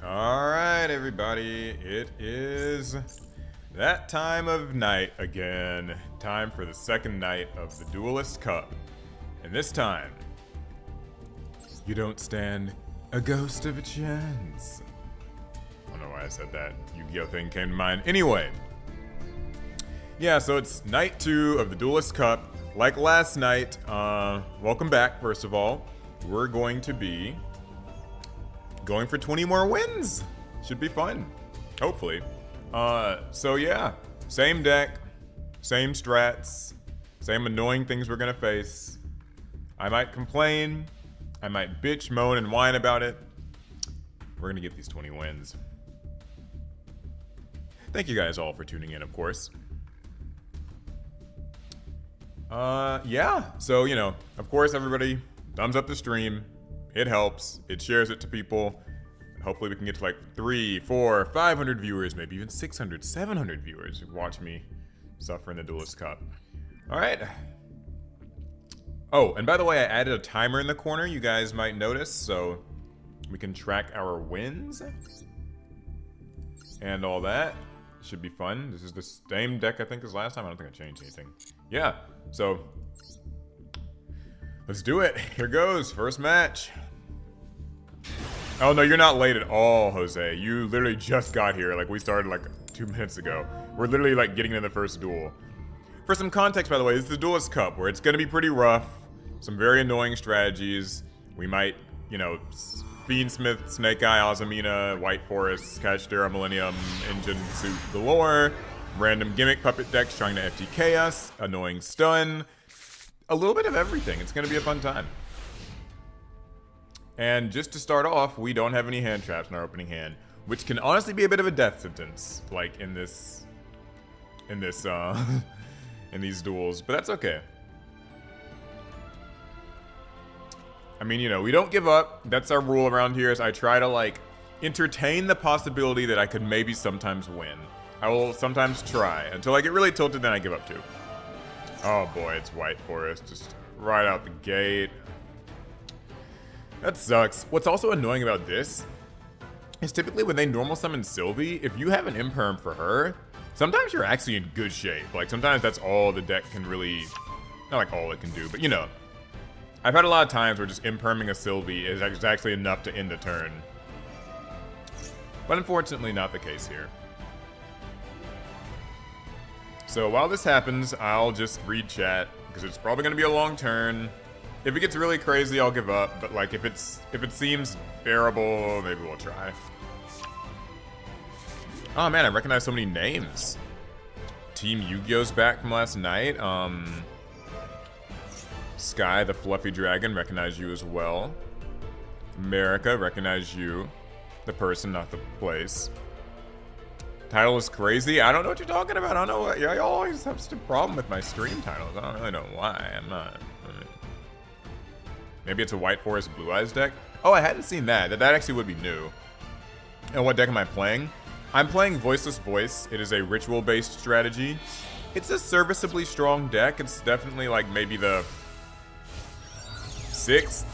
All right, everybody. It is that time of night again. Time for the second night of the Duelist Cup. And this time, you don't stand a ghost of a chance. I don't know why I said that. Yu-Gi-Oh thing came to mind. Anyway. Yeah, so it's night 2 of the Duelist Cup. Like last night, welcome back, first of all. We're going to be going for 20 more wins. Should be fun. Hopefully. So yeah. Same deck. Same strats. Same annoying things we're gonna face. I might complain. I might bitch, moan, and whine about it. We're gonna get these 20 wins. Thank you guys all for tuning in, of course. Yeah. So, you know, of course, everybody thumbs up the stream. It helps. It shares it to people. And hopefully we can get to like 300, 400, 500 viewers, maybe even 600, 700 viewers who watch me suffer in the Duelist Cup. All right. Oh, and by the way, I added a timer in the corner, you guys might notice, so we can track our wins and all that. Should be fun. This is the same deck I think as last time. I don't think I changed anything. Yeah, so let's do it. Here goes, first match. Oh no, you're not late at all, Jose. You literally just got here. Like, we started like 2 minutes ago. We're literally like getting into the first duel. For some context, by the way, this is the Duelist Cup, where it's gonna be pretty rough. Some very annoying strategies. We might, you know, Fiendsmith, Snake Eye, Azamina, White Forest, Kashtira, Millennium, Engine Suit galore, random gimmick puppet decks trying to FTK us, annoying stun, a little bit of everything. It's gonna be a fun time. And just to start off, we don't have any hand traps in our opening hand, which can honestly be a bit of a death sentence, like in these duels, but that's okay. I mean, you know, we don't give up. That's our rule around here, is I try to, like, entertain the possibility that I could maybe sometimes win. I will sometimes try. Until I get really tilted, then I give up too. Oh boy, it's White Forest. Just right out the gate. That sucks. What's also annoying about this is typically when they normal summon Sylvie, if you have an imperm for her, sometimes you're actually in good shape. Like, sometimes that's all the deck can really... Not like all it can do, but you know. I've had a lot of times where just imperming a Sylvie is actually enough to end the turn. But unfortunately not the case here. So while this happens, I'll just read chat, because it's probably going to be a long turn. If it gets really crazy, I'll give up, but like if it seems bearable, maybe we'll try. Oh man, I recognize so many names. Team Yu-Gi-Oh's back from last night. Sky, the fluffy dragon, recognize you as well. America, recognize you. The person, not the place. Title is crazy. I don't know what you're talking about. I don't know. I always have such a problem with my stream titles. I don't really know why. I'm not. Maybe it's a White Forest Blue Eyes deck? Oh, I hadn't seen that. That actually would be new. And what deck am I playing? I'm playing Voiceless Voice. It is a ritual-based strategy. It's a serviceably strong deck. It's definitely like maybe the 6th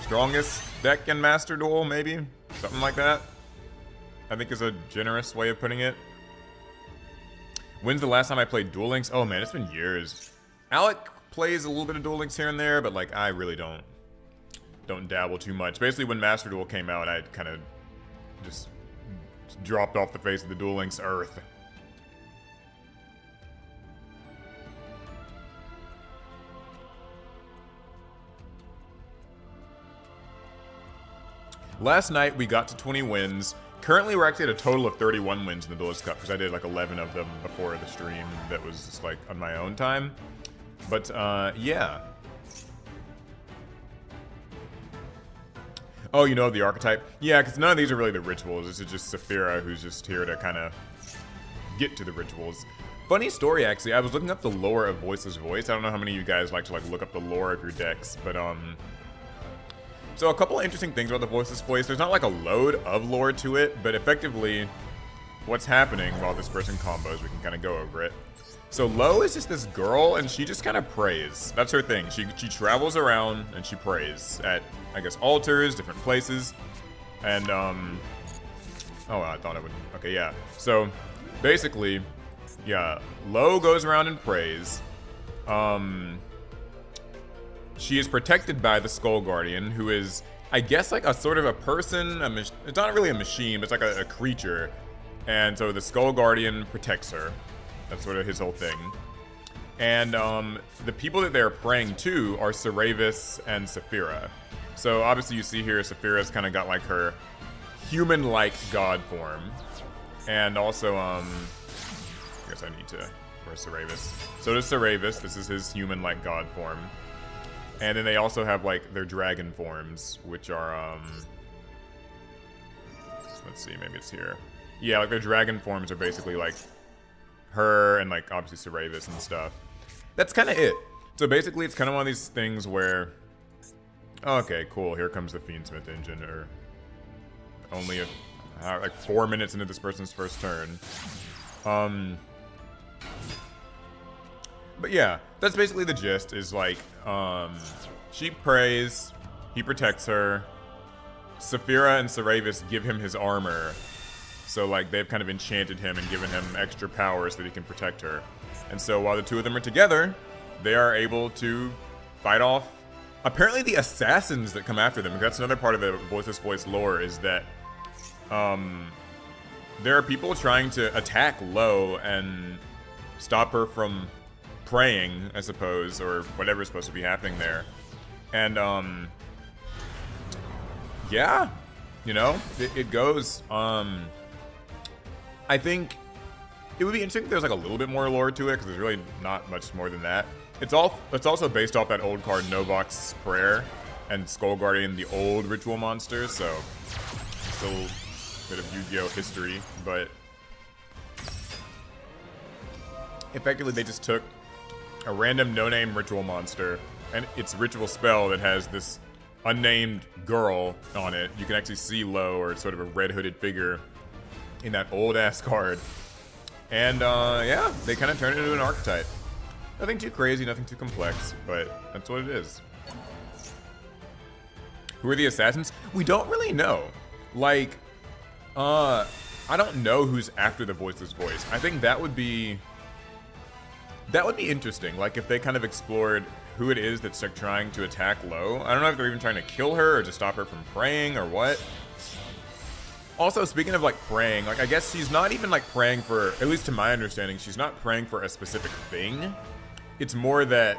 strongest deck in Master Duel, maybe? Something like that. I think is a generous way of putting it. When's the last time I played Duel Links? Oh man, it's been years. Alec plays a little bit of Duel Links here and there, but like I really don't dabble too much. Basically when Master Duel came out, I kind of just dropped off the face of the Duel Links earth. Last night we got to 20 wins. Currently we're actually at a total of 31 wins in the Duelist Cup, because I did like 11 of them before the stream that was just like on my own time. But yeah. Oh, you know the archetype? Yeah, because none of these are really the rituals. This is just Saphira, who's just here to kind of get to the rituals. Funny story, actually. I was looking up the lore of Voiceless Voice. I don't know how many of you guys like to like look up the lore of your decks, but so a couple of interesting things about the Voiceless Voice. There's not like a load of lore to it, but effectively what's happening while this person combos, we can kind of go over it. So Lo is just this girl, and she just kind of prays. That's her thing. She travels around and she prays at, I guess, altars, different places. And Oh, I thought it would. Okay, yeah. So, basically, yeah, Lo goes around and prays. She is protected by the Skull Guardian, who is, I guess, like a sort of a person. It's not really a machine, but it's like a creature. And so the Skull Guardian protects her. That's sort of his whole thing. And the people that they're praying to are Seravis and Saphira. So obviously you see here Saphira's kind of got like her human-like god form. And also, I guess I need to, where's Seravis? So does Seravis, this is his human-like god form. And then they also have like their dragon forms, which are, let's see, maybe it's here. Yeah, like their dragon forms are basically like her and like obviously Seravis and stuff. That's kind of it. So basically it's kind of one of these things where, okay, cool, here comes the Fiendsmith engine, or only like 4 minutes into this person's first turn. But yeah, that's basically the gist, is like, she prays, he protects her, Saphira and Seravis give him his armor, so like they've kind of enchanted him and given him extra powers so that he can protect her. And so while the two of them are together, they are able to fight off, apparently, the assassins that come after them. Because that's another part of the Voiceless Voice lore, is that there are people trying to attack Lo and stop her from praying, I suppose, or whatever's supposed to be happening there. And yeah, you know, it goes. I think it would be interesting if there's like a little bit more lore to it, because there's really not much more than that. It's also based off that old card Novok's Prayer and Skull Guardian, the old ritual monsters, so still a bit of Yu-Gi-Oh history, but effectively they just took a random no-name ritual monster and its ritual spell that has this unnamed girl on it. You can actually see Lo, or sort of a red hooded figure, in that old ass card. And yeah, they kind of turned it into an archetype. Nothing too crazy, nothing too complex, but that's what it is. Who are the assassins? We don't really know. Like, I don't know who's after the Voiceless Voice. I think that would be interesting. Like, if they kind of explored who it is that's like trying to attack Lo. I don't know if they're even trying to kill her or to stop her from praying or what. Also, speaking of like praying, like I guess she's not even like praying for, at least to my understanding, she's not praying for a specific thing. It's more that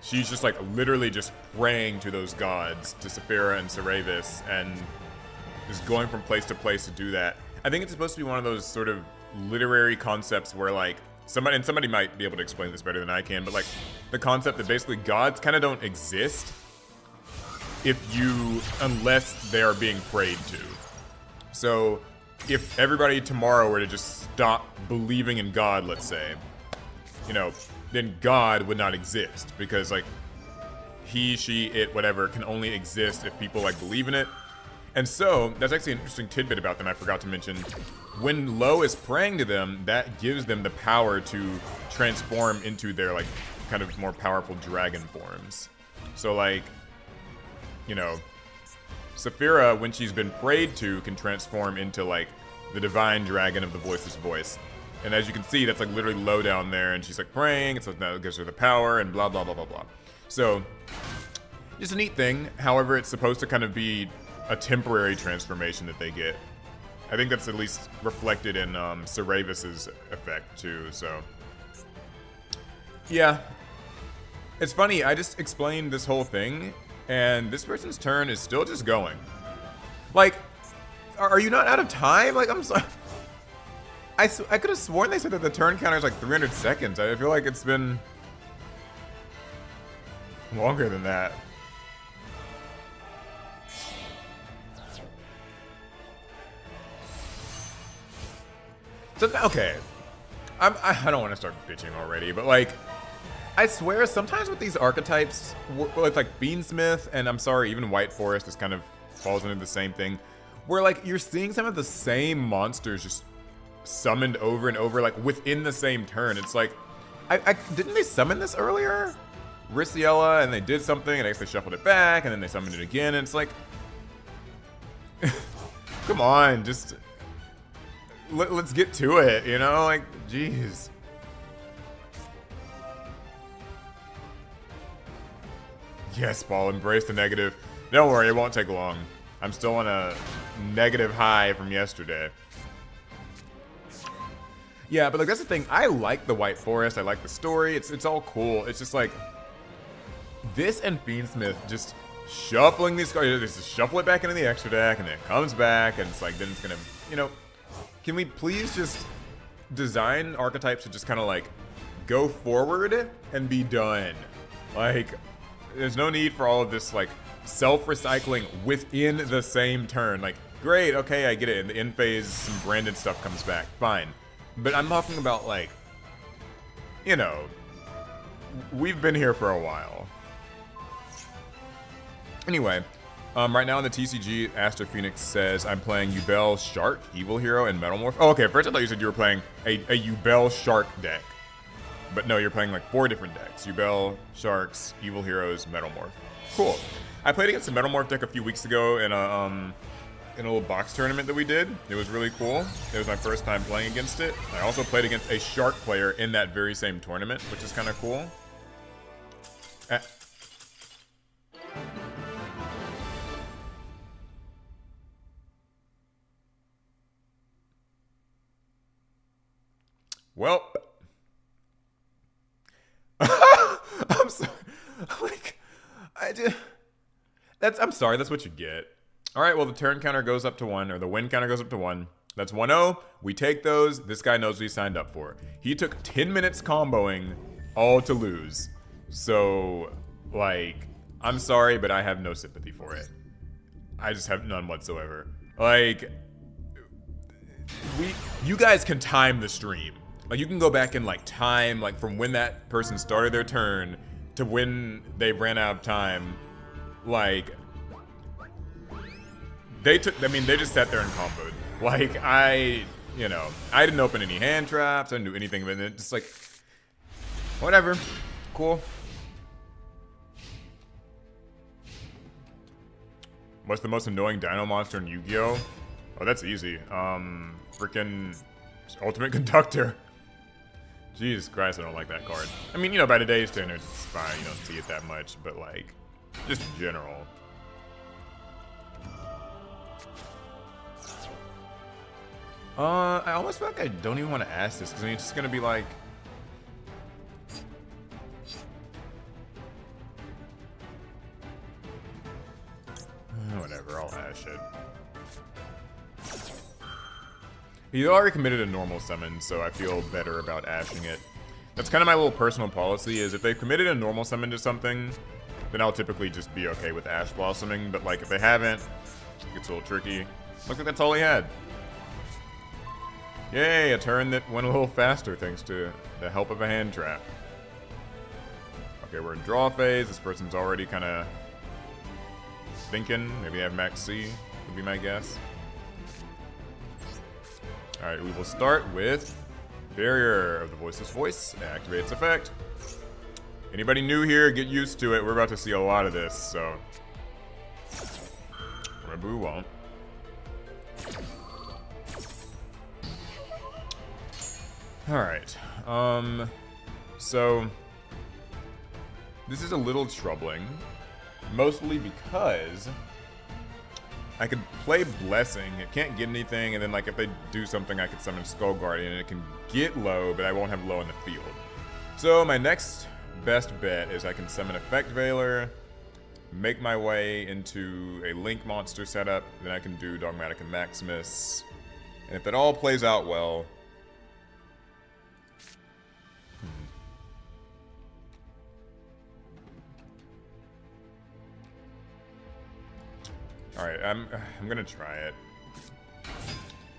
she's just like literally just praying to those gods, to Saphira and Seravis, and is going from place to place to do that. I think it's supposed to be one of those sort of literary concepts where like somebody might be able to explain this better than I can, but like the concept that basically gods kind of don't exist unless they are being prayed to. So if everybody tomorrow were to just stop believing in God, let's say, you know, then God would not exist, because like he, she, it, whatever can only exist if people like believe in it. And so that's actually an interesting tidbit about them I forgot to mention. When Lo is praying to them, that gives them the power to transform into their like kind of more powerful dragon forms. So like, you know, Saphira, when she's been prayed to, can transform into like the divine dragon of the Voiceless Voice. And as you can see, that's like literally Lo down there, and she's like praying, so that gives her the power, and blah, blah, blah, blah, blah. So, just a neat thing. However, it's supposed to kind of be a temporary transformation that they get. I think that's at least reflected in Seravis's effect too, so. Yeah. It's funny, I just explained this whole thing, and this person's turn is still just going. Like, are you not out of time? Like, I'm sorry. I could have sworn they said that the turn counter is like 300 seconds. I feel like it's been longer than that. So, okay. I don't want to start bitching already, but like, I swear sometimes with these archetypes, with like Fiendsmith, and I'm sorry, even White Forest, this kind of falls into the same thing, where like you're seeing some of the same monsters just summoned over and over, like within the same turn. It's like, I didn't they summon this earlier? Rissiella, and they did something, and I guess they shuffled it back, and then they summoned it again, and it's like, come on, just, let's get to it, you know? Like, jeez. Yes, Paul, embrace the negative. Don't worry, it won't take long. I'm still on a negative high from yesterday. Yeah, but like that's the thing. I like the White Forest. I like the story. It's all cool. It's just like this and Fiendsmith just shuffling these cards. Just shuffle it back into the extra deck, and then it comes back, and it's like then it's gonna, you know. Can we please just design archetypes to just kind of like go forward and be done? Like, there's no need for all of this like self-recycling within the same turn. Like, great, okay, I get it. In the end phase, some branded stuff comes back. Fine. But I'm talking about like, you know, we've been here for a while. Anyway, right now in the TCG, Astro Phoenix says I'm playing Yubel Shark, Evil Hero, and Metalmorph. Oh, okay. First I thought you said you were playing a Yubel Shark deck. But no, you're playing like 4 different decks. Yubel, Sharks, Evil Heroes, Metalmorph. Cool. I played against the Metalmorph deck a few weeks ago in a little box tournament that we did. It was really cool. It was my first time playing against it. I also played against a Shark player in that very same tournament, which is kind of cool. Well, I'm sorry. Like, I'm sorry. That's what you get. All right. Well, the turn counter goes up to 1, or the win counter goes up to 1. That's 1-0. We take those. This guy knows what he signed up for. He took 10 minutes comboing, all to lose. So, like, I'm sorry, but I have no sympathy for it. I just have none whatsoever. Like, you guys can time the stream. Like, you can go back and, like, time, like, from when that person started their turn to when they ran out of time. Like, they just sat there and comboed. Like, I didn't open any hand traps. I didn't do anything, but it just, like, whatever. Cool. What's the most annoying dino monster in Yu-Gi-Oh? Oh, that's easy. Freaking Ultimate Conductor. Jesus Christ, I don't like that card. I mean, you know, by today's standards, it's fine. You don't see it that much, but, like, just in general. I almost feel like I don't even want to ask this, because I mean, it's just going to be like... Whatever, I'll ash it. He already committed a normal summon, so I feel better about ashing it. That's kind of my little personal policy, is if they've committed a normal summon to something, then I'll typically just be okay with Ash Blossoming, but like if they haven't, it gets a little tricky. Looks like that's all he had. Yay, a turn that went a little faster thanks to the help of a hand trap. Okay, we're in draw phase. This person's already kind of thinking. Maybe I have max C, would be my guess. Alright, we will start with Barrier of the Voiceless Voice. Activate its effect. Anybody new here, get used to it. We're about to see a lot of this, so maybe we won't. Alright, so this is a little troubling, mostly because I could play Blessing, it can't get anything, and then like if they do something I could summon Skull Guardian and it can get low, but I won't have low in the field. So my next best bet is I can summon Effect Veiler, make my way into a Link monster setup, then I can do Dogmatic and Maximus, and if that all plays out well, alright, I'm gonna try it.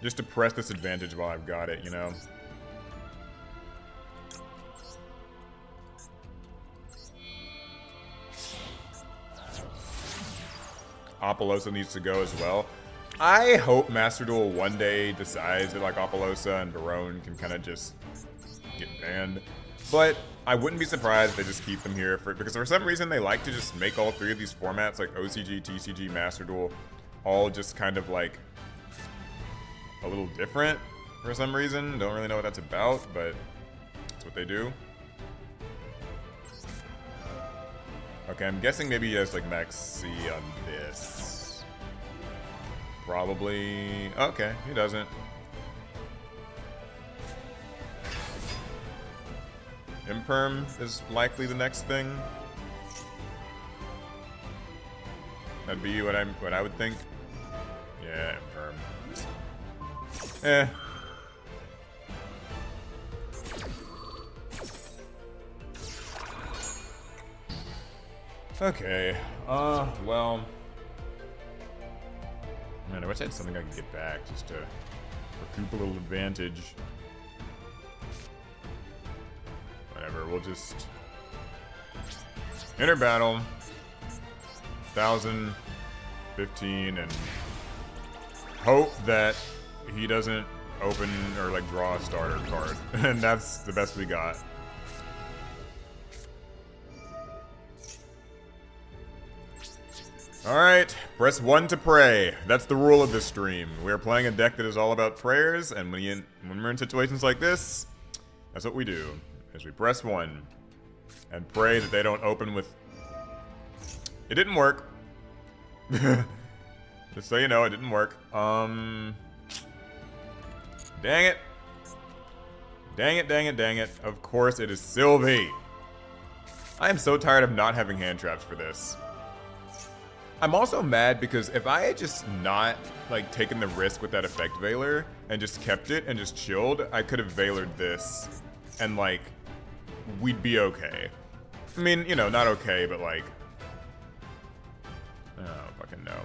Just to press this advantage while I've got it, you know? Apollosa needs to go as well. I hope Master Duel one day decides that like Apollosa and Barone can kind of just get banned. But I wouldn't be surprised if they just keep them here because for some reason they like to just make all 3 of these formats, like OCG, TCG, Master Duel, all just kind of like a little different. for some reason. Don't really know what that's about, but that's what they do. Okay, I'm guessing maybe he has like max C on this. Probably. Okay, he doesn't. Imperm is likely the next thing. That'd be what I would think. Yeah, Imperm. Eh. Okay. Well. Man, I wish I had something I could get back just to recoup a little advantage. Whatever, we'll just enter battle. 1,000, 15, and hope that he doesn't open or like draw a starter card. And that's the best we got. Alright, press 1 to pray. That's the rule of this stream. We are playing a deck that is all about prayers, and when we're in situations like this, that's what we do. Is we press 1 and pray that they don't open with... It didn't work. Just so you know, it didn't work. Dang it. Dang it, dang it, dang it. Of course it is Sylvie. I am so tired of not having hand traps for this. I'm also mad because if I had just not like taken the risk with that effect Veiler and just kept it and just chilled, I could have Veilered this and like we'd be okay. I mean, you know, not okay, but like, oh, fucking no.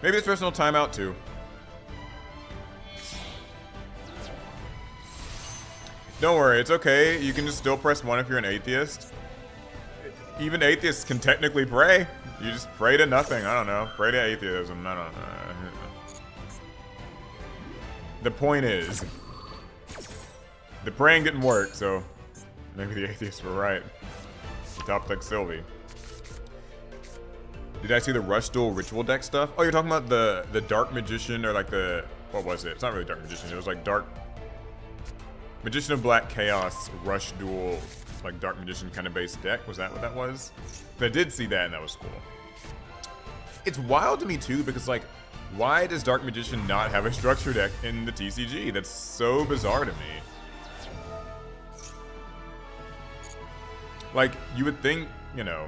Maybe it's personal timeout too. Don't worry, it's okay. You can just still press 1 if you're an atheist. Even atheists can technically pray. You just pray to nothing. I don't know. Pray to atheism. I don't know. The point is, the praying didn't work, so maybe the atheists were right. Top deck Sylvie. Did I see the Rush Duel ritual deck stuff? Oh, you're talking about the Dark Magician or like the... What was it? It's not really Dark Magician. It was like Dark... Magician of Black Chaos, Rush Duel, like Dark Magician kind of based deck. Was that what that was? But I did see that and that was cool. It's wild to me too because like, why does Dark Magician not have a structure deck in the TCG? That's so bizarre to me. Like, you would think, you know,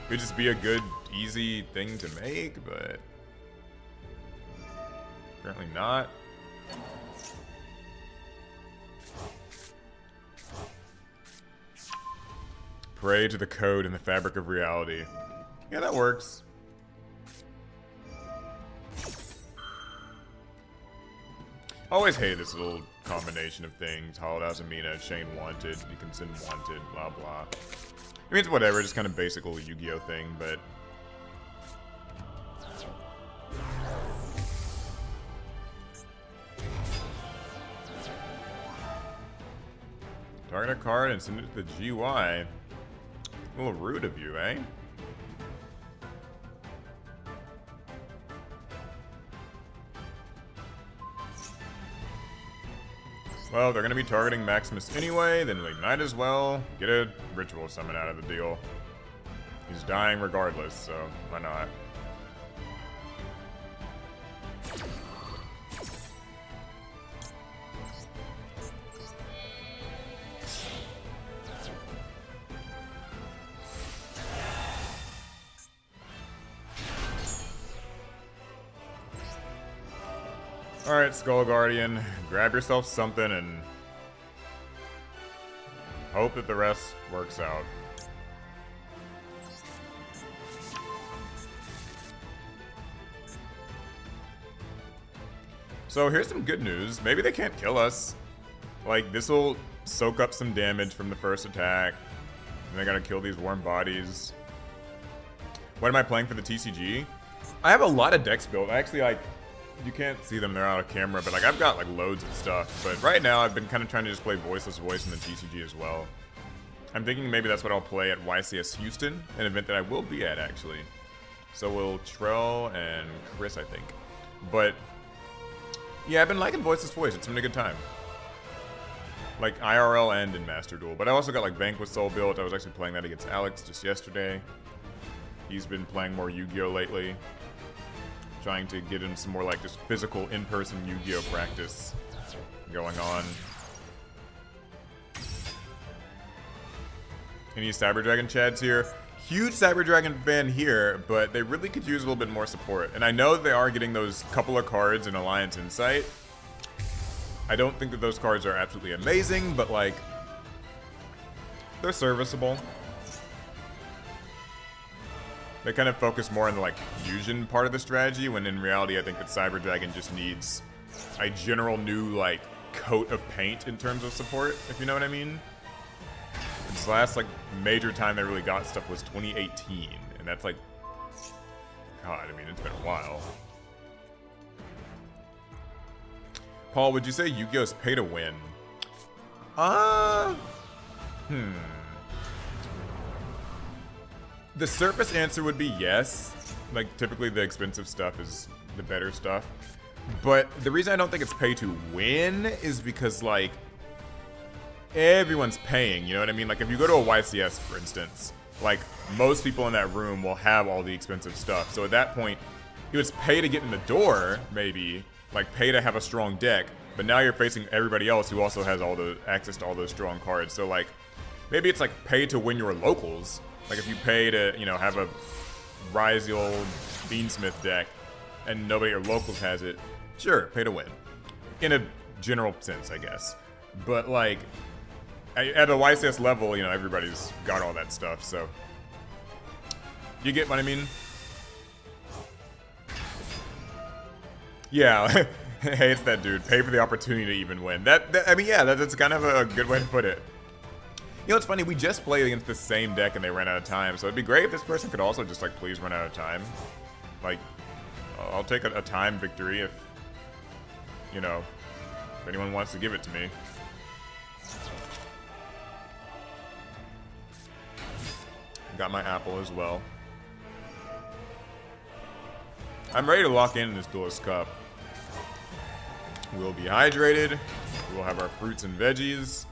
it'd just be a good, easy thing to make, but apparently not. Pray to the code in the fabric of reality. Yeah, that works. Always hate this little combination of things. Hollowed Out Zamina, Chain Wanted, you can send Wanted, blah blah. I mean, it's whatever, just kind of basic little Yu-Gi-Oh thing, but... Target a card and send it to the GY. A little rude of you, eh? Well, they're gonna be targeting Maximus anyway, then we might as well get a ritual summon out of the deal. He's dying regardless, so why not? Alright, Skull Guardian, grab yourself something and hope that the rest works out. So here's some good news. Maybe they can't kill us. Like, this'll soak up some damage from the first attack. And they gotta kill these warm bodies. What am I playing for the TCG? I have a lot of decks built. Actually, like, you can't see them, they're out of camera, but like I've got like loads of stuff. But right now I've been kind of trying to just play Voiceless Voice in the TCG as well. I'm thinking maybe that's what I'll play at YCS Houston, an event that I will be at, actually. So will Trell and Chris, I think. But, yeah, I've been liking Voiceless Voice. It's been a good time. Like, IRL and in Master Duel. But I also got, like, Vanquish Soul built. I was actually playing that against Alex just yesterday. He's been playing more Yu-Gi-Oh! Lately. Trying to get him some more, like, just physical, in-person Yu-Gi-Oh! Practice going on. Any Cyber Dragon Chads here? Huge Cyber Dragon fan here, but they really could use a little bit more support. And I know they are getting those couple of cards in Alliance Insight. I don't think that those cards are absolutely amazing, but like, they're serviceable. They kind of focus more on the like fusion part of the strategy, when in reality I think that Cyber Dragon just needs a general new like coat of paint in terms of support, if you know what I mean. This last like major time they really got stuff was 2018, and that's like, God, I mean, it's been a while. Paul, would you say Yu-Gi-Oh's pay to win? The surface answer would be yes. Like, typically the expensive stuff is the better stuff. But the reason I don't think it's pay to win is because, like, everyone's paying, you know what I mean? Like, if you go to a YCS, for instance, like, most people in that room will have all the expensive stuff. So at that point, it was pay to get in the door, maybe, like, pay to have a strong deck, but now you're facing everybody else who also has all the access to all those strong cards. So, like, maybe it's, like, pay to win your locals. Like, if you pay to, you know, have a Ryziel Beansmith deck, and nobody at your locals has it, sure, pay to win. In a general sense, I guess. But, like, at a YCS level, you know, everybody's got all that stuff, so. You get what I mean? Yeah, hey, it's that dude. Pay for the opportunity to even win. I mean, yeah, that's kind of a good way to put it. You know, it's funny, we just played against the same deck and they ran out of time, so it'd be great if this person could also just, like, please run out of time. Like, I'll take a time victory if, you know, if anyone wants to give it to me. Got my apple as well. I'm ready to lock in this Duelist Cup. We'll be hydrated. We'll have our fruits and veggies.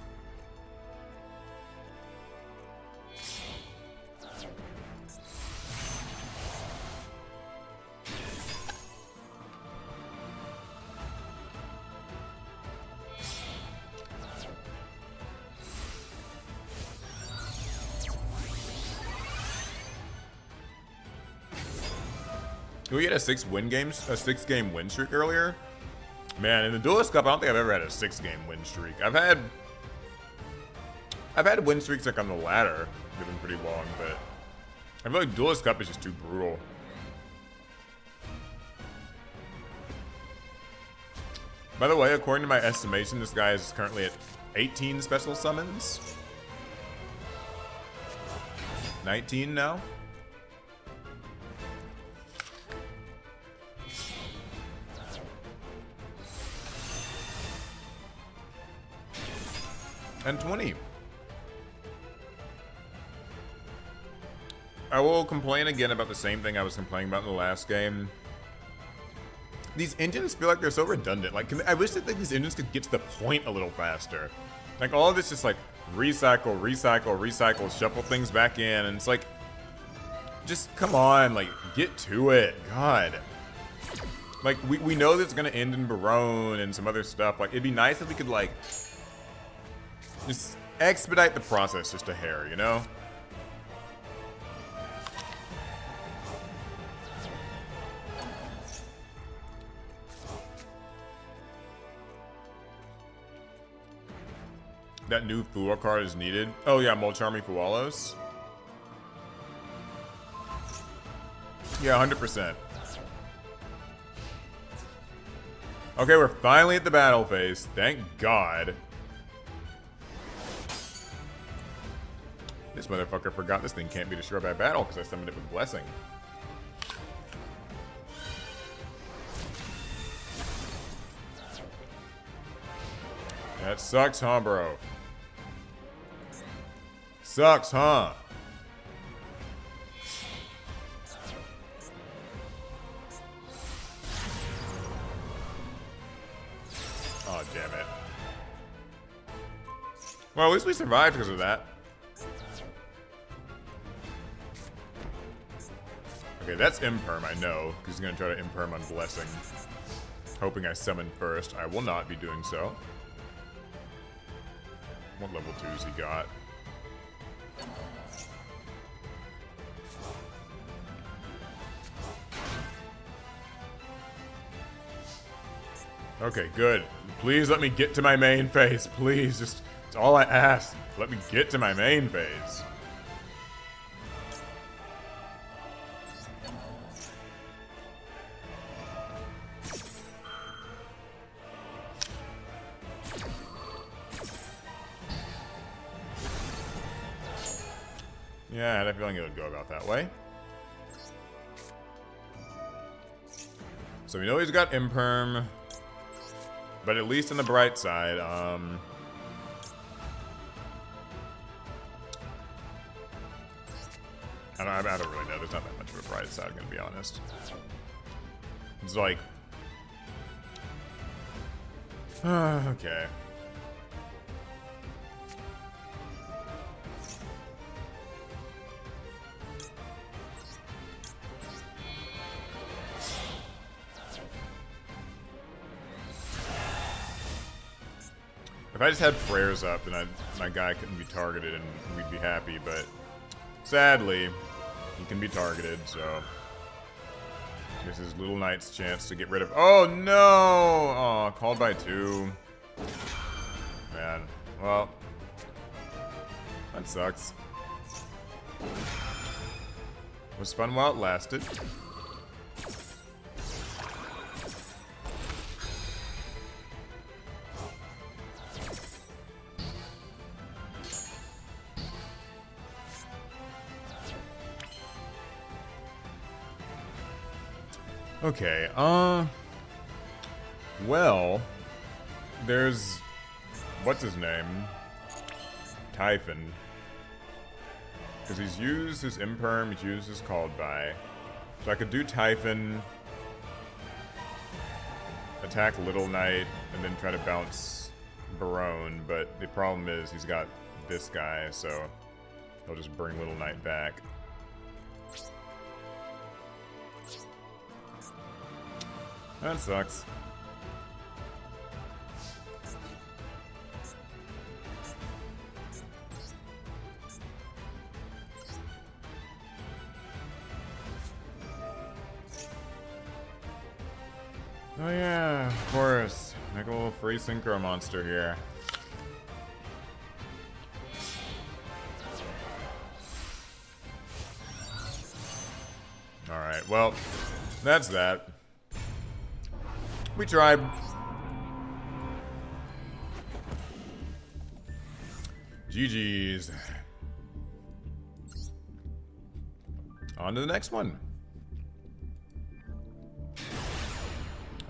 Did we get a 6-game win streak earlier? Man, in the Duelist Cup, I don't think I've ever had a 6-game win streak. I've had win streaks like on the ladder. They've been pretty long, but I feel like Duelist Cup is just too brutal. By the way, according to my estimation, this guy is currently at 18 special summons. 19 now. And 20. I will complain again about the same thing I was complaining about in the last game. These engines feel like they're so redundant. Like, I wish that these engines could get to the point a little faster. Like, all of this just like recycle, recycle, recycle, shuffle things back in, and it's like, just come on, like, get to it. God. Like, we know that it's gonna end in Barone and some other stuff. Like, it'd be nice if we could, like, just expedite the process just a hair, you know? That new Fua card is needed. Oh yeah, Molcharmi Fualos. Yeah, 100%. Okay, we're finally at the battle phase. Thank God. This motherfucker forgot this thing can't be destroyed by battle because I summoned it with Blessing. That sucks, huh, bro? Sucks, huh? Oh, damn it. Well, at least we survived because of that. Okay, that's Imperm, I know, because he's going to try to Imperm on Blessing. Hoping I summon first. I will not be doing so. What level 2's he got? Okay, good. Please let me get to my main phase. Please, just, it's all I ask. Let me get to my main phase. Yeah, I had a feeling it would go about that way. So we know he's got Imperm. But at least on the bright side, I don't really know. There's not that much of a bright side, I'm gonna be honest. It's like... okay. If I just had prayers up, then my guy couldn't be targeted and we'd be happy, but sadly, he can be targeted, so this is Little Knight's chance to get rid of— oh no! Oh, called by 2. Man, well, that sucks. Was fun while it lasted. Okay, well, there's, what's his name? Typhon. Because he's used his Imperm, he's used his Called By. So I could do Typhon, attack Little Knight, and then try to bounce Barone, but the problem is he's got this guy, so he'll just bring Little Knight back. That sucks. Oh yeah, of course. Make a little free synchro monster here. Alright, well, that's that. We tried. GG's. On to the next one.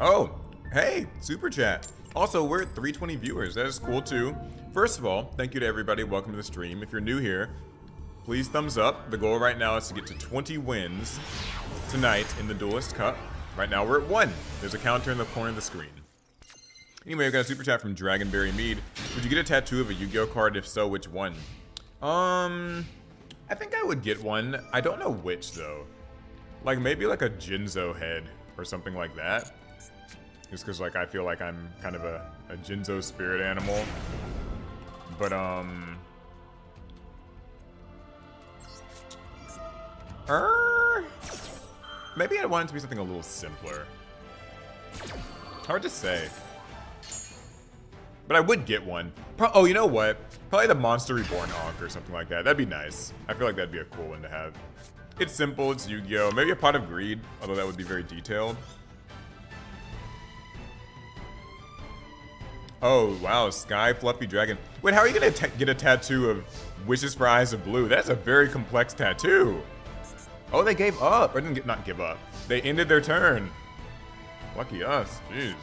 Oh, hey, super chat. Also, we're at 320 viewers. That is cool too. First of all, thank you to everybody. Welcome to the stream. If you're new here, please thumbs up. The goal right now is to get to 20 wins tonight in the Duelist Cup. Right now we're at 1. There's a counter in the corner of the screen. Anyway, I've got a super chat from Dragonberry Mead. Would you get a tattoo of a Yu-Gi-Oh card? If so, which one? I think I would get one. I don't know which though. Like maybe like a Jinzo head or something like that. Just because like I feel like I'm kind of a Jinzo spirit animal. But maybe I want it to be something a little simpler. Hard to say. But I would get one. Oh, you know what? Probably the Monster Reborn Ankh or something like that. That'd be nice. I feel like that'd be a cool one to have. It's simple, it's Yu-Gi-Oh! Maybe a Pot of Greed, although that would be very detailed. Oh, wow, Sky Fluffy Dragon. Wait, how are you gonna get a tattoo of Wishes for Eyes of Blue? That's a very complex tattoo. Oh, they gave up. Or didn't not give up. They ended their turn. Lucky us. Jeez.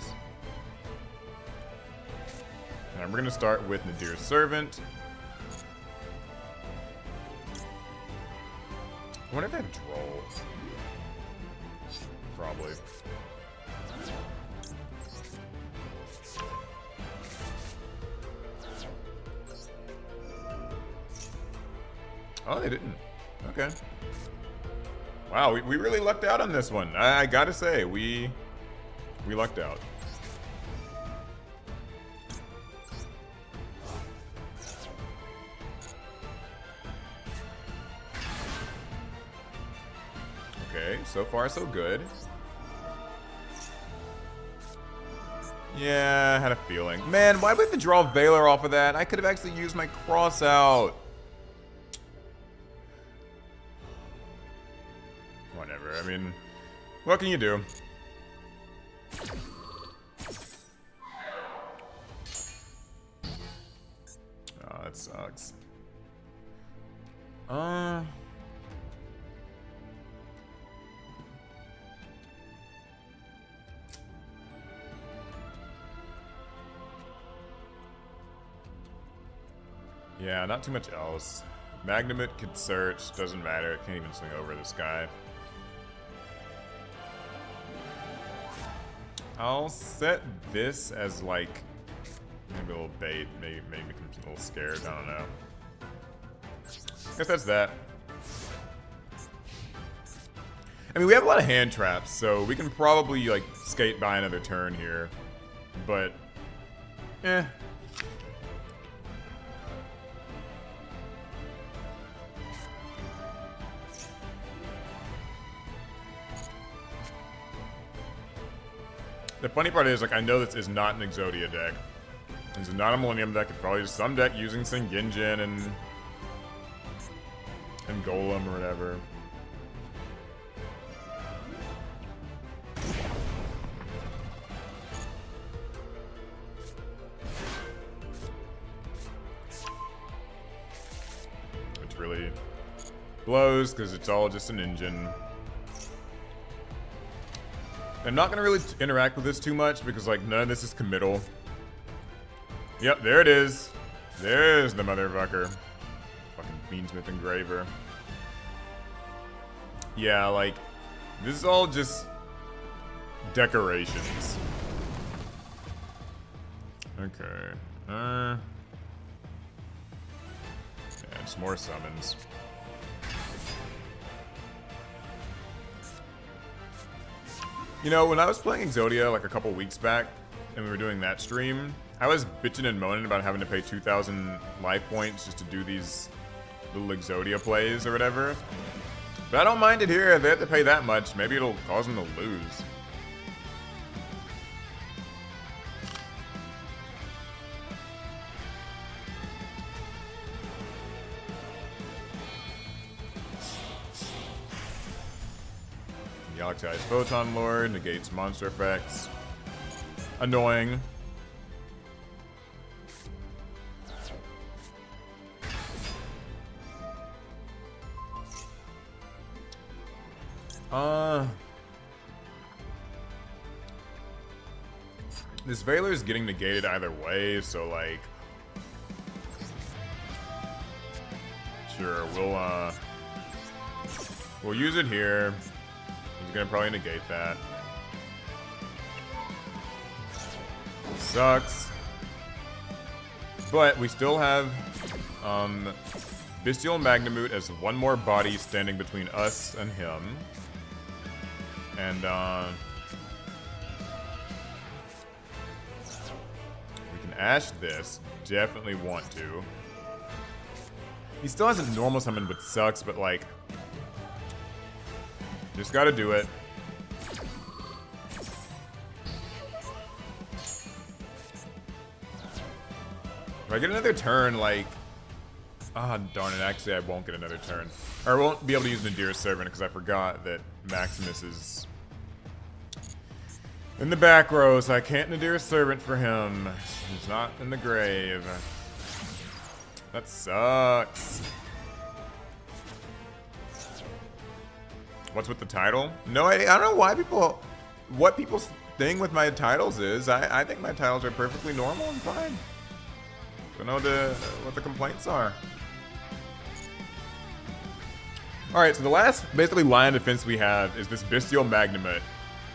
And we're going to start with Nadir's Servant. I wonder if they have Droll. Probably. Oh, they didn't. Okay. Wow, we really lucked out on this one. I gotta say, we lucked out. Okay, so far so good. Yeah, I had a feeling. Man, why would they draw Valor off of that? I could have actually used my cross out. Whatever, I mean, what can you do? Oh, that sucks. Yeah, not too much else. Magnamut could search, doesn't matter, it can't even swing over this guy. I'll set this as like maybe a little bait, maybe becomes a little scared, I don't know. Guess that's that. I mean, we have a lot of hand traps, so we can probably like skate by another turn here, but eh. The funny part is, like, I know this is not an Exodia deck. This is not a Millennium deck. It's probably just some deck using Singinjin and Golem or whatever. Which really blows because it's all just an engine. I'm not gonna really interact with this too much because like none of this is committal. Yep, there it is. There's the motherfucker. Fucking Beansmith Engraver. Yeah, like this is all just decorations. Okay. Yeah, just more summons. You know, when I was playing Exodia like a couple weeks back, and we were doing that stream, I was bitching and moaning about having to pay 2,000 life points just to do these little Exodia plays or whatever. But I don't mind it here. If they have to pay that much, maybe it'll cause them to lose. Galaxy's Photon Lord negates monster effects. Annoying. This Valor is getting negated either way, so like, sure, we'll use it here. He's gonna probably negate that. Sucks. But we still have Bestial Magnamut as one more body standing between us and him. And we can Ash this. Definitely want to. He still has a normal summon, but sucks, but like, just gotta do it. If I get another turn, like, ah, darn it, actually I won't get another turn. Or I won't be able to use Nadir's Servant because I forgot that Maximus is in the back row, so I can't Nadir's Servant for him. He's not in the grave. That sucks. What's with the title? No idea. I don't know why what people's thing with my titles is. I think my titles are perfectly normal and fine. Don't know what the complaints are. Alright, so the last basically line of defense we have is this Bestial Magnamut.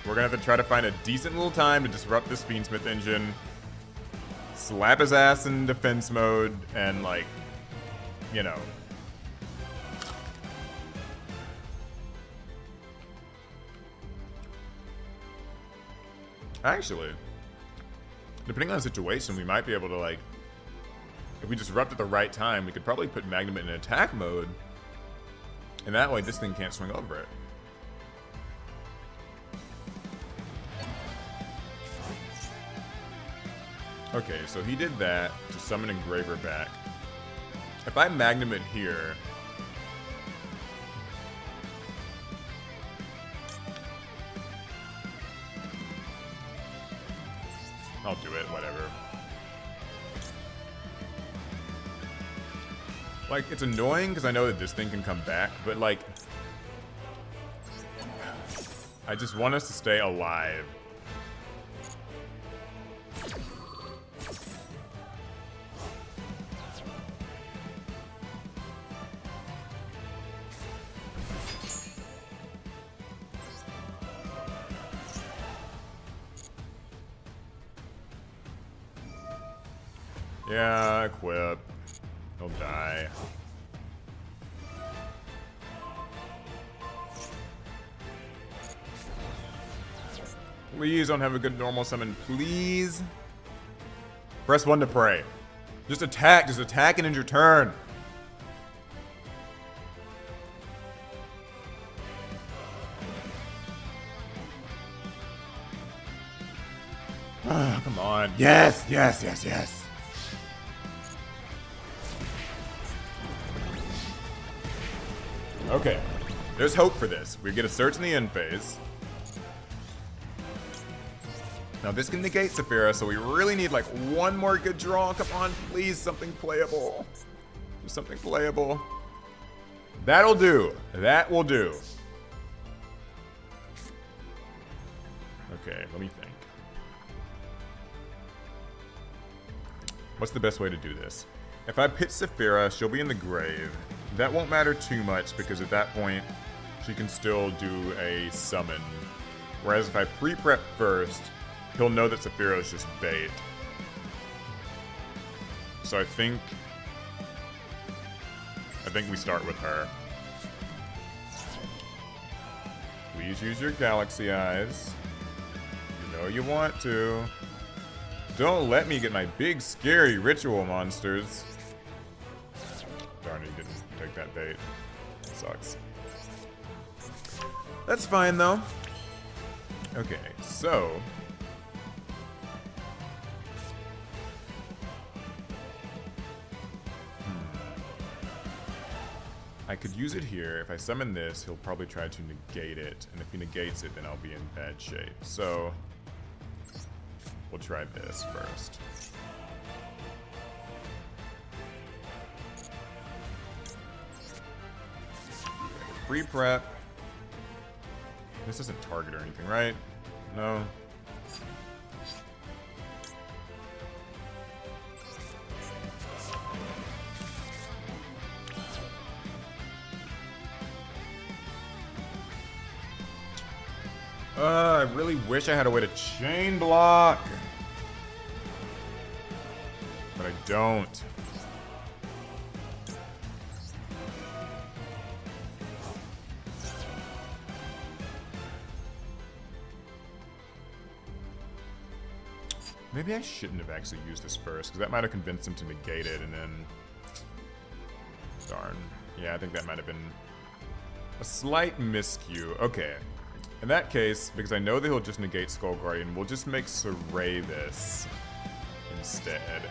We're gonna have to try to find a decent little time to disrupt this Fiendsmith engine, slap his ass in defense mode, and like, you know. Actually, depending on the situation, we might be able to like, if we disrupt at the right time, we could probably put Magnamut in attack mode. And that way, this thing can't swing over it. Okay, so he did that to summon Engraver back. If I Magnamut here... I'll do it, whatever. Like, it's annoying because I know that this thing can come back, but like, I just want us to stay alive. Yeah, equip. He'll die. Please don't have a good normal summon, please. Press 1 to pray. Just attack and end your turn. Ah, come on. Yes, yes, yes, yes. Okay, there's hope for this. We get a search in the end phase. Now this can negate Saphira, so we really need like one more good draw. Come on, please, something playable. Just something playable. That'll do. That will do. Okay, let me think. What's the best way to do this? If I pitch Saphira, she'll be in the grave. That won't matter too much because at that point, she can still do a summon. Whereas if I pre-prep first, he'll know that Saphira is just bait. So I think we start with her. Please use your Galaxy Eyes. You know you want to. Don't let me get my big scary ritual monsters. Darn it, you didn't take that bait. That sucks. That's fine though. Okay, so I could use it here. If I summon this, he'll probably try to negate it, and if he negates it, then I'll be in bad shape. So we'll try this first. Pre-prep. This doesn't target or anything, right? No. I really wish I had a way to chain block. But I don't. Maybe I shouldn't have actually used this first, because that might have convinced him to negate it, and then... Darn. Yeah, I think that might have been a slight miscue. Okay. In that case, because I know that he'll just negate Skull Guardian, we'll just make Saray this instead.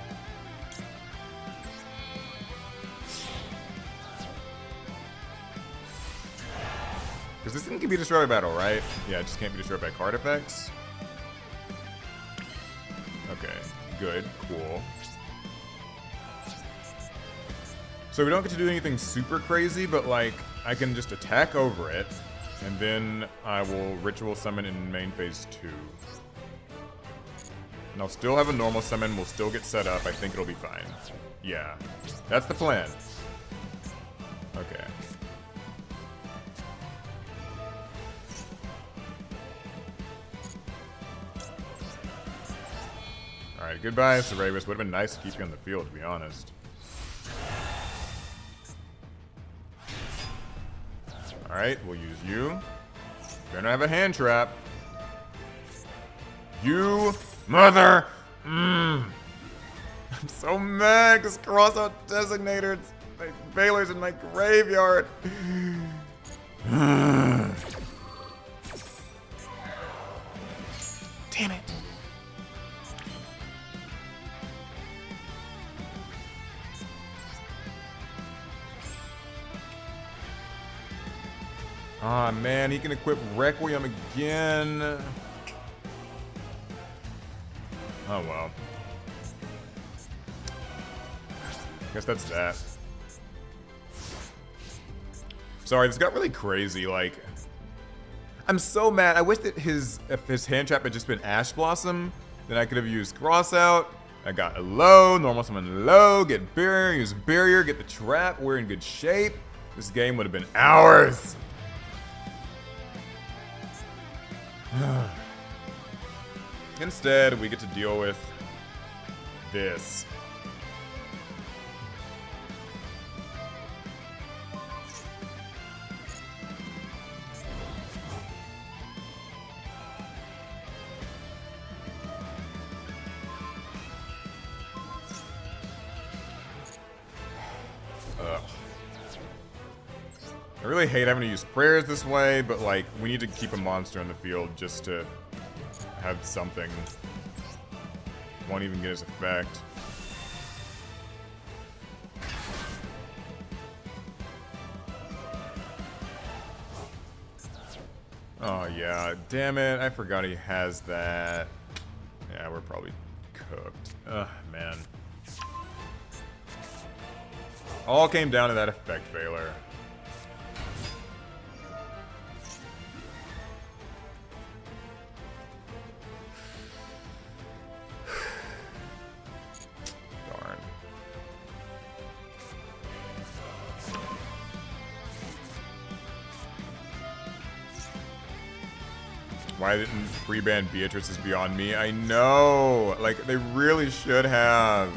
Because this thing can be destroyed by battle, right? Yeah, it just can't be destroyed by card effects. Okay, good, cool. So we don't get to do anything super crazy, but like, I can just attack over it, and then I will ritual summon in main phase 2. And I'll still have a normal summon, we'll still get set up, I think it'll be fine. Yeah, that's the plan. Okay. Alright, goodbye, Cerebus. Would have been nice to keep you on the field, to be honest. Alright, we'll use you. Gonna have a hand trap. You mother! I'm so mad because cross-out designators. My Veiler's in my graveyard. Damn it. Aw, man, he can equip Requiem again. Oh, well. Guess that's that. Sorry, this got really crazy, like... I'm so mad. I wish that if his hand trap had just been Ash Blossom, then I could have used Cross Out. I got a low, normal summon low, get barrier, use barrier, get the trap. We're in good shape. This game would have been ours. Instead, we get to deal with this. Ugh. I really hate having to use prayers this way, but like, we need to keep a monster on the field just to have something. Won't even get his effect. Oh yeah, damn it, I forgot he has that. Yeah, we're probably cooked. Ugh, man. All came down to that effect failure. Darn. Why didn't free ban Beatrice is beyond me? I know! Like, they really should have.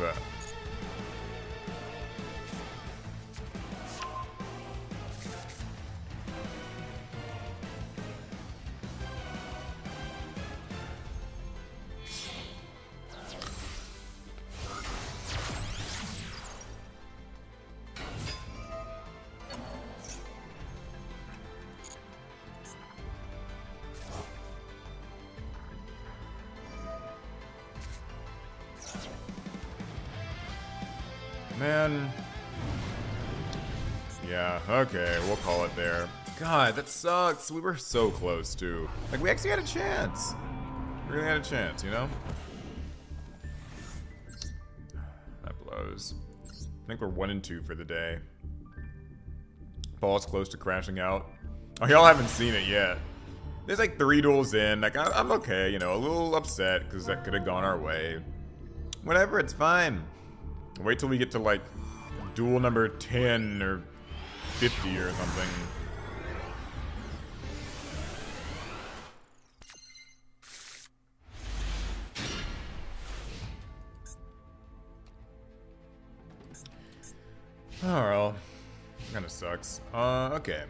Man. Yeah, okay, we'll call it there. God, that sucks. We were so close, too. Like, we actually had a chance. We really had a chance, you know? That blows. I think we're 1 and 2 for the day. Paul's close to crashing out. Oh, y'all haven't seen it yet. There's like 3 duels in. Like, I'm okay, you know, a little upset because that could have gone our way. Whatever, it's fine. Wait till we get to like duel number 10 or 50 or something. Oh well, kinda sucks. Okay.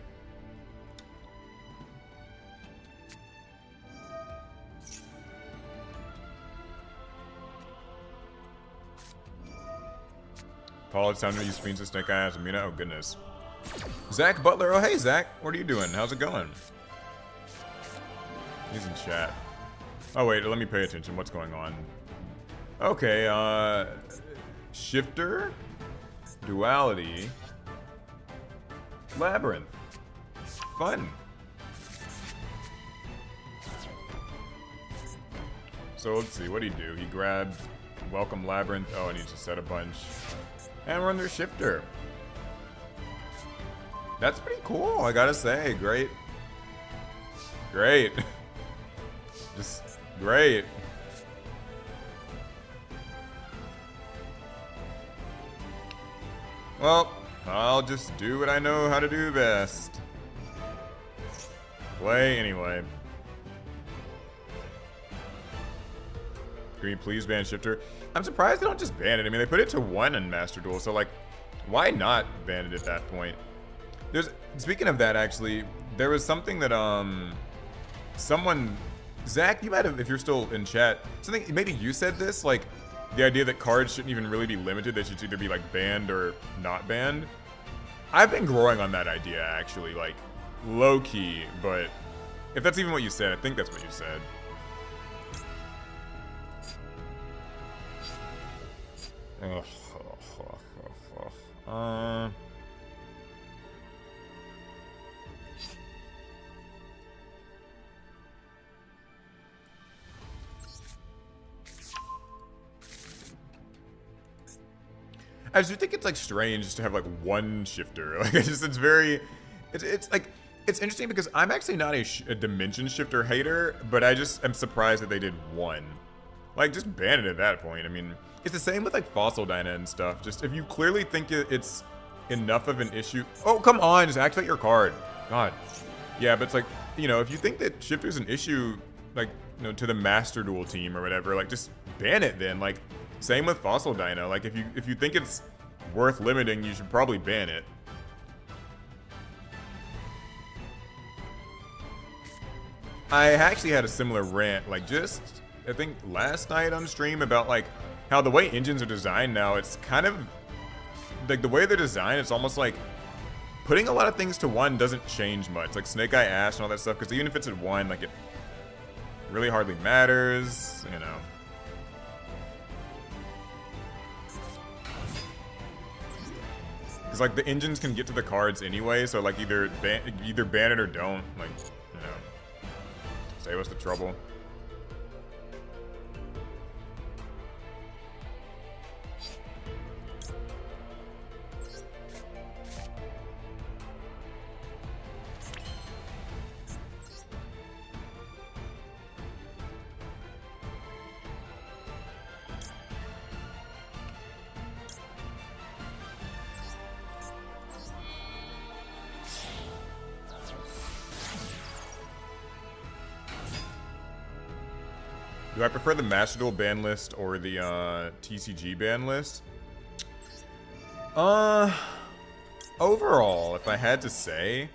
Paul, it's time to use Fiends and Snake Eyes. Amina, oh goodness. Zach Butler, oh hey Zach, what are you doing? How's it going? He's in chat. Oh wait, let me pay attention. What's going on? Okay, Shifter, Duality, Labyrinth. Fun. So let's see, what did he do? He grabbed Welcome Labyrinth. Oh, I need to set a bunch. And we're under Shifter. That's pretty cool, I gotta say. Great. Great. Just great. Well, I'll just do what I know how to do best. Play anyway. Can we please ban Shifter? I'm surprised they don't just ban it. I mean, they put it to 1 in Master Duel, so like, why not ban it at that point? Speaking of that, actually, there was something that someone, Zach, you might have, if you're still in chat, something, maybe you said this, like the idea that cards shouldn't even really be limited. They should either be like banned or not banned. I've been growing on that idea, actually, like low key, but if that's even what you said, I think that's what you said. I just think it's like strange just to have like one shifter. Like it's very, it's like, it's interesting because I'm actually not a dimension shifter hater, but I just am surprised that they did one. Like just ban it at that point. I mean, it's the same with like Fossil Dyna and stuff. Just if you clearly think it's enough of an issue. Oh, come on, just activate your card. God. Yeah, but it's like, you know, if you think that shifter's an issue, like, you know, to the Master Duel team or whatever, like just ban it then. Like, same with Fossil Dyna. Like if you think it's worth limiting, you should probably ban it. I actually had a similar rant, like just, I think last night on stream about like how the way engines are designed now, it's kind of, like the way they're designed, it's almost like putting a lot of things to 1 doesn't change much. Like Snake Eye Ash and all that stuff, because even if it's at 1, like it really hardly matters, you know. Because like the engines can get to the cards anyway, so like either ban it or don't. Like, you know, say what's the trouble. Do I prefer the Master Duel ban list or the TCG ban list? Overall, if I had to say,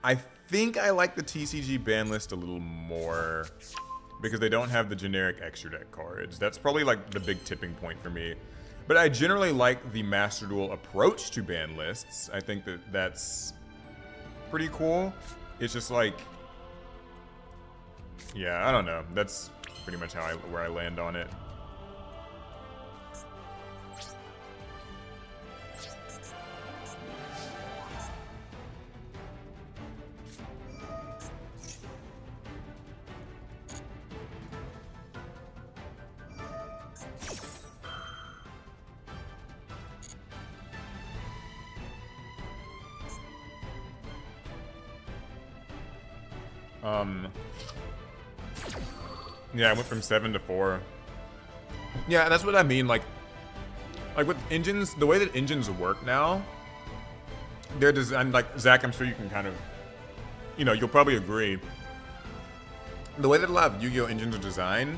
I think I like the TCG ban list a little more because they don't have the generic extra deck cards. That's probably like the big tipping point for me. But I generally like the Master Duel approach to ban lists. I think that that's pretty cool. It's just like, yeah, I don't know. That's pretty much where I land on it. Yeah, I went from 7 to 4. Yeah, that's what I mean. Like with engines, the way that engines work now, they're designed, like, Zach, I'm sure you can kind of, you know, you'll probably agree. The way that a lot of Yu-Gi-Oh! Engines are designed,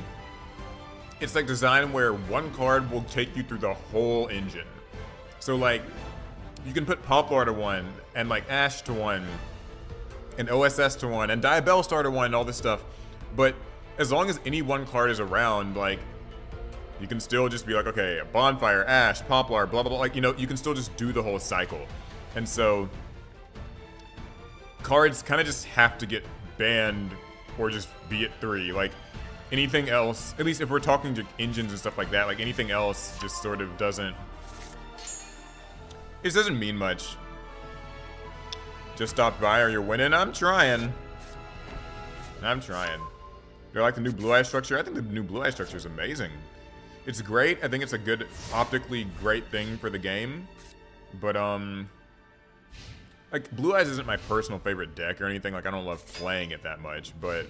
it's like designed where one card will take you through the whole engine. So, like, you can put Poplar to 1, and, like, Ash to 1, and OSS to 1, and Diabell Star to 1, and all this stuff. But as long as any one card is around, like, you can still just be like, okay, Bonfire, Ash, Poplar, blah, blah, blah. Like, you know, you can still just do the whole cycle. And so, cards kind of just have to get banned or just be at 3. Like, anything else, at least if we're talking to engines and stuff like that, like, anything else just sort of doesn't, it doesn't mean much. Just stop by or you're winning. I'm trying. Do I like the new Blue Eye structure? I think the new Blue Eye structure is amazing. It's great. I think it's a good, optically great thing for the game. But, like, Blue Eyes isn't my personal favorite deck or anything. Like, I don't love playing it that much. But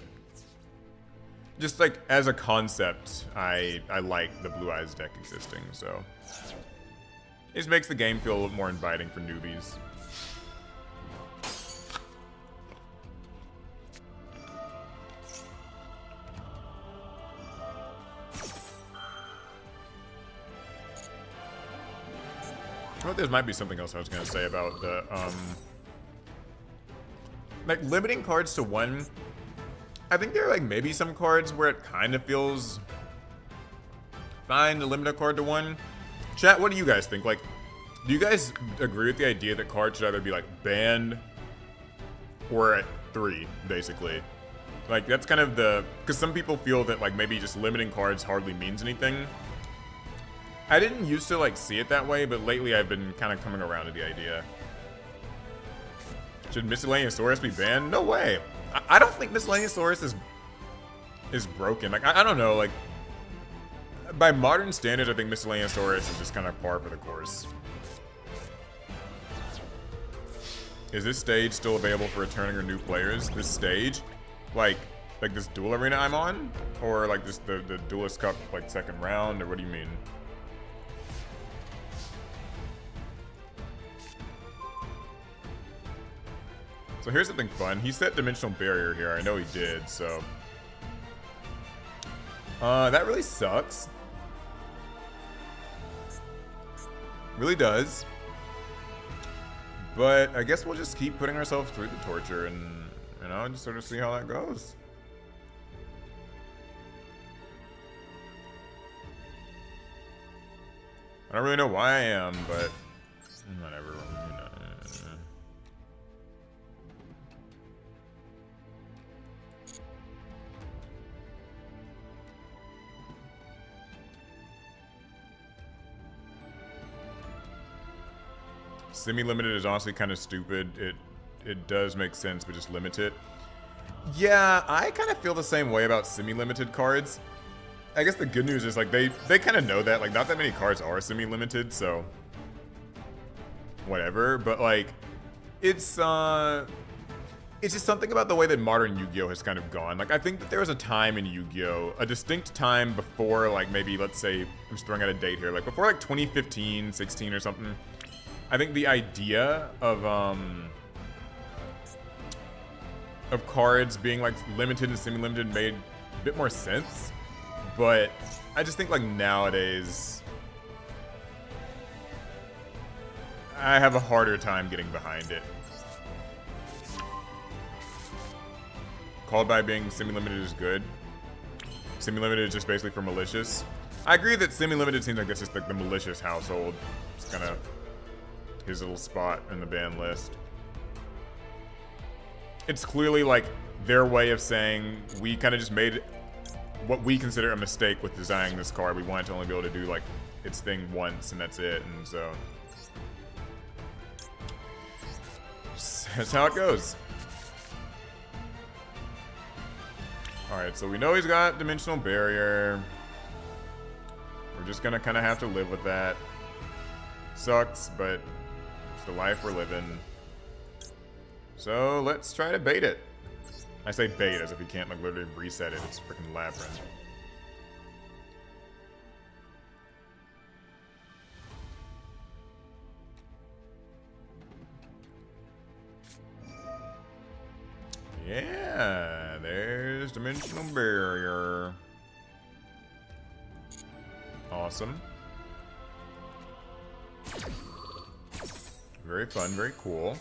just, like, as a concept, I like the Blue Eyes deck existing. So it just makes the game feel a little more inviting for newbies. thought there might be something else I was gonna say about the like limiting cards to one. I think there are like maybe some cards where it kind of feels fine to limit a card to one. Chat, what do you guys think? Like, do you guys agree with the idea that cards should either be like banned or at 3, basically? Like, that's kind of the, because some people feel that like maybe just limiting cards hardly means anything. I didn't used to like see it that way, but lately I've been kind of coming around to the idea. Should Miscellaneousaurus be banned? No way. I don't think Miscellaneousaurus is broken. Like, I don't know, like, by modern standards, I think Miscellaneousaurus is just kind of par for the course. Is this stage still available for returning or new players? This stage? Like this duel arena I'm on? Or like this the Duelist Cup, like, second round? Or what do you mean? So here's something fun. He set Dimensional Barrier here. I know he did, so. That really sucks. Really does. But I guess we'll just keep putting ourselves through the torture and, you know, just sort of see how that goes. I don't really know why I am, but whatever. You know. Semi-limited is honestly kind of stupid. It does make sense, but just limit it. Yeah, I kind of feel the same way about semi-limited cards. I guess the good news is like they kind of know that like not that many cards are semi-limited, so whatever. But like it's just something about the way that modern Yu-Gi-Oh has kind of gone. Like I think that there was a time in Yu-Gi-Oh, a distinct time before like maybe let's say I'm just throwing out a date here, like before like 2015, 16 or something. I think the idea of cards being like limited and semi-limited made a bit more sense, but I just think like nowadays I have a harder time getting behind it. Called by being semi-limited is good. Semi-limited is just basically for malicious. I agree that semi-limited seems like that's just like the malicious household. It's kind of his little spot in the ban list. It's clearly like their way of saying we kind of just made what we consider a mistake with designing this card. We wanted to only be able to do like its thing once and that's it, and so that's how it goes. Alright, so we know he's got Dimensional Barrier. We're just gonna kind of have to live with that. Sucks, but it's the life we're living. So let's try to bait it. I say bait as if you can't like literally reset it. It's freaking Labyrinth. Yeah, there's Dimensional Barrier. Awesome. Very fun, very cool.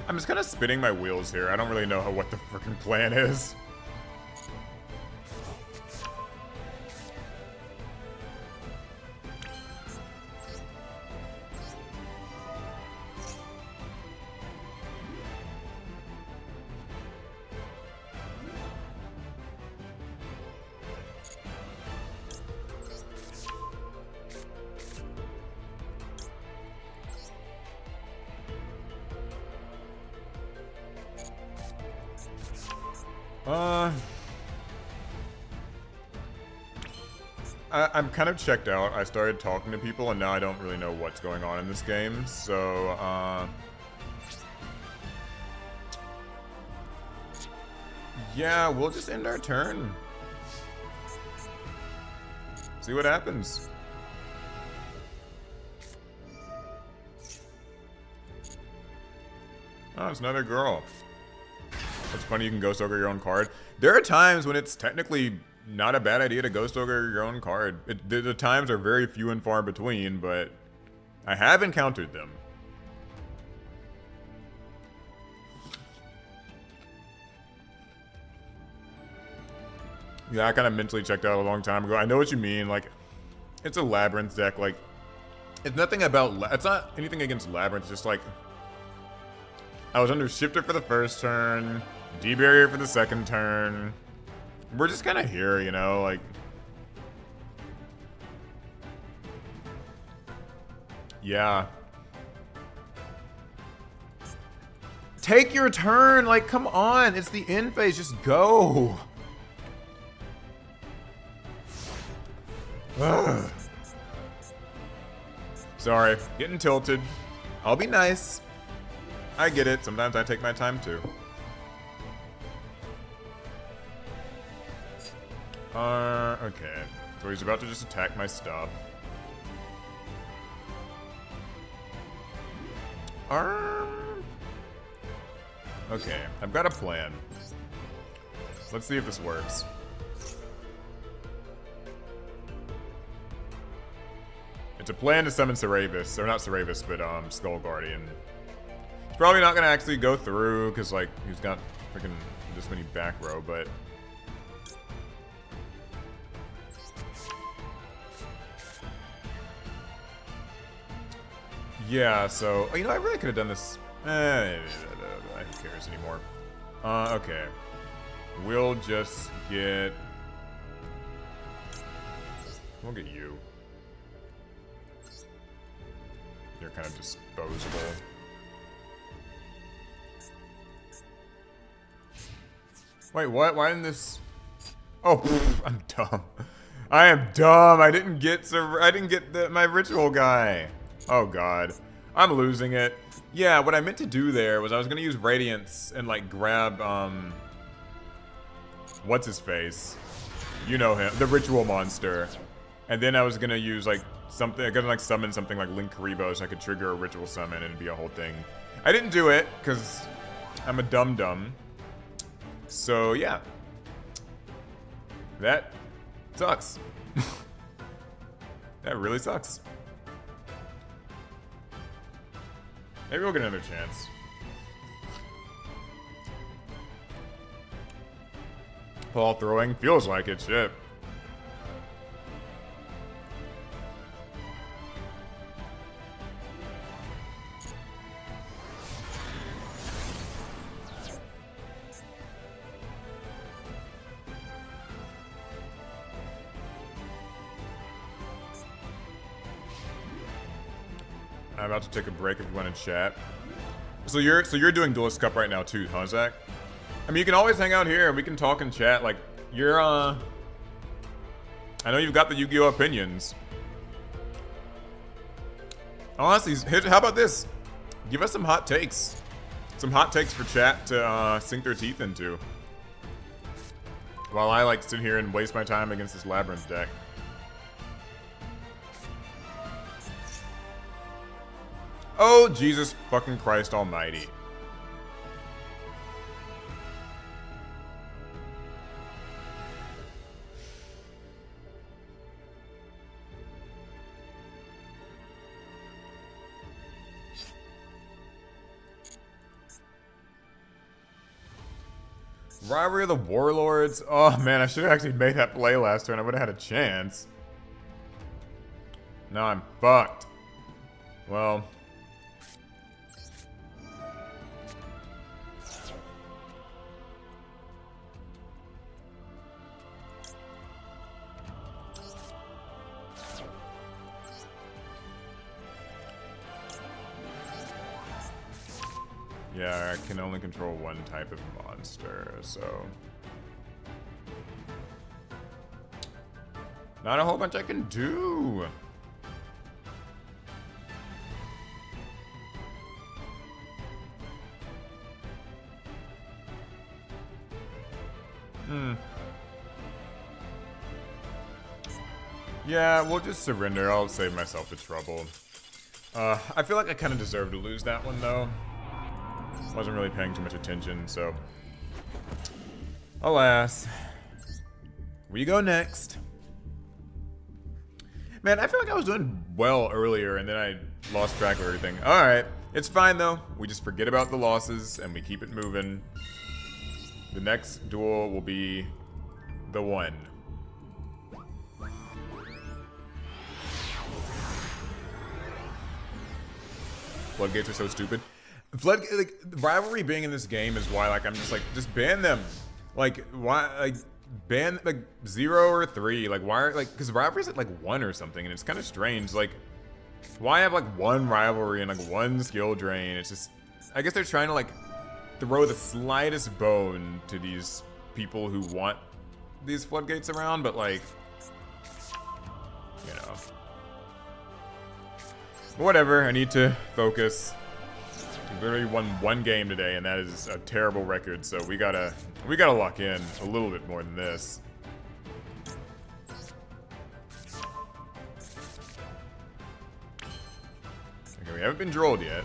I'm just kind of spinning my wheels here. I don't really know what the freaking plan is. I'm kind of checked out. I started talking to people, and now I don't really know what's going on in this game. So, yeah, we'll just end our turn. See what happens. Oh, it's another girl. It's funny you can ghost ogre your own card. There are times when it's technically not a bad idea to ghost ogre your own card. The times are very few and far between, but I have encountered them. Yeah, I kind of mentally checked out a long time ago. I know what you mean. Like, it's a Labyrinth deck. Like, it's nothing about... It's not anything against Labyrinth. It's just like... I was under Shifter for the first turn. D-Barrier for the second turn. We're just kind of here, you know? Like... Yeah. Take your turn! Like, come on! It's the end phase. Just go! Ugh. Sorry, getting tilted. I'll be nice. I get it. Sometimes I take my time too. Okay. So he's about to just attack my stuff. Okay, I've got a plan. Let's see if this works. It's a plan to summon Ceravis, or not Ceravis, but Skull Guardian. It's probably not gonna actually go through because like he's got freaking this many back row, but yeah. So you know, I really could have done this. Who cares anymore? Okay. We'll just get. We'll get you. You're kind of disposable. Wait, what? Why didn't this? Oh, I'm dumb. I am dumb. I didn't get my ritual guy. Oh god, I'm losing it. Yeah, what I meant to do there was I was gonna use Radiance and like grab what's his face? You know him, the ritual monster. And then I was gonna use like something, I gotta like summon something like Link Karibo so I could trigger a ritual summon and it'd be a whole thing. I didn't do it because I'm a dum-dum. So yeah, that sucks. That really sucks. Maybe we'll get another chance. Ball throwing feels like it, shit. I'm about to take a break if you want to chat. So you're doing Duelist Cup right now too, huh, Zach? I mean, you can always hang out here and we can talk and chat. Like, you're I know you've got the Yu-Gi-Oh opinions. Honestly, how about this? Give us some hot takes. Some hot takes for chat to sink their teeth into. While I like sit here and waste my time against this Labyrinth deck. Oh, Jesus fucking Christ almighty. Rivalry of the Warlords. Oh man, I should have actually made that play last turn. I would have had a chance. Now I'm fucked. Well. Yeah, I can only control one type of monster, so... Not a whole bunch I can do. Yeah, we'll just surrender. I'll save myself the trouble. I feel like I kind of deserve to lose that one, though. Wasn't really paying too much attention, so... Alas. We go next. Man, I feel like I was doing well earlier, and then I lost track of everything. Alright, it's fine, though. We just forget about the losses, and we keep it moving. The next duel will be the one. Floodgates are so stupid. Like, rivalry being in this game is why, like, I'm just like, just ban them. Like, why, like, ban, like, 0 or 3. Like, why, like, because rivalry's at, like, 1 or something, and it's kind of strange. Like, why have, like, 1 rivalry and, like, 1 skill drain? It's just, I guess they're trying to, like, throw the slightest bone to these people who want these floodgates around, but, like, you know. Whatever, I need to focus. We literally won 1 game today, and that is a terrible record, so we gotta lock in a little bit more than this. Okay, we haven't been drolled yet,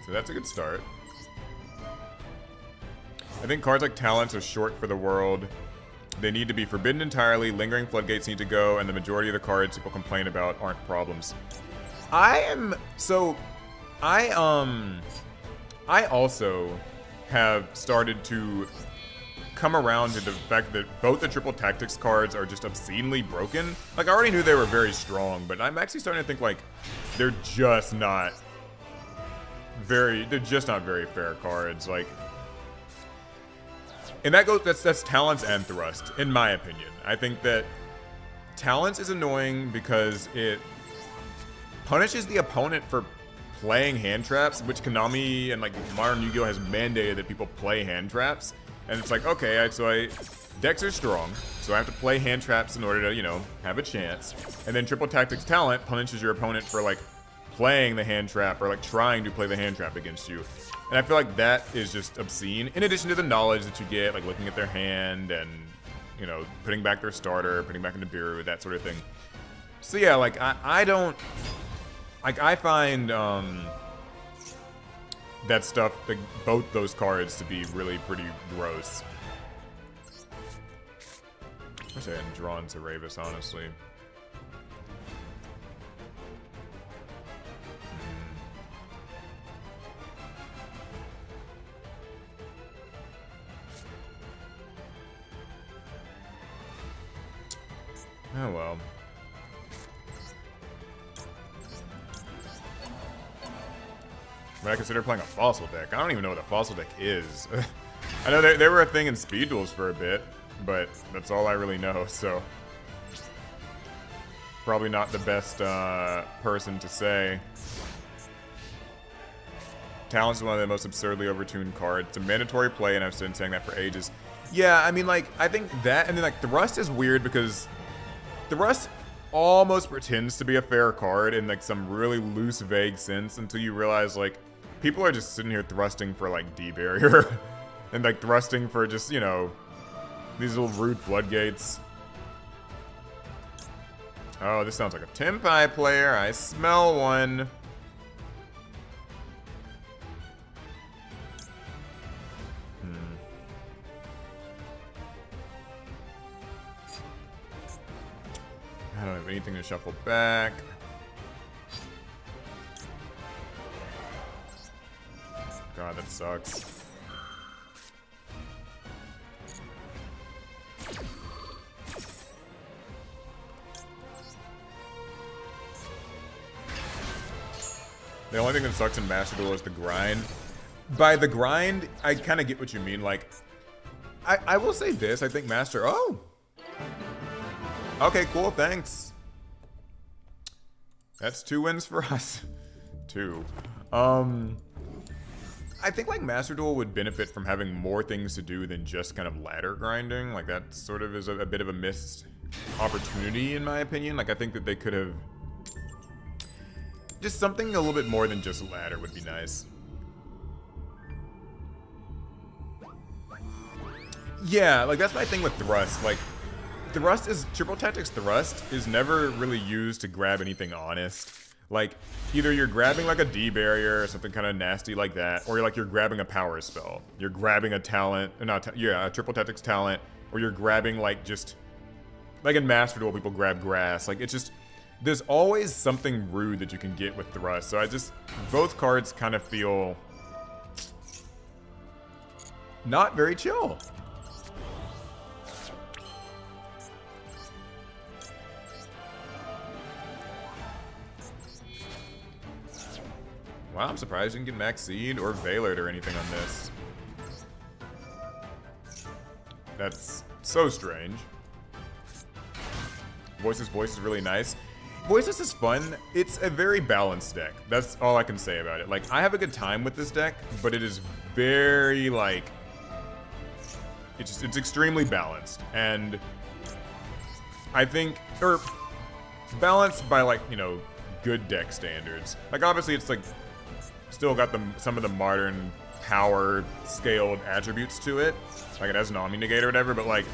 so that's a good start. I think cards like Talents are short for the world. They need to be forbidden entirely, lingering floodgates need to go, and the majority of the cards people complain about aren't problems. I also have started to come around to the fact that both the triple tactics cards are just obscenely broken. Like, I already knew they were very strong, but I'm actually starting to think, like, they're just not very fair cards. Like, and that's Talents and Thrust, in my opinion. I think that Talents is annoying because it punishes the opponent for playing hand traps, which Konami and, like, Modern Yu-Gi-Oh! Has mandated that people play hand traps. And it's like, okay, decks are strong, so I have to play hand traps in order to, you know, have a chance. And then Triple Tactics Talent punishes your opponent for, like, playing the hand trap or, like, trying to play the hand trap against you. And I feel like that is just obscene, in addition to the knowledge that you get, like, looking at their hand and, you know, putting back their starter, putting back into Biru, that sort of thing. So yeah, like, I don't... Like, I find that stuff, like, both those cards, to be really pretty gross. Wish I hadn't drawn to Ravis, honestly. Oh well. I consider playing a fossil deck. I don't even know what a fossil deck is. I know they were a thing in speed duels for a bit, but that's all I really know, so probably not the best person to say. Talents is one of the most absurdly overtuned cards. It's a mandatory play, and I've been saying that for ages. Yeah, I mean, like, I think that, and then, like, Thrust is weird because Thrust almost pretends to be a fair card in, like, some really loose, vague sense until you realize, like, people are just sitting here thrusting for, like, D-barrier. And, like, thrusting for just, you know, these little rude floodgates. Oh, this sounds like a Tenpai player. I smell one. I don't have anything to shuffle back. God, that sucks. The only thing that sucks in Master Duel is the grind. By the grind, I kind of get what you mean. Like, I will say this. I think Master... Oh! Okay, cool. Thanks. That's 2 wins for us. 2. I think, like, Master Duel would benefit from having more things to do than just kind of ladder grinding. Like, that sort of is a bit of a missed opportunity, in my opinion. Like, I think that they could have... Just something a little bit more than just a ladder would be nice. Yeah, like, that's my thing with Thrust. Like, Thrust is... Triple Tactics Thrust is never really used to grab anything honest. Like, either you're grabbing, like, a D-barrier or something kind of nasty like that, or you're grabbing a power spell. You're grabbing a talent... a Triple Tactics talent, or you're grabbing, like, just... Like, in Master Duel, people grab grass. Like, it's just... There's always something rude that you can get with Thrust, so I just... Both cards kind of feel... not very chill. Wow, I'm surprised you didn't get Max Seed or Veiled or anything on this. That's so strange. Voices is really nice. Voices is fun. It's a very balanced deck. That's all I can say about it. Like, I have a good time with this deck, but it is very, like... It's extremely balanced. And I think... Or, balanced by, like, you know, good deck standards. Like, obviously, it's, like... Still got some of the modern power scaled attributes to it. Like, it has an Omni Negate or whatever, but, like...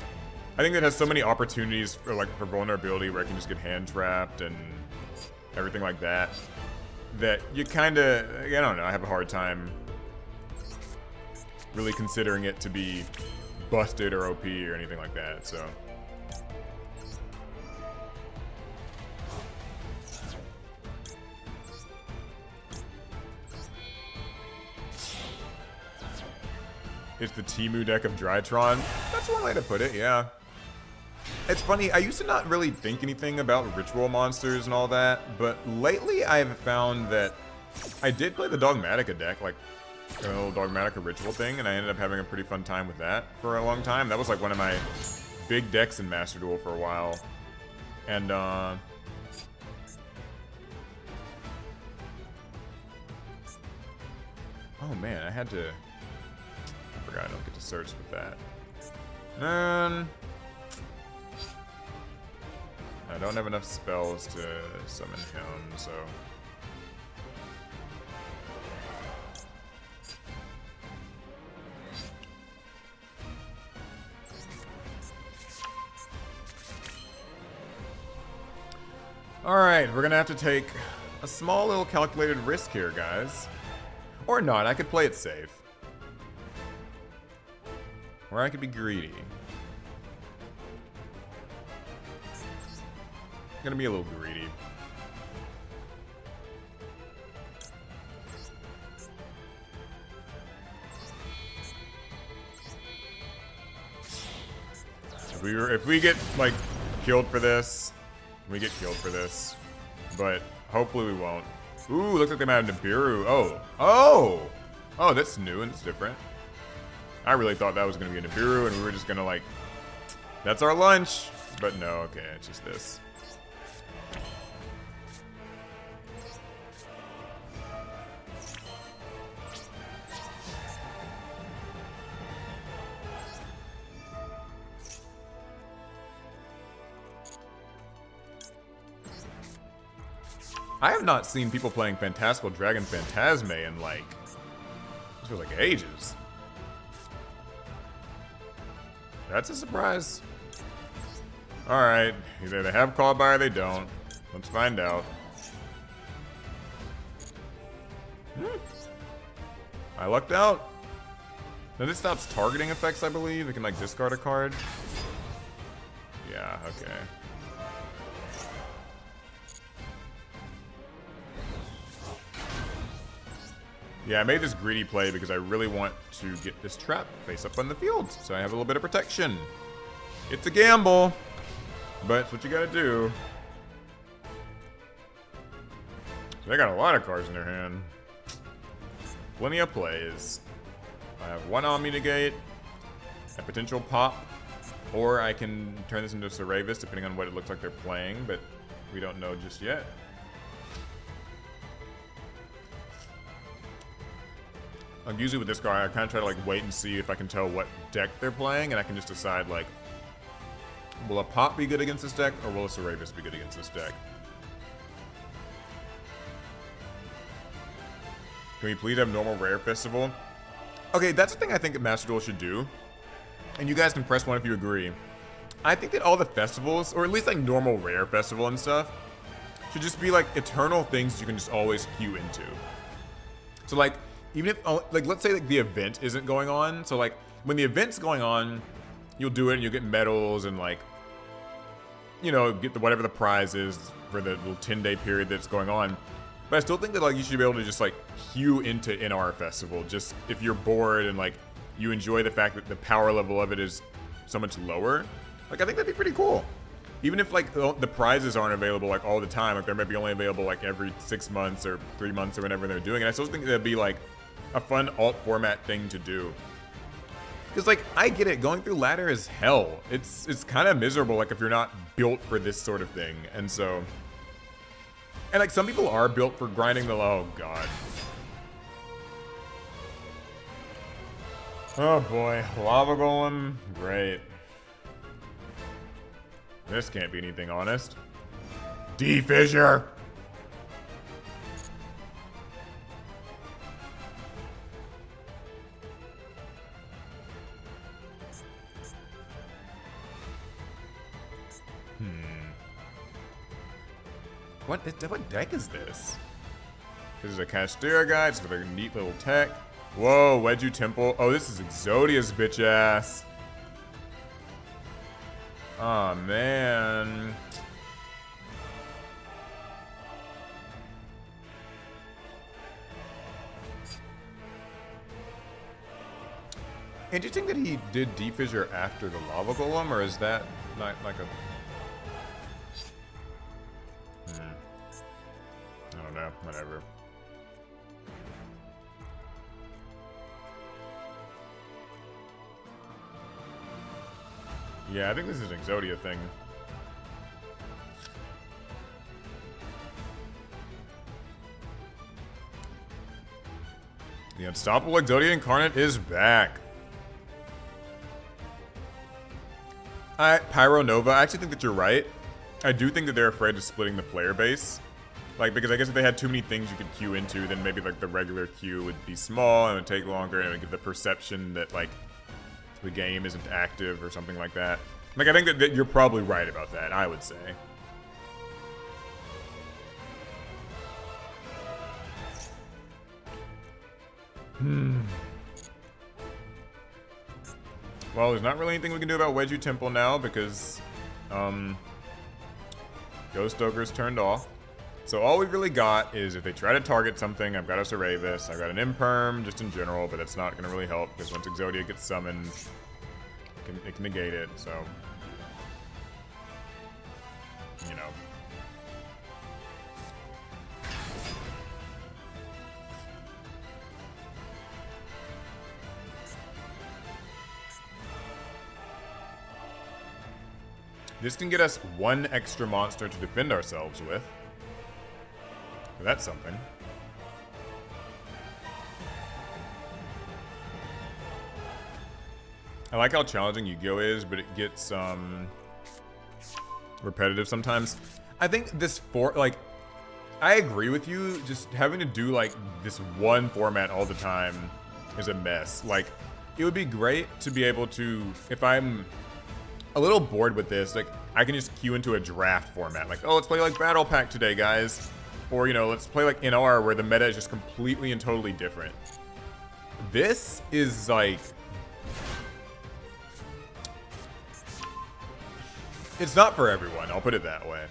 I think it has so many opportunities for, like, for vulnerability where I can just get hand trapped and everything like that, that you kind of, I don't know, I have a hard time really considering it to be busted or OP or anything like that, so. It's the Temu deck of Drytron. That's one way to put it, yeah. It's funny, I used to not really think anything about ritual monsters and all that, but lately I've found that I did play the Dogmatica deck, like a little Dogmatica ritual thing, and I ended up having a pretty fun time with that for a long time. That was like one of my big decks in Master Duel for a while. And, oh man, I had to... I forgot, I don't get to search with that. I don't have enough spells to summon him, so... Alright, we're gonna have to take a small little calculated risk here, guys. Or not, I could play it safe. Or I could be greedy. I'm gonna be a little greedy. If we get, like, killed for this, we get killed for this. But hopefully we won't. Ooh, looks like they might have Nibiru. Oh, that's new and it's different. I really thought that was gonna be a Nibiru and we were just gonna, like, that's our lunch. But no, okay, it's just this. I have not seen people playing Fantastical Dragon Phantasme in, like, this feels like ages. That's a surprise. Alright, either they have Call By or they don't. Let's find out. I lucked out. Now this stops targeting effects, I believe. It can, like, discard a card. Yeah, okay. Yeah, I made this greedy play because I really want to get this trap face up on the field, so I have a little bit of protection. It's a gamble, but it's what you gotta do. So they got a lot of cards in their hand. Plenty of plays. I have one Omni Negate, a potential pop, or I can turn this into Saravis depending on what it looks like they're playing, but we don't know just yet. Like, usually with this card, I kind of try to, like, wait and see if I can tell what deck they're playing, and I can just decide, like, Will a Pop be good against this deck, or will a Cerebus be good against this deck? Can we please have normal rare festival? Okay, that's the thing I think that Master Duel should do. And you guys can press 1 if you agree. I think that all the festivals, or at least like normal rare festival and stuff, should just be like eternal things you can just always queue into. So like, even if, like let's say like the event isn't going on. So like, when the event's going on, you'll do it and you'll get medals and like, you know, get whatever the prize is for the little 10-day period that's going on. But I still think that like you should be able to just like queue into NR Festival just if you're bored and like you enjoy the fact that the power level of it is so much lower. Like I think that'd be pretty cool. Even if like the prizes aren't available like all the time, like they're maybe only available like every 6 months or 3 months or whenever they're doing it. I still think that'd be like a fun alt format thing to do. Because like I get it, going through ladder is hell. It's kind of miserable like if you're not built for this sort of thing. And so, and like some people are built for grinding the oh god. Oh boy, Lava Golem, great. This can't be anything honest. D-Fissure! What deck is this? This is a Castera guy, it's with a neat little tech. Whoa, Wedju Temple. Oh, this is Exodia's bitch ass. Oh man. Interesting that he did D-Fissure after the Lava Golem, or is that not like a... I don't know, whatever. Yeah, I think this is an Exodia thing. The Unstoppable Exodia Incarnate is back. Pyro Nova, I actually think that you're right. I do think that they're afraid of splitting the player base. Like, because I guess if they had too many things you could queue into, then maybe like the regular queue would be small and it would take longer and it would give the perception that like the game isn't active or something like that. Like, I think that you're probably right about that, I would say. Well, there's not really anything we can do about Wedju Temple now because Ghost Ogre's turned off. So all we've really got is if they try to target something, I've got a Cerebus, I've got an Imperm just in general, but that's not going to really help because once Exodia gets summoned, it can negate it, so... You know. This can get us one extra monster to defend ourselves with. So that's something. I like how challenging Yu-Gi-Oh is, but it gets repetitive sometimes. I think this I agree with you, just having to do like this one format all the time is a mess. Like, it would be great to be able to, if I'm a little bored with this, like I can just queue into a draft format. Like, oh, let's play like Battle Pack today, guys. Or, you know, let's play like NR where the meta is just completely and totally different. This is like... It's not for everyone, I'll put it that way.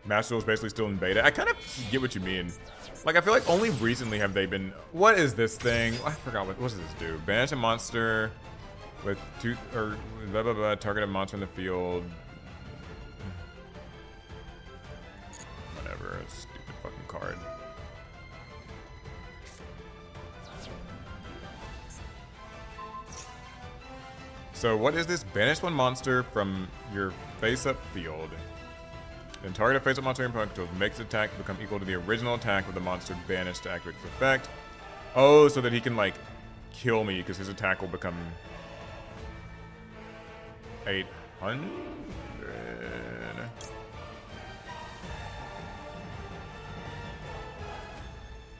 Master Duel is basically still in beta. I kind of get what you mean. Like, I feel like only recently have they been... What is this thing? I forgot what does this do? Banish a monster with two... Or blah, blah, blah. Target a monster in the field. Whatever. A stupid fucking card. So what is this? Banish one monster from your face-up field. Then target a face-up monster your opponent controls. Makes its attack become equal to the original attack with the monster banished to activate its effect. Oh, so that he can, like, kill me, because his attack will become 800.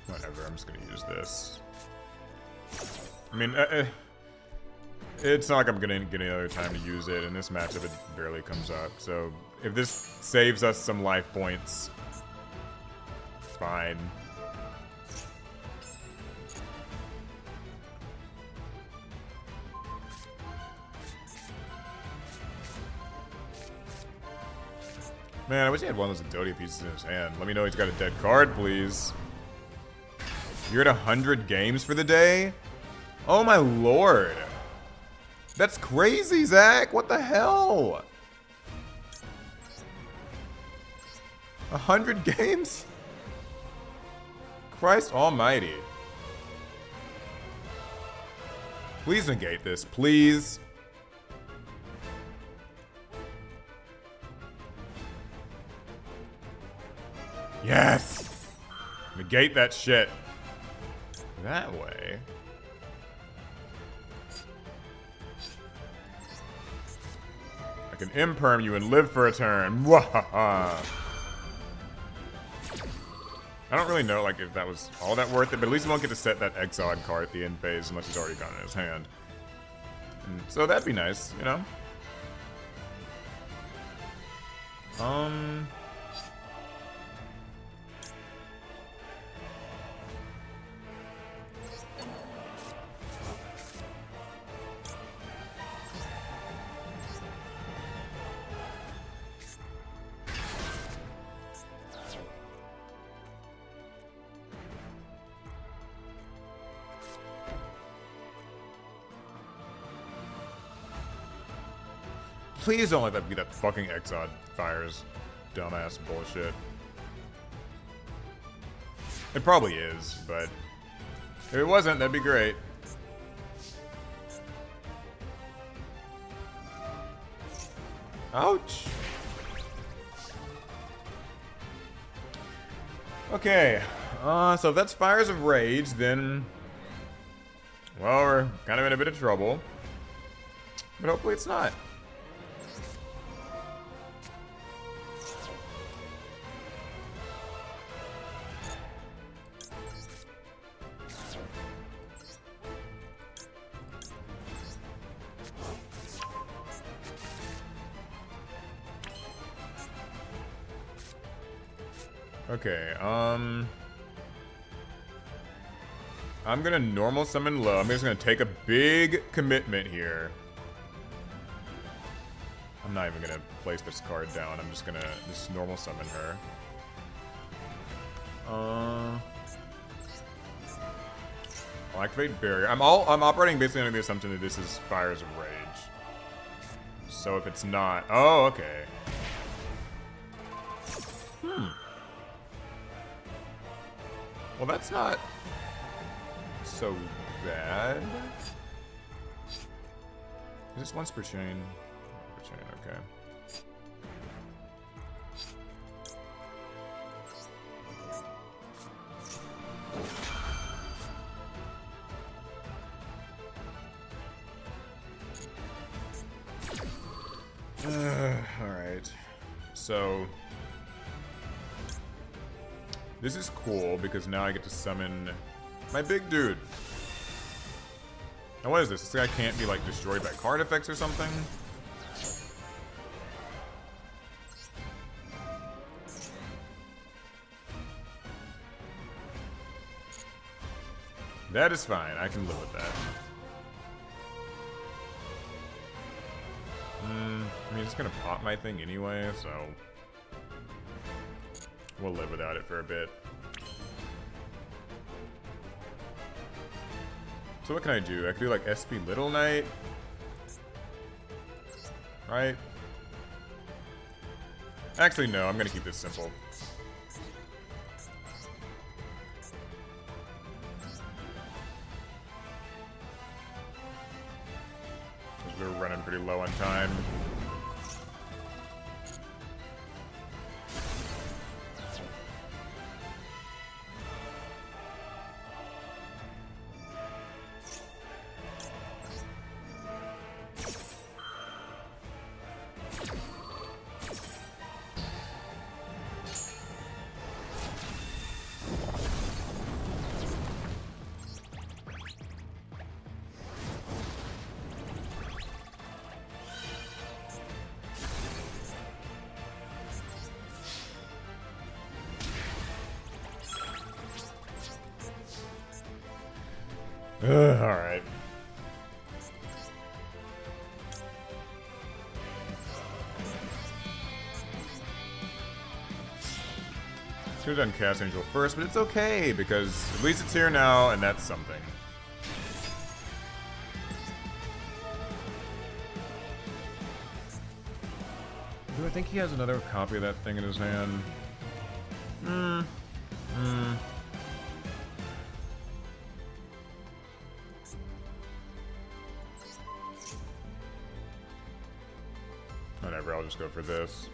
Whatever, I'm just gonna use this. I mean, it's not like I'm gonna get any other time to use it. In this matchup, it barely comes up. So if this saves us some life points, fine. Man, I wish he had one of those Exodia pieces in his hand. Let me know he's got a dead card, please. You're at 100 games for the day? Oh my lord. That's crazy, Zach. What the hell? 100 games? Christ almighty. Please negate this, please. Yes! Negate that shit. That way. I can imperm you and live for a turn. Mwahaha. I don't really know like if that was all that worth it, but at least he won't get to set that Exod card at the end phase unless he's already got it in his hand. And so that'd be nice, you know? Please don't let that be that fucking Exod Fire's dumbass bullshit. It probably is, but if it wasn't, that'd be great. Ouch. Okay, so if that's Fires of Rage, then, well, we're kind of in a bit of trouble. But hopefully it's not. Okay, I'm gonna normal summon low. I'm just gonna take a big commitment here. I'm not even gonna place this card down. I'm just gonna just normal summon her. I'll activate barrier. I'm operating basically under the assumption that this is Fires of Rage. So if it's not, oh, okay. Well, that's not so bad. Is this once per chain? Per chain, okay. All right. So this is cool because now I get to summon my big dude. Now what is this? This guy can't be like destroyed by card effects or something? That is fine. I can live with that. I mean, it's gonna pop my thing anyway, so we'll live without it for a bit. So what can I do? I could do like SP Little Knight, right? Actually, no. I'm gonna keep this simple. They're running pretty low on time. Alright. Should have done Cast Angel first, but it's okay, because at least it's here now, and that's something. Do I think he has another copy of that thing in his hand? Whatever, I'll just go for this.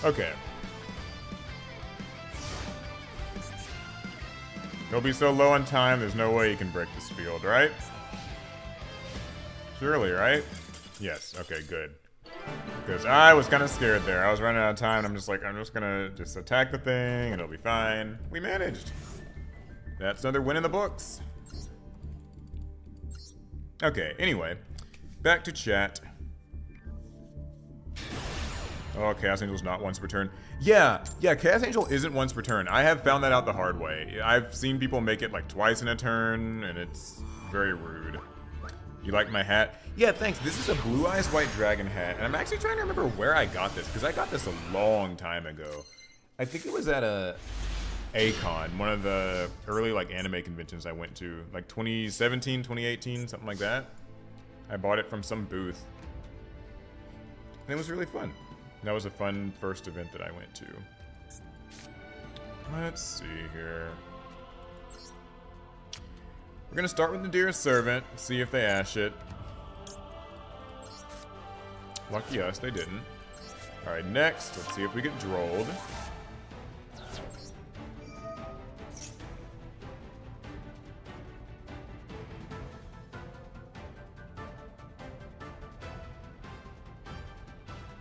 Okay. He'll be so low on time, there's no way he can break this field, right? Surely, right? Yes, okay, good. Because I was kind of scared there. I was running out of time, and I'm just like, I'm just gonna just attack the thing, and it'll be fine. We managed. That's another win in the books. Okay, anyway. Back to chat. Oh, Chaos Angel's not once per turn. Yeah, Chaos Angel isn't once per turn. I have found that out the hard way. I've seen people make it like twice in a turn, and it's very rude. You like my hat? Yeah, thanks. This is a Blue Eyes White Dragon hat, and I'm actually trying to remember where I got this, because I got this a long time ago. I think it was at a A-Con, one of the early like anime conventions I went to, like 2017, 2018, something like that. I bought it from some booth. And it was really fun. That was a fun first event that I went to. Let's see here. We're gonna start with the Dear Servant, see if they ash it. Lucky us, they didn't. Alright, next, let's see if we get drolled.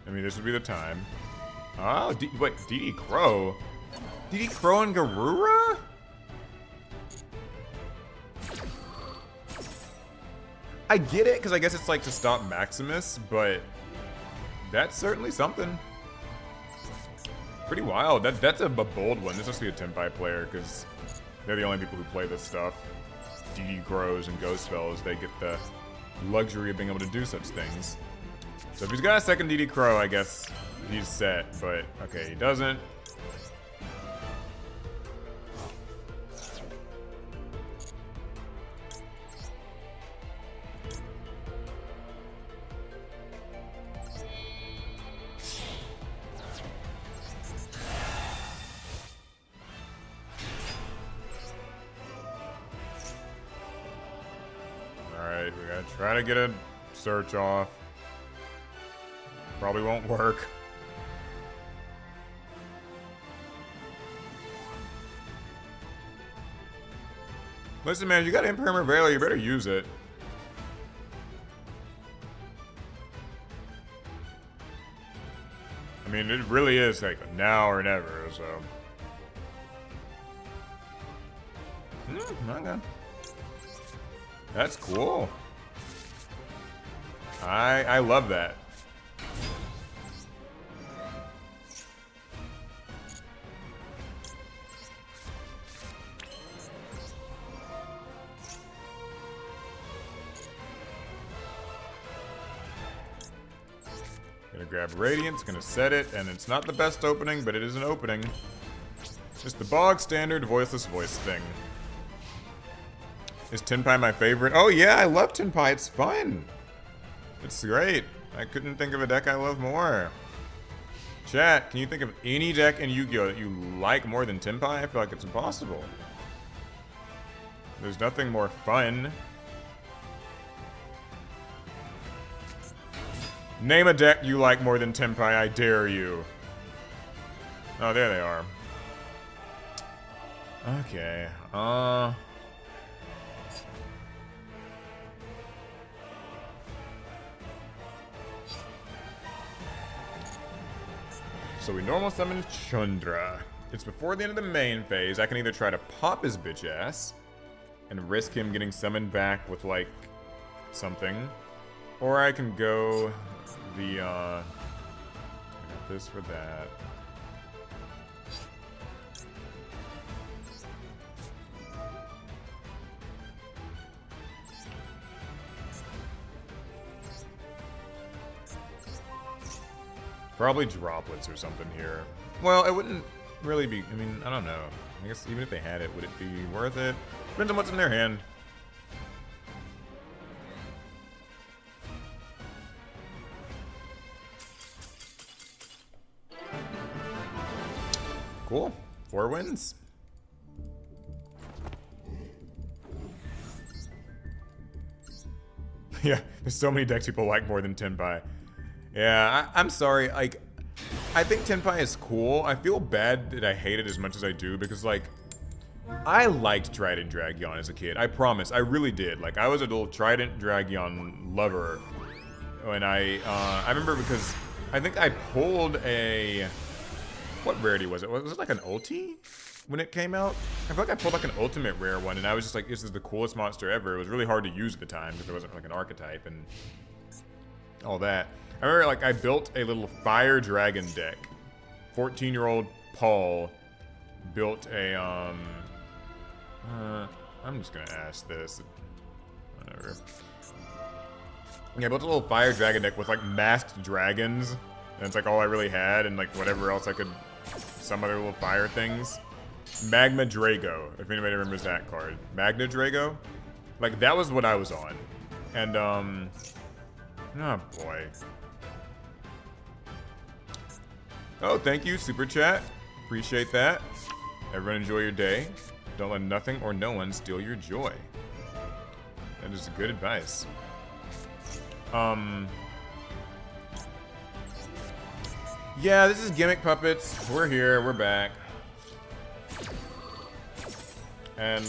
I mean, this would be the time. Oh, wait, DD Crow? DD Crow and Garura? I get it, because I guess it's like to stop Maximus, but that's certainly something. Pretty wild. That's a bold one. This must be a Tenpai player, because they're the only people who play this stuff. DD Crows and Ghost Spells, they get the luxury of being able to do such things. So if he's got a second DD Crow, I guess he's set, but okay, he doesn't. Alright, we gotta try to get a search off. Probably won't work. Listen, man, you got Imprimer Veiler, you better use it. I mean, it really is like now or never, so. Okay. That's cool. I love that. Gonna grab Radiance, gonna set it, and it's not the best opening, but it is an opening. Just the bog standard voiceless voice thing. Is Tenpai my favorite? Oh yeah, I love Tenpai. It's fun. It's great. I couldn't think of a deck I love more. Chat, can you think of any deck in Yu-Gi-Oh that you like more than Tenpai? I feel like it's impossible. There's nothing more fun. Name a deck you like more than Tenpai, I dare you. Oh, there they are. Okay, so we normal summon Chandra. It's before the end of the main phase. I can either try to pop his bitch ass and risk him getting summoned back with, like, something. Or I can go the, I got this for that. Probably droplets or something here. Well, it wouldn't really be, I mean, I don't know. I guess even if they had it, would it be worth it? Depends on what's in their hand. Cool. 4 wins. Yeah, there's so many decks people like more than Tenpai. Yeah, I'm sorry, like, I think Tenpai is cool. I feel bad that I hate it as much as I do because, like, I liked Trident Dragion as a kid. I promise, I really did. Like, I was a little Trident Dragion lover when I remember because I think I pulled a, what rarity was it? Was it like an ulti when it came out? I feel like I pulled like an ultimate rare one and I was just like, this is the coolest monster ever. It was really hard to use at the time because there wasn't like an archetype and all that. I remember, like, I built a little fire dragon deck. 14-year-old Paul built a, I'm just gonna ask this. Whatever. Yeah, I built a little fire dragon deck with, like, masked dragons. And it's, like, all I really had, and, like, whatever else I could, some other little fire things. Magma Drago, if anybody remembers that card. Magna Drago? Like, that was what I was on. And, oh, boy. Oh, thank you, Super Chat. Appreciate that. Everyone enjoy your day. Don't let nothing or no one steal your joy. That is good advice. Yeah, this is Gimmick Puppets. We're here, we're back. And,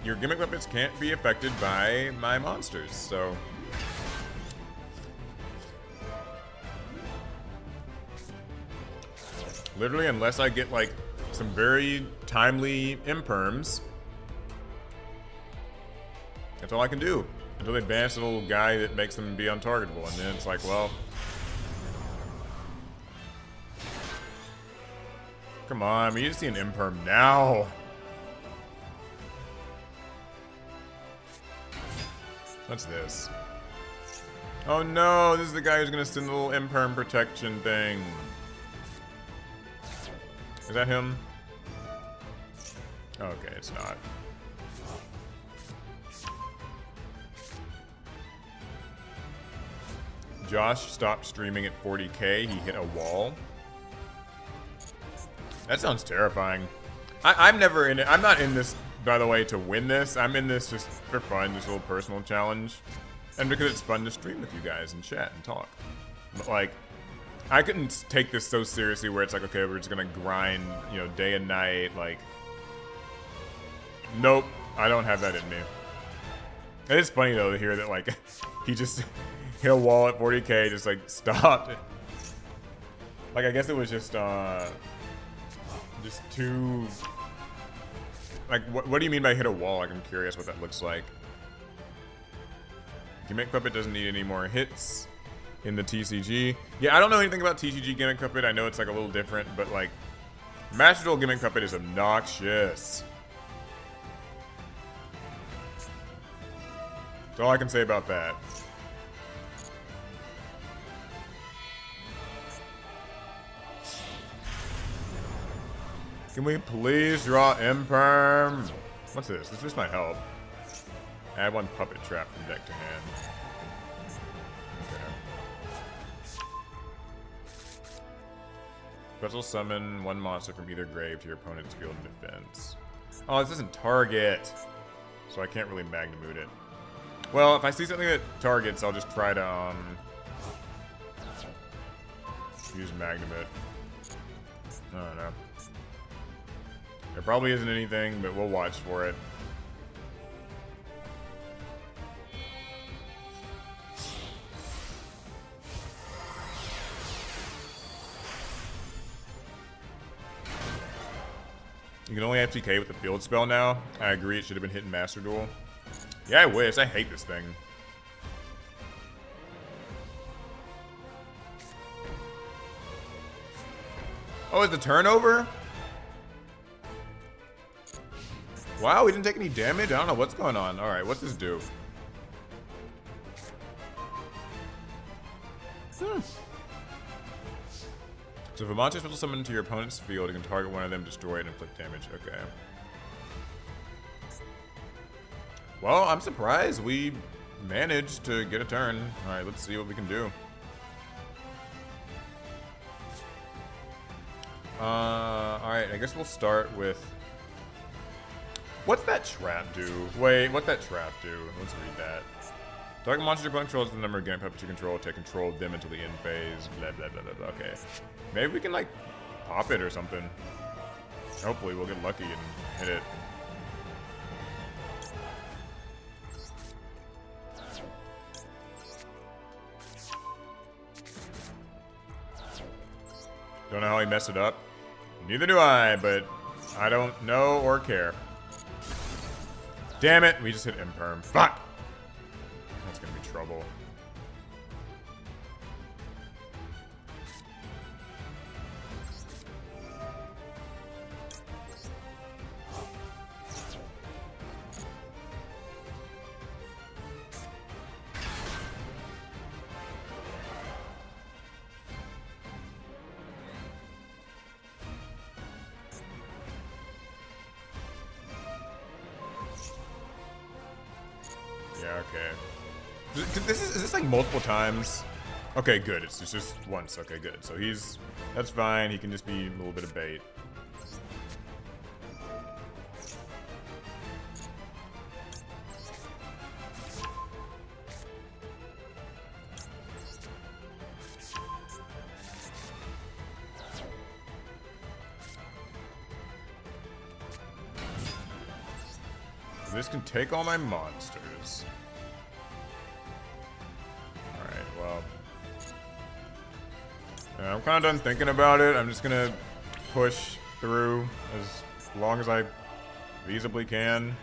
your Gimmick Puppets can't be affected by my monsters, so... Literally, unless I get, like, some very timely imperms. That's all I can do. Until they banish the little guy that makes them be untargetable. And then it's like, well... Come on, we need to see an imperm now. What's this? Oh no, this is the guy who's gonna send the little imperm protection thing. Is that him? Okay, it's not. Josh stopped streaming at 40K. He hit a wall. That sounds terrifying. I'm never in it. I'm not in this, by the way, to win this. I'm in this just for fun, just a little personal challenge. And because it's fun to stream with you guys and chat and talk. But, like, I couldn't take this so seriously where it's like, okay, we're just gonna grind, you know, day and night, like... Nope, I don't have that in me. It is funny, though, to hear that, like, he just hit a wall at 40K, just, like, stopped. Like, I guess it was just too... Like, what do you mean by hit a wall? Like, I'm curious what that looks like. Gimmick Puppet doesn't need any more hits in the TCG. Yeah, I don't know anything about TCG Gimmick Puppet. I know it's like a little different, but like, Master Duel Gimmick Puppet is obnoxious. That's all I can say about that. Can we please draw Imperm? What's this? This might help. Add 1 puppet trap from deck to hand. Okay. Special summon 1 monster from either grave to your opponent's field of defense. Oh, this doesn't target, so I can't really Magnamoot it. Well, if I see something that targets, I'll just try to use Magnamoot. I don't know. There probably isn't anything, but we'll watch for it. You can only FTK with the field spell now. I agree, it should have been hitting Master Duel. Yeah, I wish. I hate this thing. Oh, is the turnover? Wow, we didn't take any damage? I don't know what's going on. Alright, what's this do? So if a monster is special summoned to your opponent's field, you can target one of them, destroy it, and inflict damage. Okay. Well, I'm surprised we managed to get a turn. Alright, let's see what we can do. Alright, I guess we'll start with... What's that trap do? Wait, what's that trap do? Let's read that. Target monster your opponent controls the number of game puppets you control. Take control of them until the end phase. Blah, blah, blah, blah, blah. Okay. Maybe we can, like, pop it or something. Hopefully we'll get lucky and hit it. Don't know how he messed it up. Neither do I, but I don't know or care. Damn it, we just hit Imperm. Fuck! That's gonna be trouble. Yeah, okay. Is this like multiple times? Okay, good. It's just once. Okay, good. So that's fine. He can just be a little bit of bait. This can take all my monsters. Alright, well. I'm kind of done thinking about it. I'm just gonna push through as long as I feasibly can.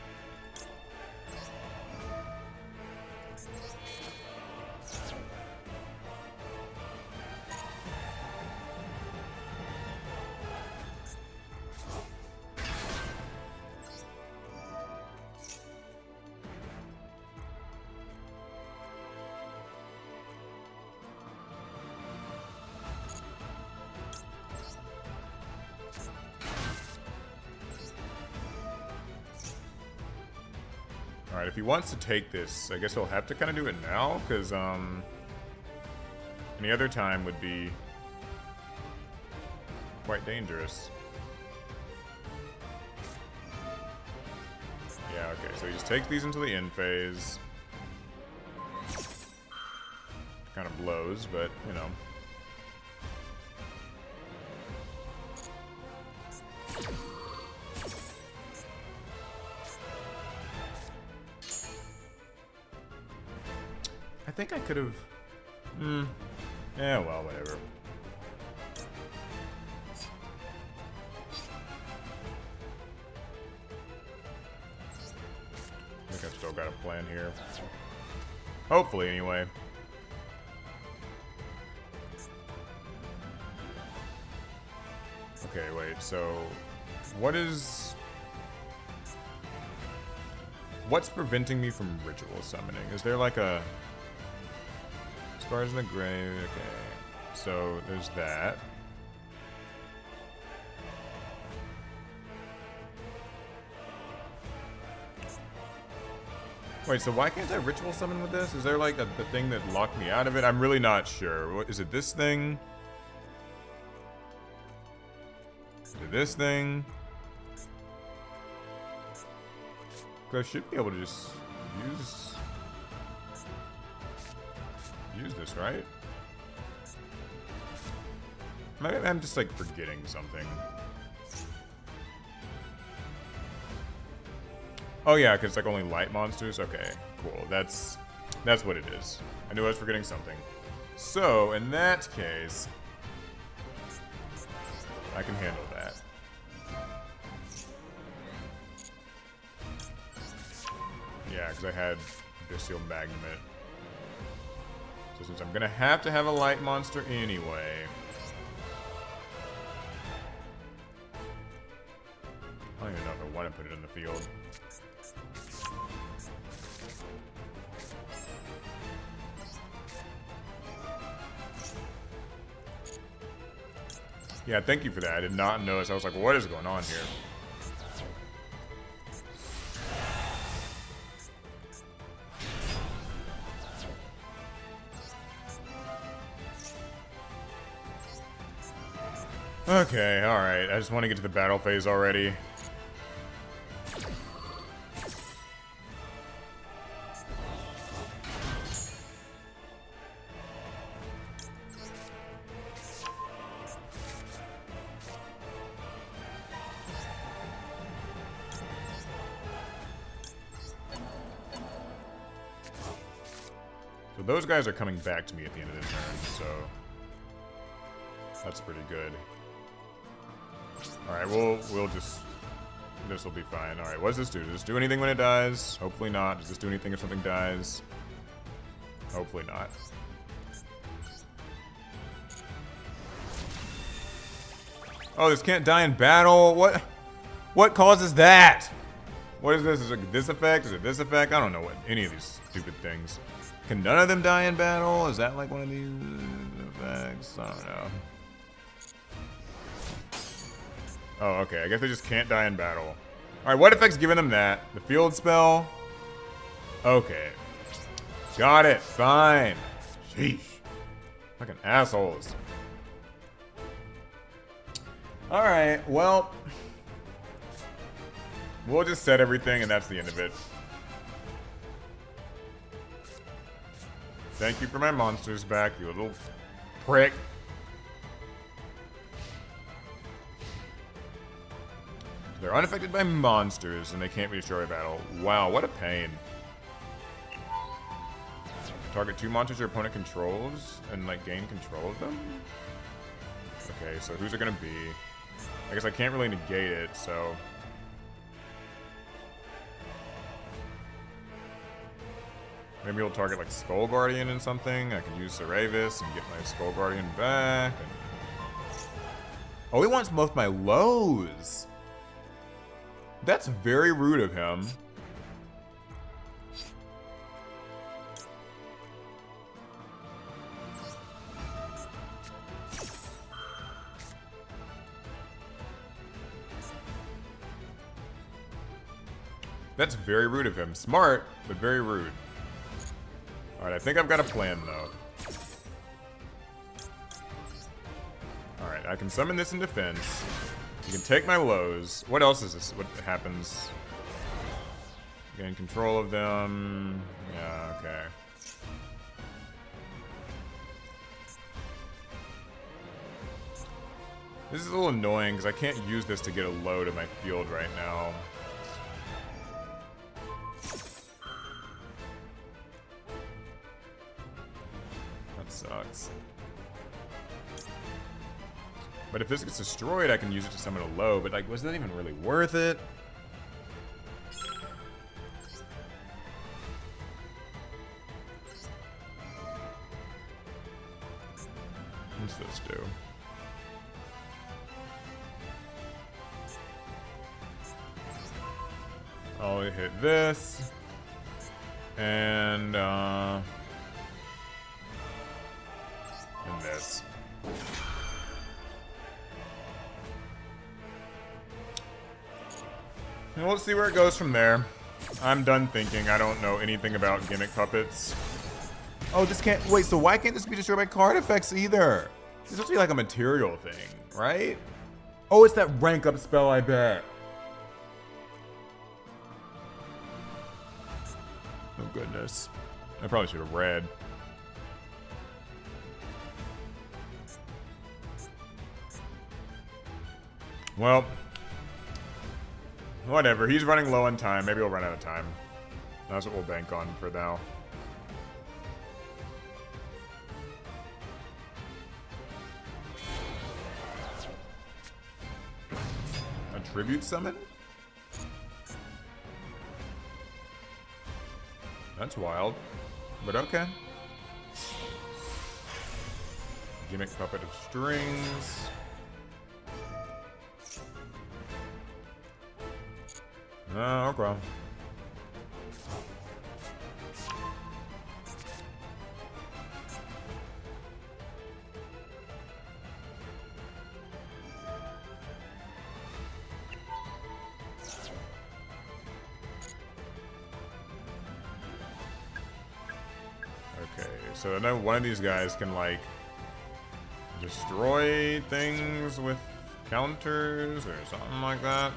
Alright, if he wants to take this, I guess he'll have to kind of do it now, because any other time would be quite dangerous. Yeah, okay, so he just takes these into the end phase. Kind of blows, but, you know. I think I could have... Yeah, well, whatever. I think I've still got a plan here. Hopefully, anyway. Okay, wait, so... What's preventing me from ritual summoning? Is there like a... Scars in the grave, okay. So, there's that. Wait, so why can't I ritual summon with this? Is there like the thing that locked me out of it? I'm really not sure. What, is it this thing? Is it this thing? Because I should be able to just use this, right? Maybe I'm just like forgetting something. Oh yeah, because it's like only light monsters? Okay, cool. That's what it is. I knew I was forgetting something. So, in that case, I can handle that. Yeah, because I had Abyssal Magnet. So since I'm going to have a light monster anyway... I don't even know if I want to put it in the field. Yeah, thank you for that. I did not notice. I was like, what is going on here? Okay, alright. I just want to get to the battle phase already. So those guys are coming back to me at the end of the turn, so that's pretty good. Alright, we'll just... This will be fine. Alright, what does this do? Does this do anything when it dies? Hopefully not. Does this do anything if something dies? Hopefully not. Oh, this can't die in battle? What causes that? What is this? Is it this effect? Is it this effect? I don't know what any of these stupid things. Can none of them die in battle? Is that like one of these effects? I don't know. Oh, okay. I guess they just can't die in battle. Alright, what effect's giving them that? The field spell? Okay. Got it. Fine. Sheesh. Fucking assholes. Alright, well. We'll just set everything and that's the end of it. Thank you for my monsters back, you little prick. They're unaffected by monsters, and they can't be destroyed by battle. Wow, what a pain. Target 2 monsters your opponent controls, and, like, gain control of them? Okay, so who's it gonna be? I guess I can't really negate it, so... Maybe he'll target, like, Skull Guardian and something. I can use Ceravis and get my Skull Guardian back. And... Oh, he wants both my lows! That's very rude of him. That's very rude of him. Smart, but very rude. Alright, I think I've got a plan, though. Alright, I can summon this in defense. You can take my lows. What else is this? What happens? Gain control of them. Yeah, okay. This is a little annoying because I can't use this to get a low to my field right now. That sucks. But if this gets destroyed, I can use it to summon a low, but like, was that even really worth it? What's this do? I'll hit this. And this. And we'll see where it goes from there. I'm done thinking. I don't know anything about gimmick puppets. Oh, this can't... Wait, so why can't this be destroyed by card effects either? This must be like a material thing, right? Oh, it's that rank up spell, I bet. Oh, goodness. I probably should have read. Well, whatever. He's running low on time. Maybe he'll run out of time. That's what we'll bank on for now. A tribute summon? That's wild. But okay. Gimmick puppet of strings. Oh, okay. Okay, so I know one of these guys can, like, destroy things with counters or something like that.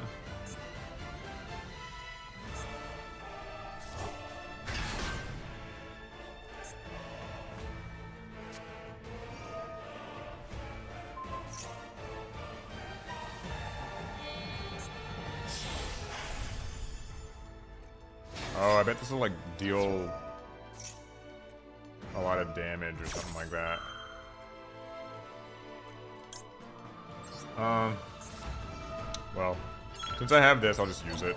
Oh, I bet this will, like, deal a lot of damage or something like that. Well, since I have this, I'll just use it.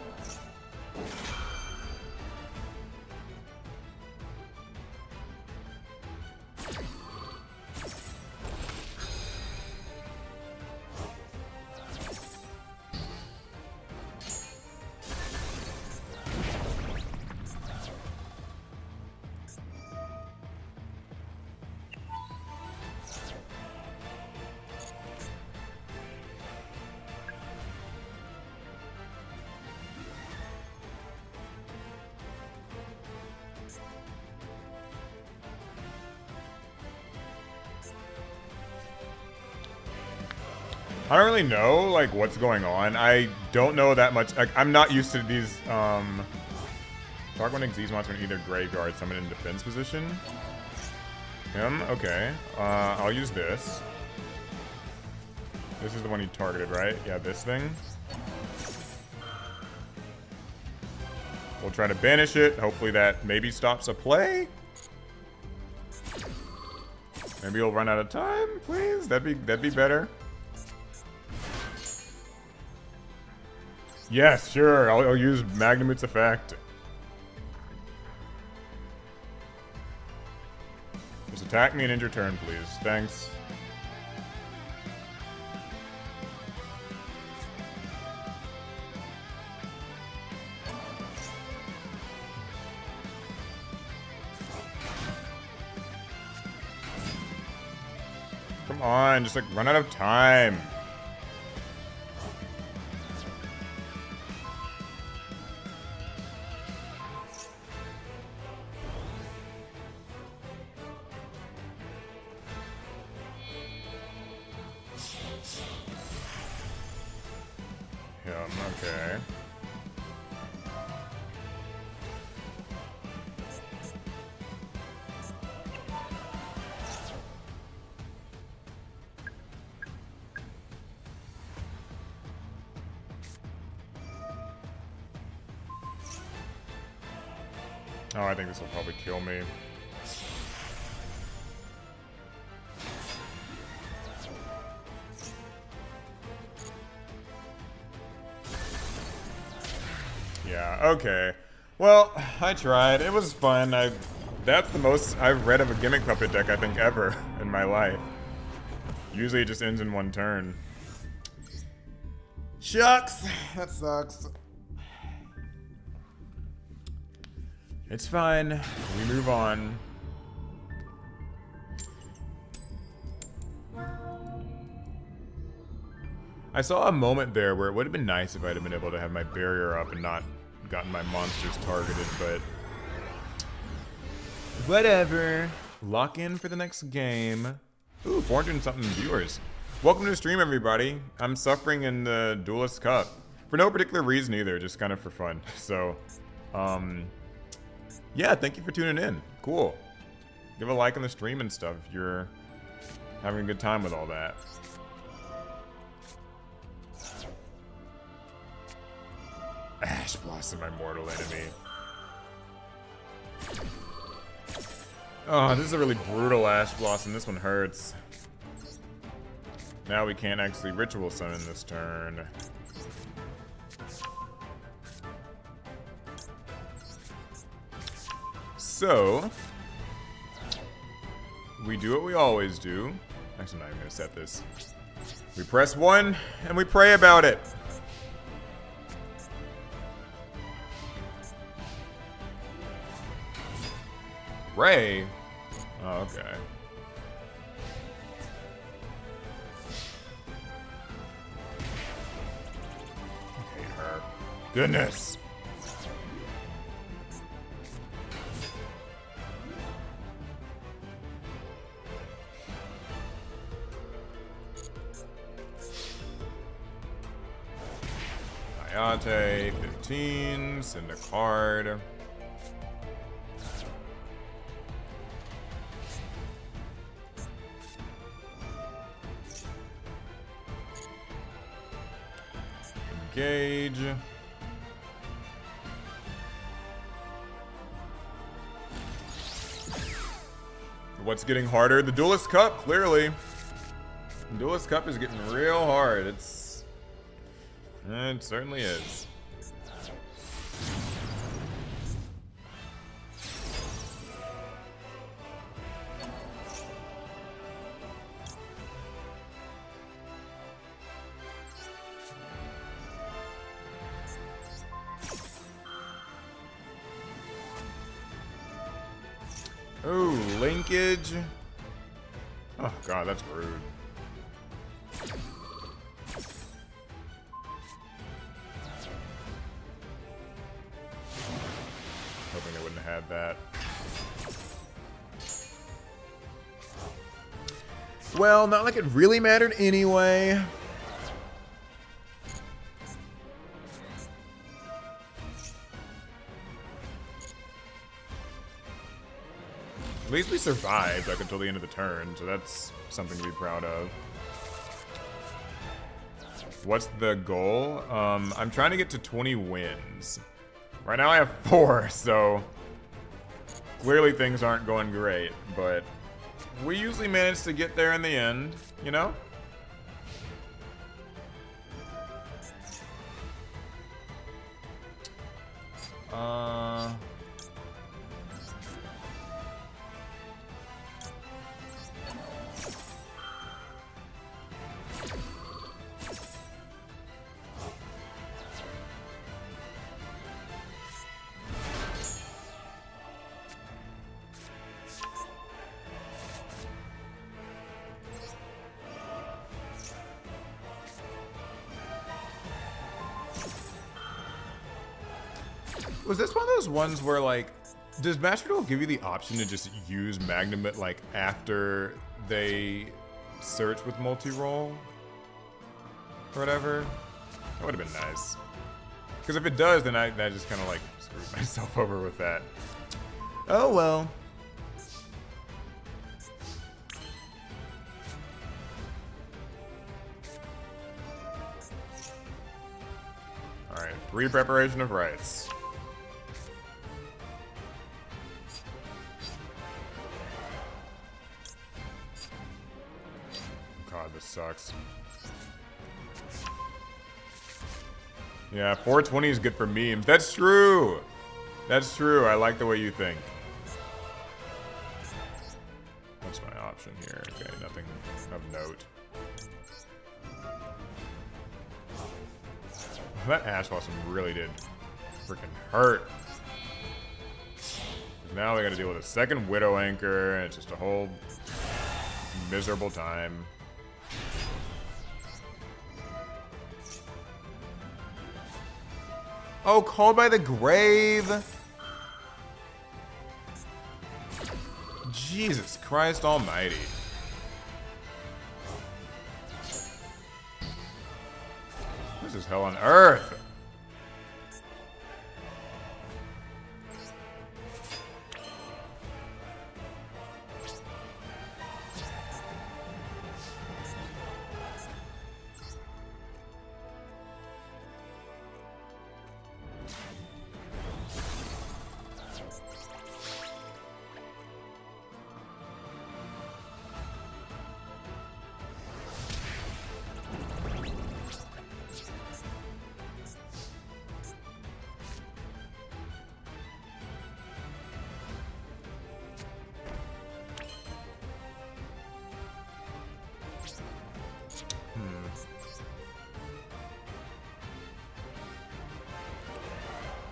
I don't really know, like, what's going on. I don't know that much. Like, I'm not used to these, Dark One Xyz monster in either graveyard, summon in defense position. Him? Okay. I'll use this. This is the one he targeted, right? Yeah, this thing. We'll try to banish it. Hopefully that maybe stops a play. Maybe he'll run out of time, please. That'd be better. Yes, sure. I'll use Magnamut's effect. Just attack me and end your turn, please. Thanks. Come on, just like run out of time. Okay. Oh, I think this will probably kill me. Yeah, okay. Well, I tried. It was fun. That's the most I've read of a gimmick puppet deck, I think, ever in my life. Usually it just ends in one turn. Shucks! That sucks. It's fine. We move on. I saw a moment there where it would have been nice if I'd have been able to have my barrier up and not gotten my monsters targeted, but whatever. Lock in for the next game. Ooh, 400 and something viewers. Welcome to the stream, everybody. I'm suffering in the Duelist Cup. For no particular reason either, just kind of for fun. So, yeah, thank you for tuning in. Cool. Give a like on the stream and stuff if you're having a good time with all that. Ash Blossom, my mortal enemy. Oh, this is a really brutal Ash Blossom. This one hurts. Now we can't actually Ritual Summon this turn. So, we do what we always do. Actually, I'm not even going to set this. We press 1, and we pray about it. Ray? Oh, okay. I hate her. Goodness. Ayate, 15, send a card. Engage. What's getting harder? The Duelist Cup, clearly. The Duelist Cup is getting real hard. It certainly is. Oh, linkage. Oh god, that's rude. Hoping I wouldn't have had that. Well, not like it really mattered anyway. At least we survived like until the end of the turn, so that's something to be proud of. What's the goal? I'm trying to get to 20 wins. Right now I have 4, so clearly things aren't going great, but we usually manage to get there in the end, you know? Was this one of those ones where, like, does Master Duel give you the option to just use Magnumit, like, after they search with multi-roll? Or whatever? That would have been nice. Because if it does, then I just kind of, like, screwed myself over with that. Oh, well. Alright, pre-preparation of rites. God, this sucks. Yeah, 420 is good for memes. That's true! That's true. I like the way you think. What's my option here? Okay, nothing of note. That Ash Blossom really did freaking hurt. Now we gotta deal with a second Widow Anchor, and it's just a whole miserable time. Oh, Called by the Grave. Jesus Christ almighty. This is hell on earth.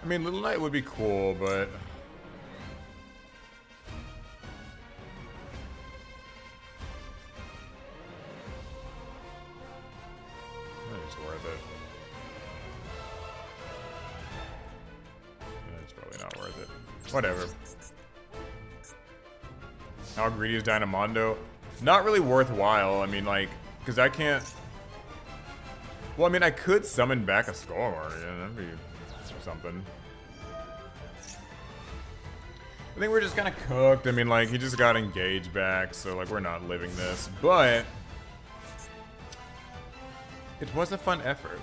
I mean, Little Knight would be cool, but... It's worth it. It's probably not worth it. Whatever. How greedy is Dynamondo? Not really worthwhile. I mean, like, because I can't... Well, I mean, I could summon back a Skull Guardian. That'd be something. I think we're just kind of cooked. I mean, like, he just got engaged back, so, like, we're not living this. But it was a fun effort.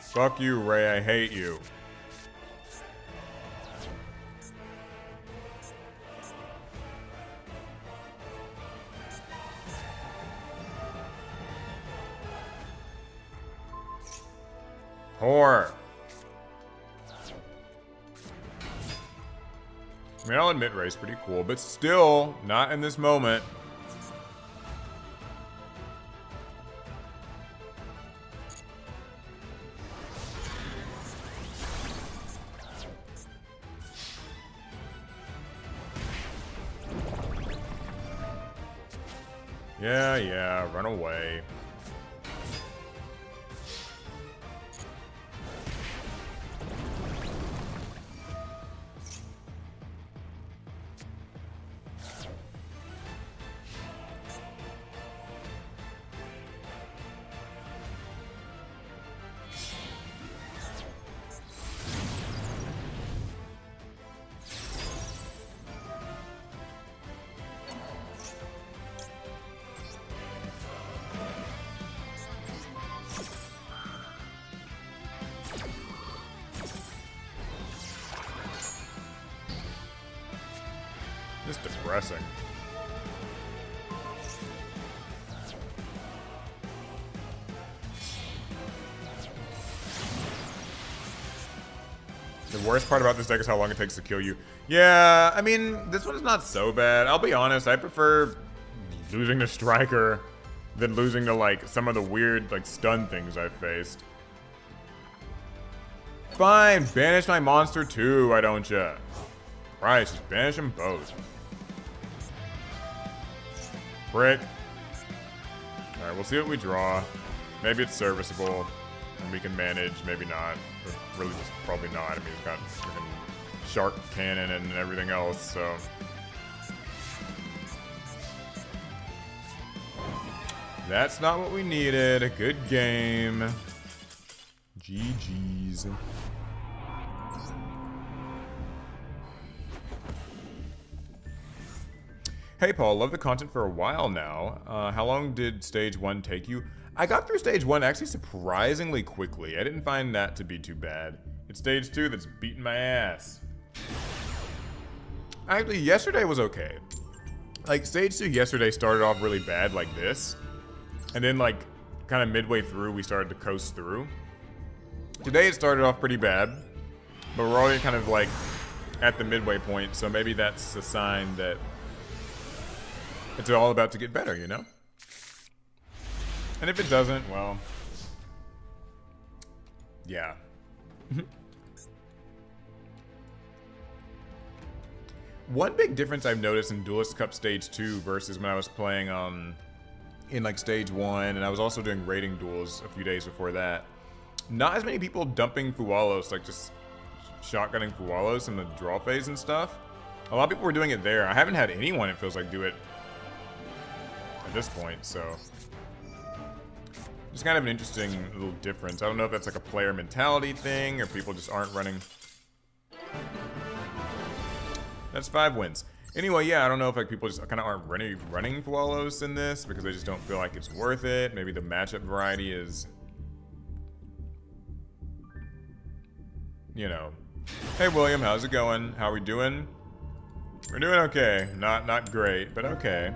Fuck you, Ray. I hate you. Whore. I mean, I'll admit Ray's pretty cool, but still not in this moment. Yeah, run away. It's depressing. The worst part about this deck is how long it takes to kill you. Yeah, I mean, this one's not so bad. I'll be honest, I prefer losing to Striker than losing to, like, some of the weird, like, stun things I've faced. Fine, banish my monster too, why don't ya? Christ, just banish them both. Brick. Alright, we'll see what we draw. Maybe it's serviceable, and we can manage, maybe not. But really just probably not. I mean, he's got freaking shark cannon and everything else, so. That's not what we needed. A good game. GG's. Hey Paul, love the content for a while now. How long did stage 1 take you? I got through stage 1 actually surprisingly quickly. I didn't find that to be too bad. It's stage 2 that's beating my ass. Actually, yesterday was okay. Like, stage 2 yesterday started off really bad like this. And then, like, kind of midway through, we started to coast through. Today it started off pretty bad. But we're already kind of, like, at the midway point. So maybe that's a sign that it's all about to get better, you know? And if it doesn't, well, yeah. One big difference I've noticed in Duelist Cup Stage 2 versus when I was playing in like Stage 1, and I was also doing rating duels a few days before that. Not as many people dumping Fualos, like just shotgunning Fualos in the draw phase and stuff. A lot of people were doing it there. I haven't had anyone, it feels like, do it at this point, so. Just kind of an interesting little difference. I don't know if that's like a player mentality thing or people just aren't running. That's 5 wins. Anyway, yeah, I don't know if like people just kind of aren't running Fualos in this because they just don't feel like it's worth it. Maybe the matchup variety is, you know. Hey William, how's it going? How are we doing? We're doing okay. Not great, but okay.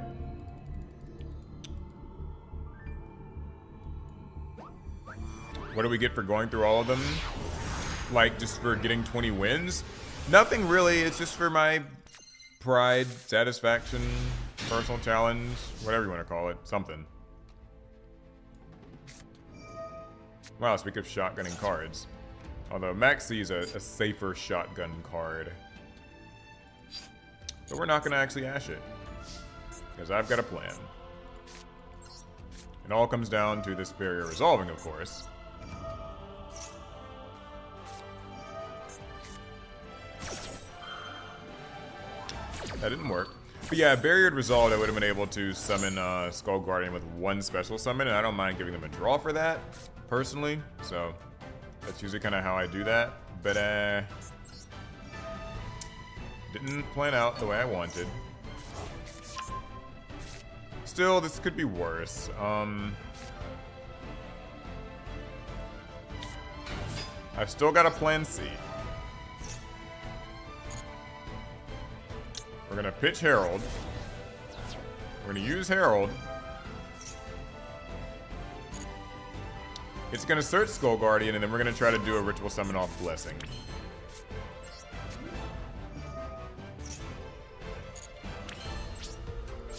What do we get for going through all of them? Like, just for getting 20 wins? Nothing really. It's just for my pride, satisfaction, personal challenge, whatever you want to call it. Something. Wow, speak of shotgunning cards. Although Maxi is a safer shotgun card. But we're not going to actually ash it. Because I've got a plan. It all comes down to this barrier resolving, of course. That didn't work. But yeah, barrier resolved, I would have been able to summon Skull Guardian with 1 special summon, and I don't mind giving them a draw for that, personally. So that's usually kind of how I do that. But didn't plan out the way I wanted. Still, this could be worse. I've still got a plan C. We're gonna pitch Herald. We're gonna use Herald. It's gonna search Skull Guardian, and then we're gonna try to do a ritual summon off Blessing.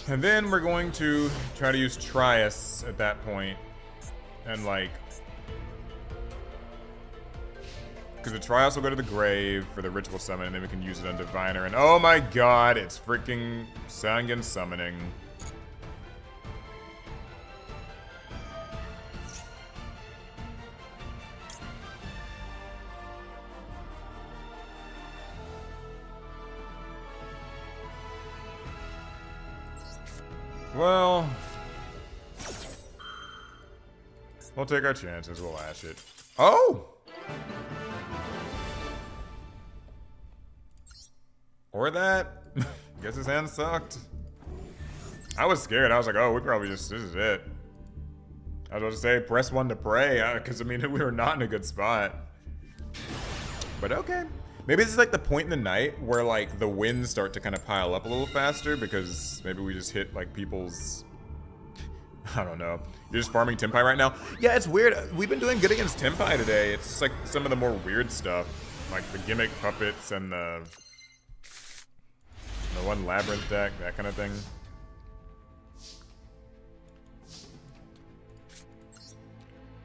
And then we're going to try to use Trias at that point, and like, because the Trials will go to the grave for the ritual summon, and then we can use it on Diviner. And oh my god, it's freaking Sangan summoning. Well, we'll take our chances. We'll ash it. Oh! Or that. Guess his hand sucked. I was scared. I was like, oh, we probably just, this is it. I was about to say, press 1 to pray, because I mean, we were not in a good spot. But okay. Maybe this is like the point in the night where like the wins start to kind of pile up a little faster because maybe we just hit like people's, I don't know. You're just farming Tempai right now? Yeah, it's weird. We've been doing good against Tempai today. It's just like some of the more weird stuff. Like the gimmick puppets and the one labyrinth deck, that kind of thing.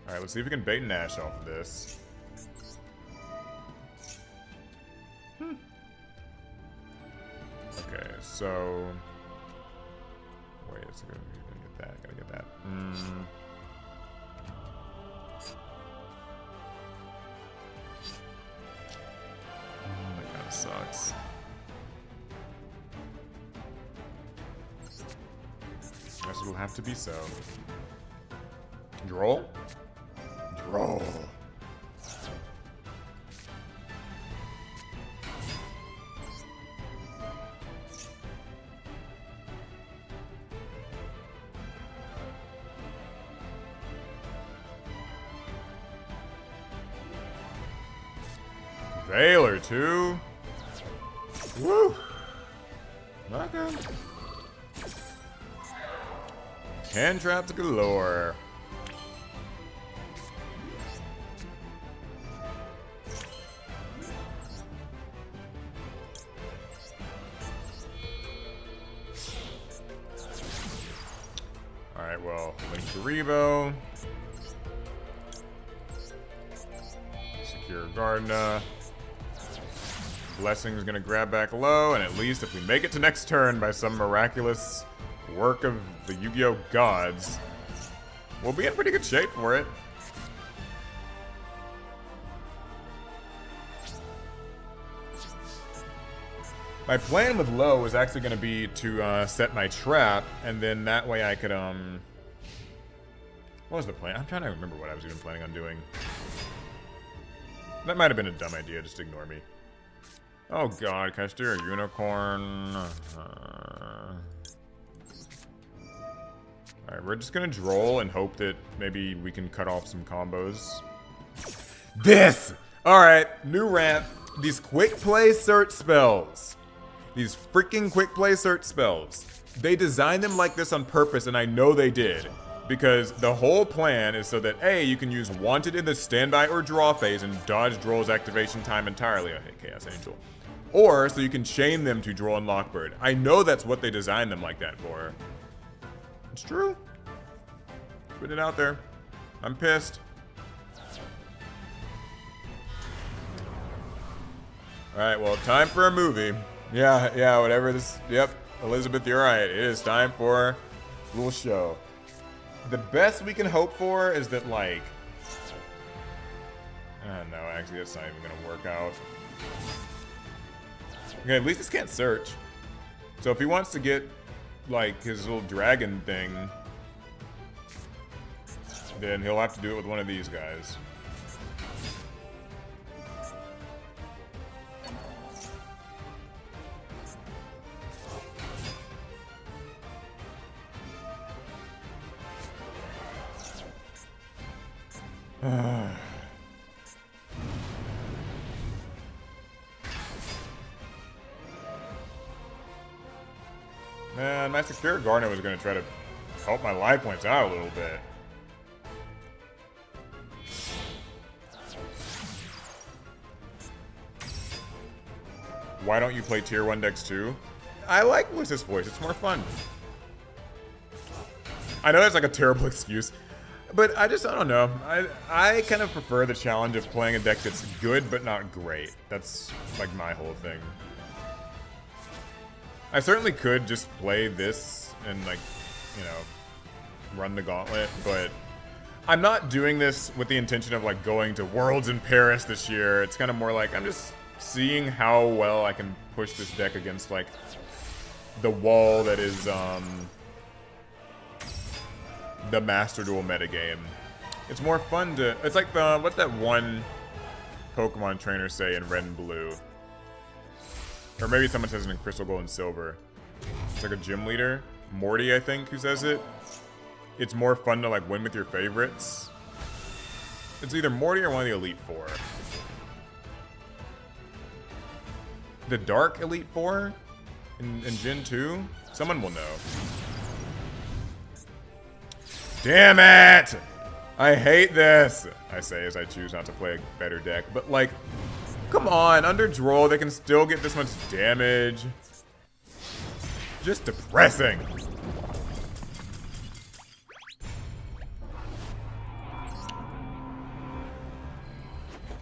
Alright, let's see if we can bait and Nash off of this. Okay, so wait a second. Gotta get that. Oh, that kind of sucks. Guess it'll have to be so. Draw? Draw. Valor too. Woo! Okay. Hand traps galore. Alright, well, Link to Revo. Secure Gardna. Blessing's gonna grab back low, and at least if we make it to next turn by some miraculous work of the Yu-Gi-Oh gods, we'll be in pretty good shape for it. My plan with low was actually going to be to set my trap, and then that way I could, what was the plan? I'm trying to remember what I was even planning on doing. That might have been a dumb idea, just ignore me. Oh god, can I steer a unicorn? Alright, we're just gonna droll and hope that maybe we can cut off some combos. This! Alright, new ramp. These quick play search spells. These freaking quick play search spells. They designed them like this on purpose, and I know they did. Because the whole plan is so that A, you can use Wanted in the standby or draw phase and dodge Droll's activation time entirely. Oh, hey, Chaos Angel. Or so you can chain them to Droll and Lockbird. I know that's what they designed them like that for. It's true. Put it out there. I'm pissed. Alright, well, time for a movie. Yeah, whatever this... Yep, Elizabeth, you're right. It is time for a little show. The best we can hope for is that, like... no, actually, that's not even gonna work out. Okay, at least this can't search. So if he wants to get, like, his little dragon thing, then he'll have to do it with one of these guys. Man, my Secure Gardener was going to try to help my life points out a little bit. Why don't you play Tier 1 decks too? I like Lucis Voice, it's more fun. I know that's like a terrible excuse, but I don't know. I kind of prefer the challenge of playing a deck that's good but not great. That's like my whole thing. I certainly could just play this and, like, you know, run the gauntlet, but I'm not doing this with the intention of, like, going to Worlds in Paris this year. It's kind of more like I'm just seeing how well I can push this deck against, like, the wall that is the Master Duel metagame. It's more fun to... It's like the... What's that one Pokemon trainer say in Red and Blue? Or maybe someone says it in Crystal, Gold, and Silver. It's like a gym leader. Morty, I think, who says it. It's more fun to, like, win with your favorites. It's either Morty or one of the Elite Four. The Dark Elite Four? In Gen 2? Someone will know. Damn it! I hate this! I say as I choose not to play a better deck. But, like... Come on, under Droll, they can still get this much damage. Just depressing.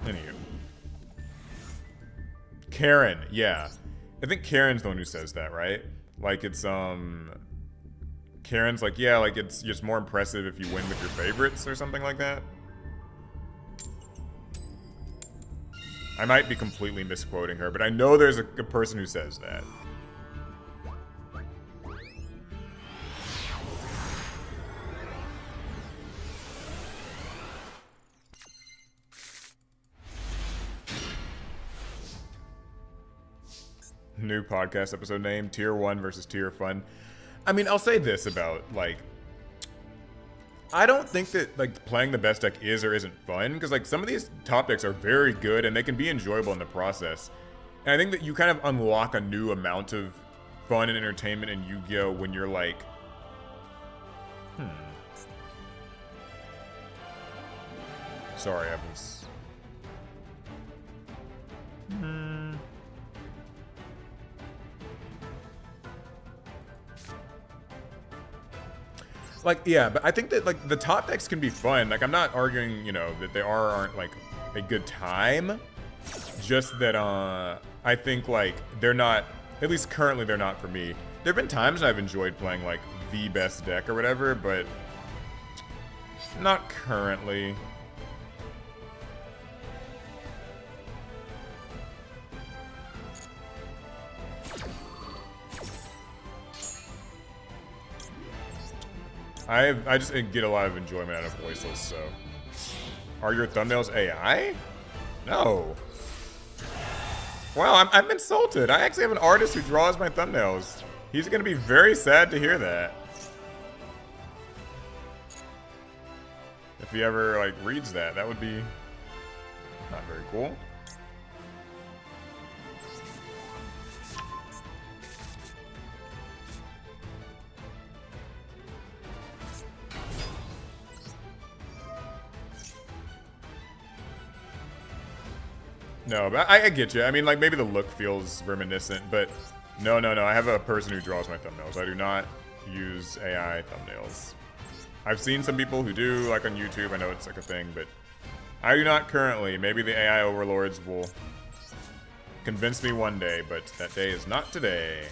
Anywho. Karen, yeah. I think Karen's the one who says that, right? Like, it's, Karen's like, yeah, like, it's just more impressive if you win with your favorites or something like that. I might be completely misquoting her, but I know there's a person who says that. New podcast episode name, Tier 1 versus Tier Fun. I mean, I'll say this about, like... I don't think that, like, playing the best deck is or isn't fun, because, like, some of these top decks are very good, and they can be enjoyable in the process. And I think that you kind of unlock a new amount of fun and entertainment in Yu-Gi-Oh! When you're like... Sorry, I was... Like, yeah, but I think that, like, the top decks can be fun. Like, I'm not arguing, you know, that they aren't, like, a good time. Just that, I I think like they're not, at least currently they're not for me. There have been times I've enjoyed playing like the best deck or whatever, but not currently. I just get a lot of enjoyment out of voiceless, so. Are your thumbnails AI? No. Wow, I'm insulted. I actually have an artist who draws my thumbnails. He's gonna be very sad to hear that. If he ever like reads that, that would be not very cool. No, but I get you. I mean, like, maybe the look feels reminiscent, but no. I have a person who draws my thumbnails. I do not use AI thumbnails. I've seen some people who do, like on YouTube. I know it's like a thing, but I do not currently. Maybe the AI overlords will convince me one day, but that day is not today.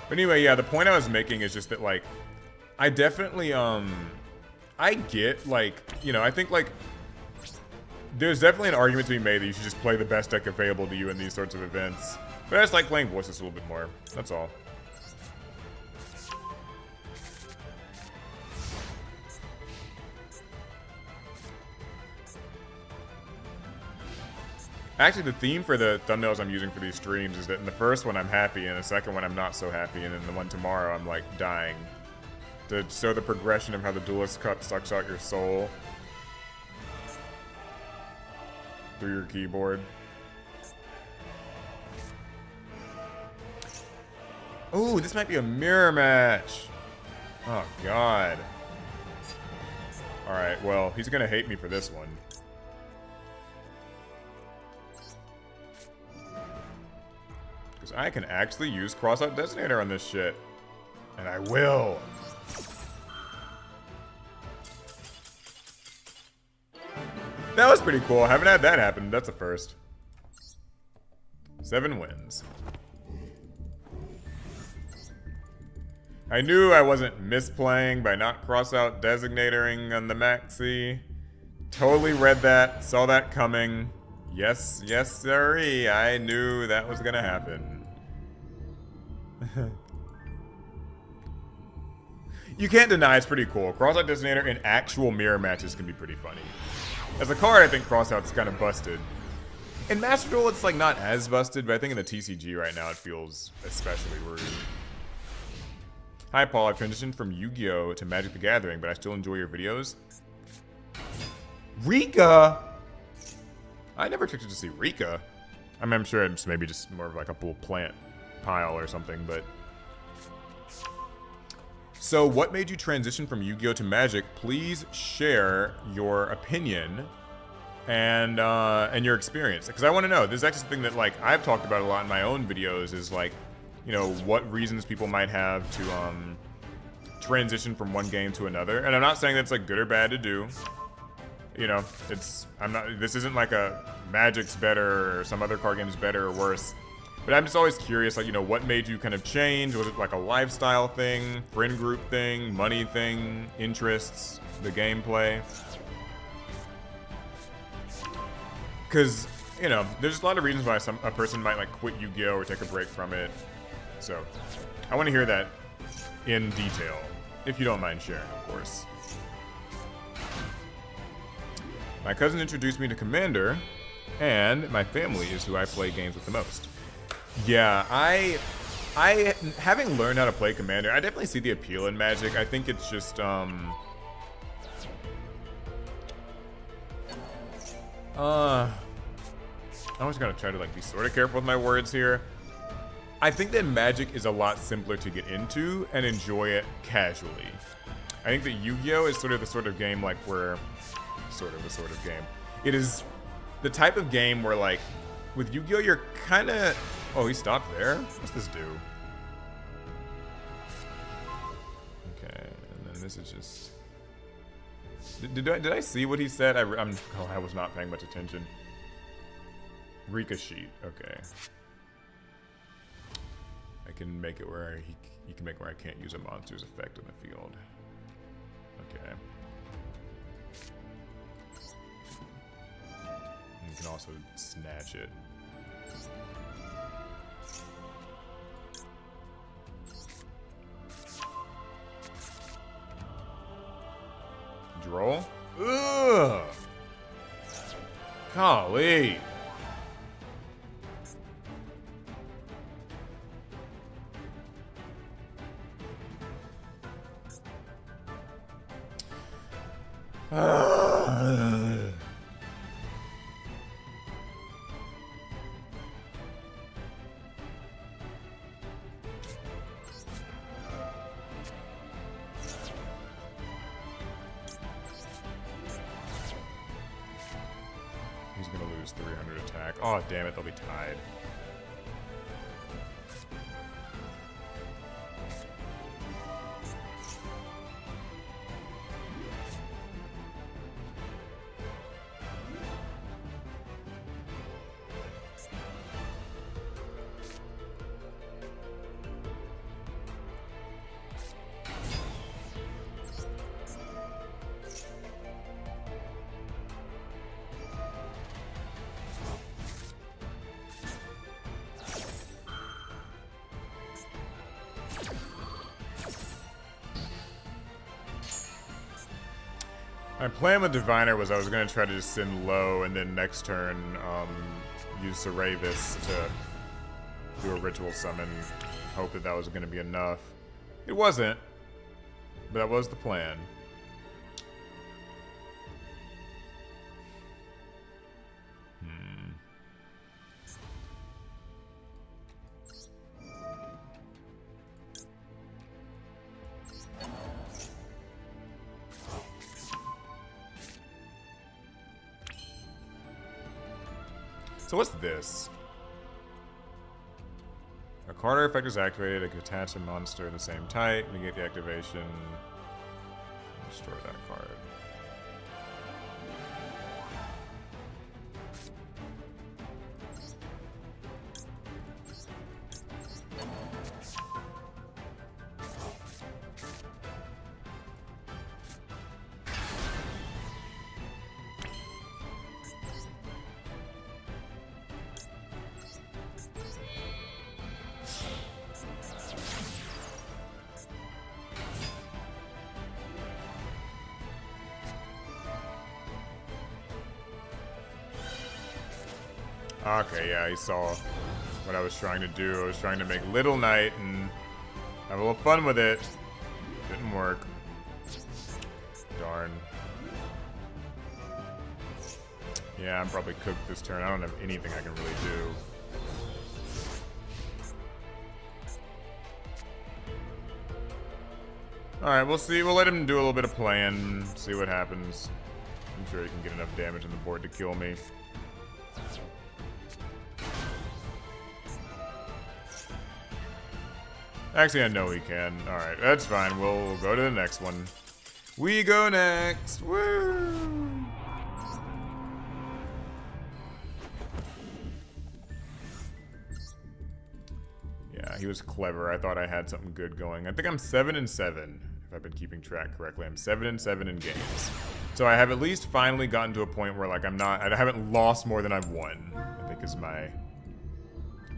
But anyway, yeah, the point I was making is just that, like, I definitely, I get, like, you know, I think, like, there's definitely an argument to be made that you should just play the best deck available to you in these sorts of events. But I just like playing voices a little bit more. That's all. Actually, the theme for the thumbnails I'm using for these streams is that in the first one I'm happy, and the second one I'm not so happy, and in the one tomorrow I'm, like, dying. To show the progression of how the Duelist Cup sucks out your soul through your keyboard. Ooh, this might be a mirror match. Oh, God. Alright, well, he's gonna hate me for this one. Because I can actually use Crossout Designator on this shit. And I will. That was pretty cool. I haven't had that happen. That's a first. 7 wins. I knew I wasn't misplaying by not cross-out designating on the maxi. Totally read that. Saw that coming. Yes, sirree. I knew that was gonna happen. You can't deny it's pretty cool. Cross-out designator in actual mirror matches can be pretty funny. As a card, I think Crossout's kind of busted. In Master Duel, it's like not as busted, but I think in the TCG right now, it feels especially rude. Hi, Paul. I've transitioned from Yu-Gi-Oh! To Magic the Gathering, but I still enjoy your videos. Rika! I never expected to see Rika. I mean, I'm sure it's maybe just more of like a pool plant pile or something, but... So, what made you transition from Yu-Gi-Oh! To Magic? Please share your opinion and your experience, because I want to know. This is actually something that, like, I've talked about a lot in my own videos, is like, you know, what reasons people might have to transition from one game to another. And I'm not saying that's like good or bad to do. You know, this isn't like a Magic's better or some other card game is better or worse. But I'm just always curious, like, you know, what made you kind of change? Was it like a lifestyle thing, friend group thing, money thing, interests, the gameplay? Because, you know, there's a lot of reasons why a person might like quit Yu-Gi-Oh! Or take a break from it. So, I want to hear that in detail, if you don't mind sharing, of course. My cousin introduced me to Commander, and my family is who I play games with the most. Yeah, I having learned how to play Commander, I definitely see the appeal in Magic. I think it's just I always gotta try to like be sort of careful with my words here. I think that Magic is a lot simpler to get into and enjoy it casually. I think that Yu-Gi-Oh! Is sort of the sort of game like where it is the type of game where, like, with Yu-Gi-Oh! You're kind of... Oh, he stopped there? What's this do? Okay, and then this is just... Did I see what he said? I was not paying much attention. Ricochet. Okay. I can make it where he can make where I can't use a monster's effect in the field. Okay. And you can also snatch it. Droll? Ugh! Golly! He's gonna lose 300 attack. Oh, damn it, they'll be tied. My plan with Diviner was I was going to try to just send low and then next turn use Seravis to do a ritual summon. Hope that was going to be enough. It wasn't, but that was the plan. So what's this? A card effect is activated. It can attach a monster of the same type. Negate the activation. Destroy that card. Okay, yeah, he saw what I was trying to do. I was trying to make Little Knight and have a little fun with it. Didn't work. Darn. Yeah, I'm probably cooked this turn. I don't have anything I can really do. Alright, we'll see. We'll let him do a little bit of playing, see what happens. I'm sure he can get enough damage on the board to kill me. Actually, I know he can. Alright, that's fine. We'll go to the next one. We go next! Woo! Yeah, he was clever. I thought I had something good going. I think I'm 7-7, if I've been keeping track correctly. I'm 7-7 in games. So I have at least finally gotten to a point where, like, I haven't lost more than I've won, I think is my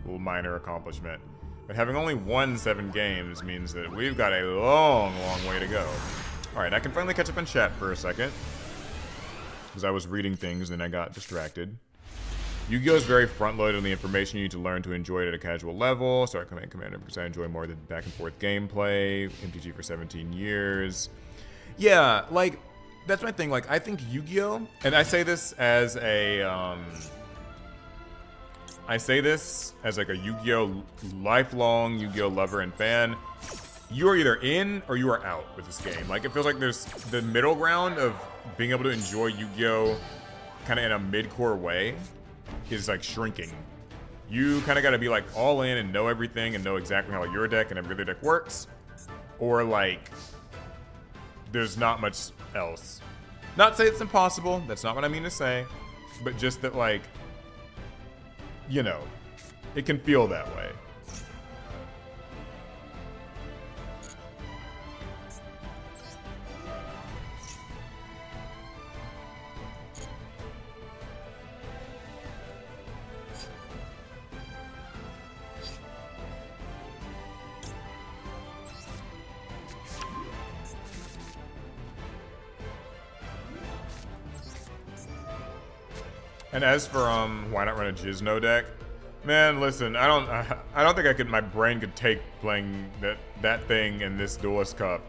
little minor accomplishment. But having only won 7 games means that we've got a long, long way to go. Alright, I can finally catch up in chat for a second. Because I was reading things and I got distracted. Yu-Gi-Oh! Is very front-loaded on the information you need to learn to enjoy it at a casual level. Start Command Commander because I enjoy more the back-and-forth gameplay. MTG for 17 years. Yeah, like, that's my thing. Like, I think Yu-Gi-Oh! And I say this as a, like a Yu-Gi-Oh! Lifelong Yu-Gi-Oh! Lover and fan. You are either in or you are out with this game. Like, it feels like there's the middle ground of being able to enjoy Yu-Gi-Oh! Kind of in a mid-core way is like shrinking. You kind of got to be like all in and know everything and know exactly how your deck and every other deck works. Or like, there's not much else. Not say it's impossible. That's not what I mean to say. But just that, like, you know, it can feel that way. And as for why not run a Jizno deck? Man, listen, I don't think my brain could take playing that thing in this Duelist Cup.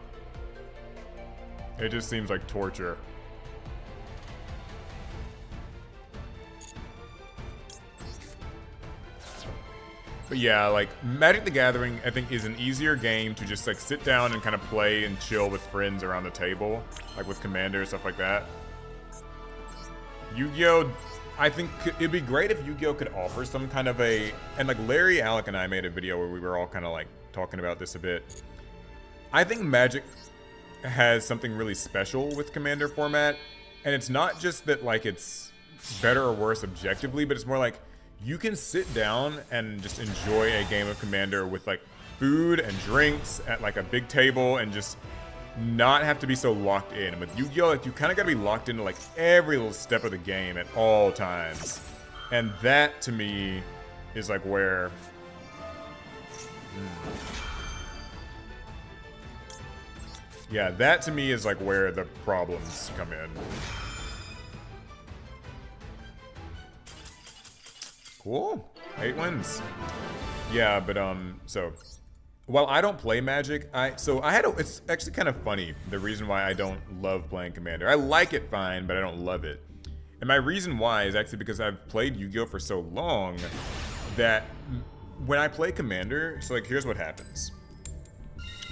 It just seems like torture. But yeah, like Magic the Gathering, I think is an easier game to just like sit down and kind of play and chill with friends around the table, like with Commander and stuff like that. Yu-Gi-Oh! I think it'd be great if Yu-Gi-Oh! Could offer some kind of a, and like Larry, Alec, and I made a video where we were all kind of like talking about this a bit. I think Magic has something really special with Commander format, and it's not just that like it's better or worse objectively, but it's more like you can sit down and just enjoy a game of Commander with like food and drinks at like a big table and just not have to be so locked in. With Yu-Gi-Oh! Like, you kind of got to be locked into like every little step of the game at all times. And that to me is like where yeah, that to me is like where the problems come in. Cool. 8 wins. Yeah, but so while I don't play Magic, it's actually kind of funny, the reason why I don't love playing Commander. I like it fine, but I don't love it. And my reason why is actually because I've played Yu-Gi-Oh! For so long that when I play Commander, so like here's what happens.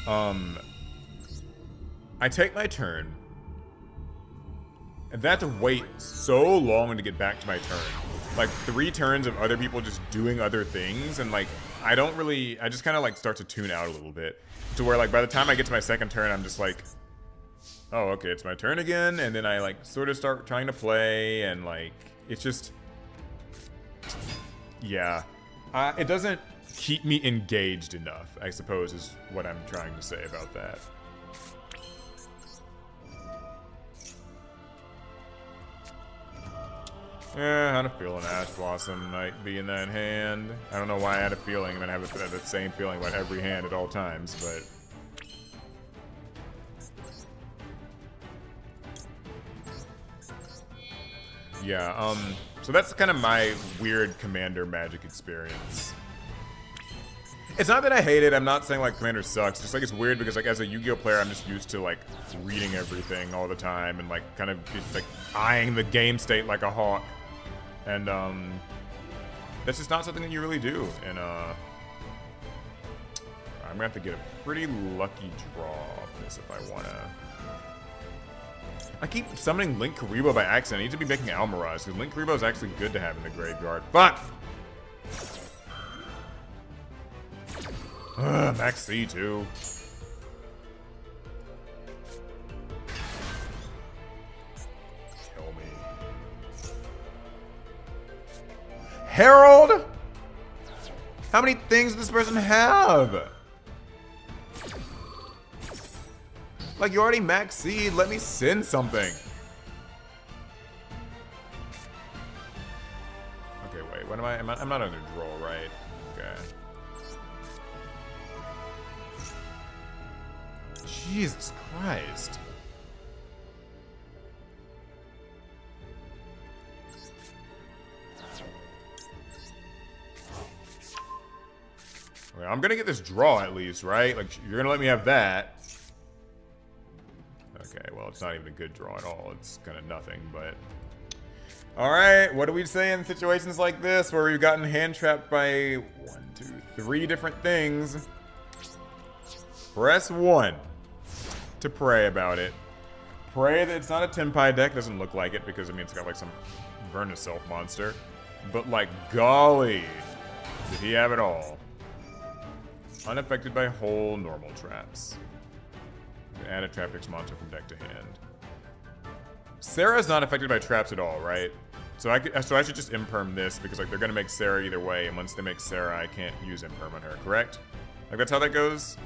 I take my turn, and I have to wait so long to get back to my turn. Like 3 turns of other people just doing other things, and like I just kind of like start to tune out a little bit to where like by the time I get to my second turn, I'm just like, oh, okay, it's my turn again. And then I like sort of start trying to play, and like it's just, yeah, it doesn't keep me engaged enough, I suppose, is what I'm trying to say about that. Yeah, I had a feeling Ash Blossom might be in that hand. I don't know why I had a feeling, and I have that same feeling about every hand at all times, but yeah, so that's kind of my weird Commander Magic experience. It's not that I hate it, I'm not saying like Commander sucks, just like it's weird because like as a Yu-Gi-Oh! Player, I'm just used to like reading everything all the time and like kind of just like eyeing the game state like a hawk. And that's just not something that you really do. And I'm gonna have to get a pretty lucky draw off this if I wanna. I keep summoning Link Karibo by accident. I need to be making Almirage, because Link Karibo is actually good to have in the graveyard. Fuck! Max C2. Kill me. Herald? How many things does this person have? Like, you already max seed. Let me send something. Okay, wait. What am I? I'm not under draw, right? Okay. Jesus Christ. Okay, I'm gonna get this draw at least, right? Like, you're gonna let me have that. Okay, well, it's not even a good draw at all. It's kind of nothing, but... Alright, what do we say in situations like this where we've gotten hand trapped by 1, 2, 3 different things? Press 1 to pray about it. Pray that it's not a Tenpai deck. Doesn't look like it because, I mean, it's got like some Verniself monster. But like, golly, did he have it all? Unaffected by whole normal traps. Add a Traptrix monster from deck to hand. Sarah's not affected by traps at all, right? So I should just imperm this because like they're gonna make Sarah either way, and once they make Sarah, I can't use imperm on her, correct? Like that's how that goes?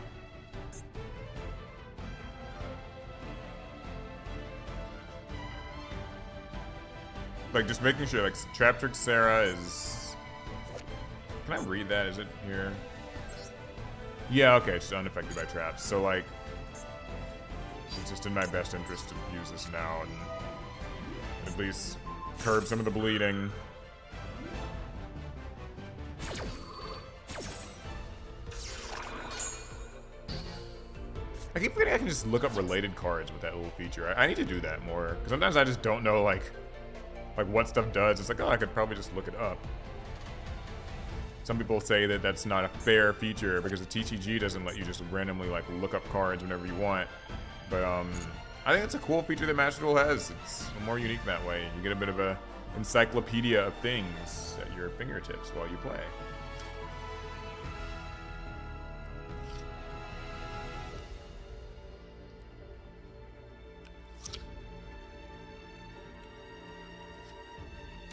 Like just making sure like Trap Trick Sarah is... Can I read that? Is it here? Yeah, okay, it's unaffected by traps. So like, it's just in my best interest to use this now and at least curb some of the bleeding. I keep forgetting I can just look up related cards with that little feature. I need to do that more, because sometimes I just don't know like what stuff does. It's like, oh, I could probably just look it up. Some people say that that's not a fair feature because the TCG doesn't let you just randomly like look up cards whenever you want. But I think it's a cool feature that Master Duel has. It's more unique that way. You get a bit of a encyclopedia of things at your fingertips while you play.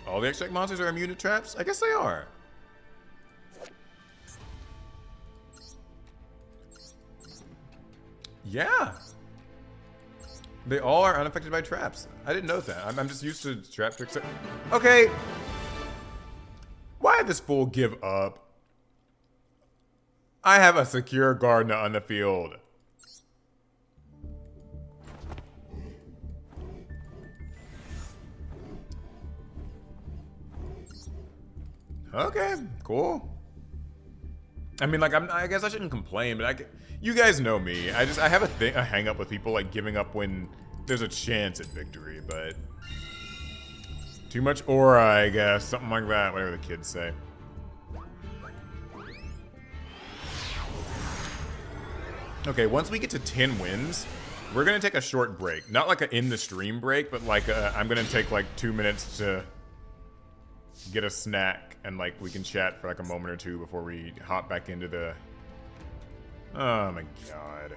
All the extract monsters are immune to traps? I guess they are. Yeah. They all are unaffected by traps. I didn't know that. I'm just used to trap tricks. Okay. Why did this fool give up? I have a secure Gardener on the field. Okay, cool. I mean, like, I guess I shouldn't complain, but you guys know me. I have a hang up with people like giving up when there's a chance at victory, but too much aura, I guess, something like that, whatever the kids say. Okay, once we get to 10 wins, we're gonna take a short break. Not like a in the stream break, but like I'm gonna take like 2 minutes to get a snack and like we can chat for like a moment or two before we hop back into the... Oh my god.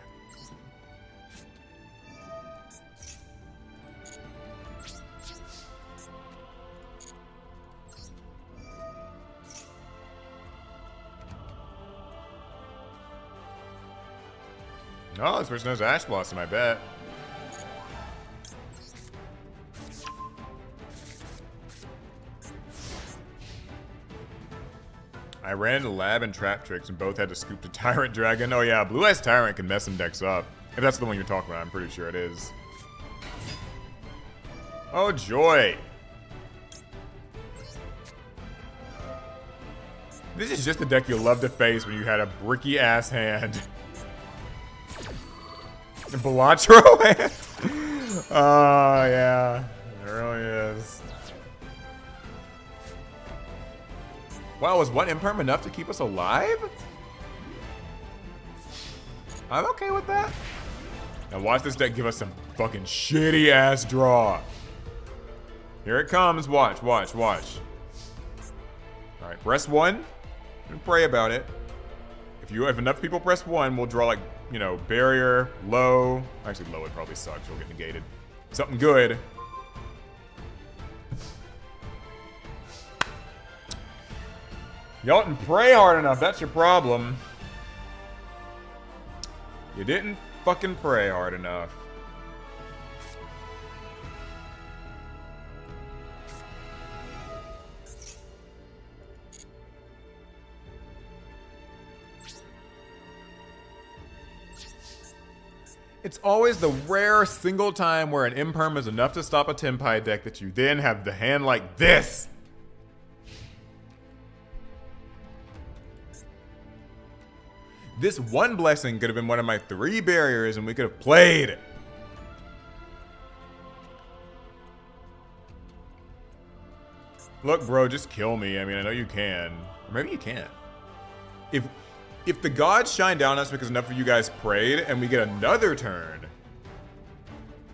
Oh, this person has Ash Blossom, I bet. I ran into Lab and Trap Tricks and both had to scoop the Tyrant Dragon. Oh yeah, Blue Eyes Tyrant can mess some decks up. If that's the one you're talking about, I'm pretty sure it is. Oh joy! This is just the deck you'll love to face when you had a bricky ass hand. Balatro hand? Oh yeah, it really is. Wow, was one imperm enough to keep us alive? I'm okay with that. Now watch this deck give us some fucking shitty ass draw. Here it comes. Watch, watch, watch. Alright, press 1 and pray about it. If enough people press 1, we'll draw like, you know, barrier, low. Actually, low would probably suck, so we'll get negated. Something good. Y'all didn't pray hard enough, that's your problem. You didn't fucking pray hard enough. It's always the rare single time where an imperm is enough to stop a Tenpai deck that you then have the hand like this. This one blessing could have been one of my 3 barriers and we could have played. Look, bro, just kill me. I mean, I know you can. Or maybe you can't. If the gods shine down on us because enough of you guys prayed and we get another turn.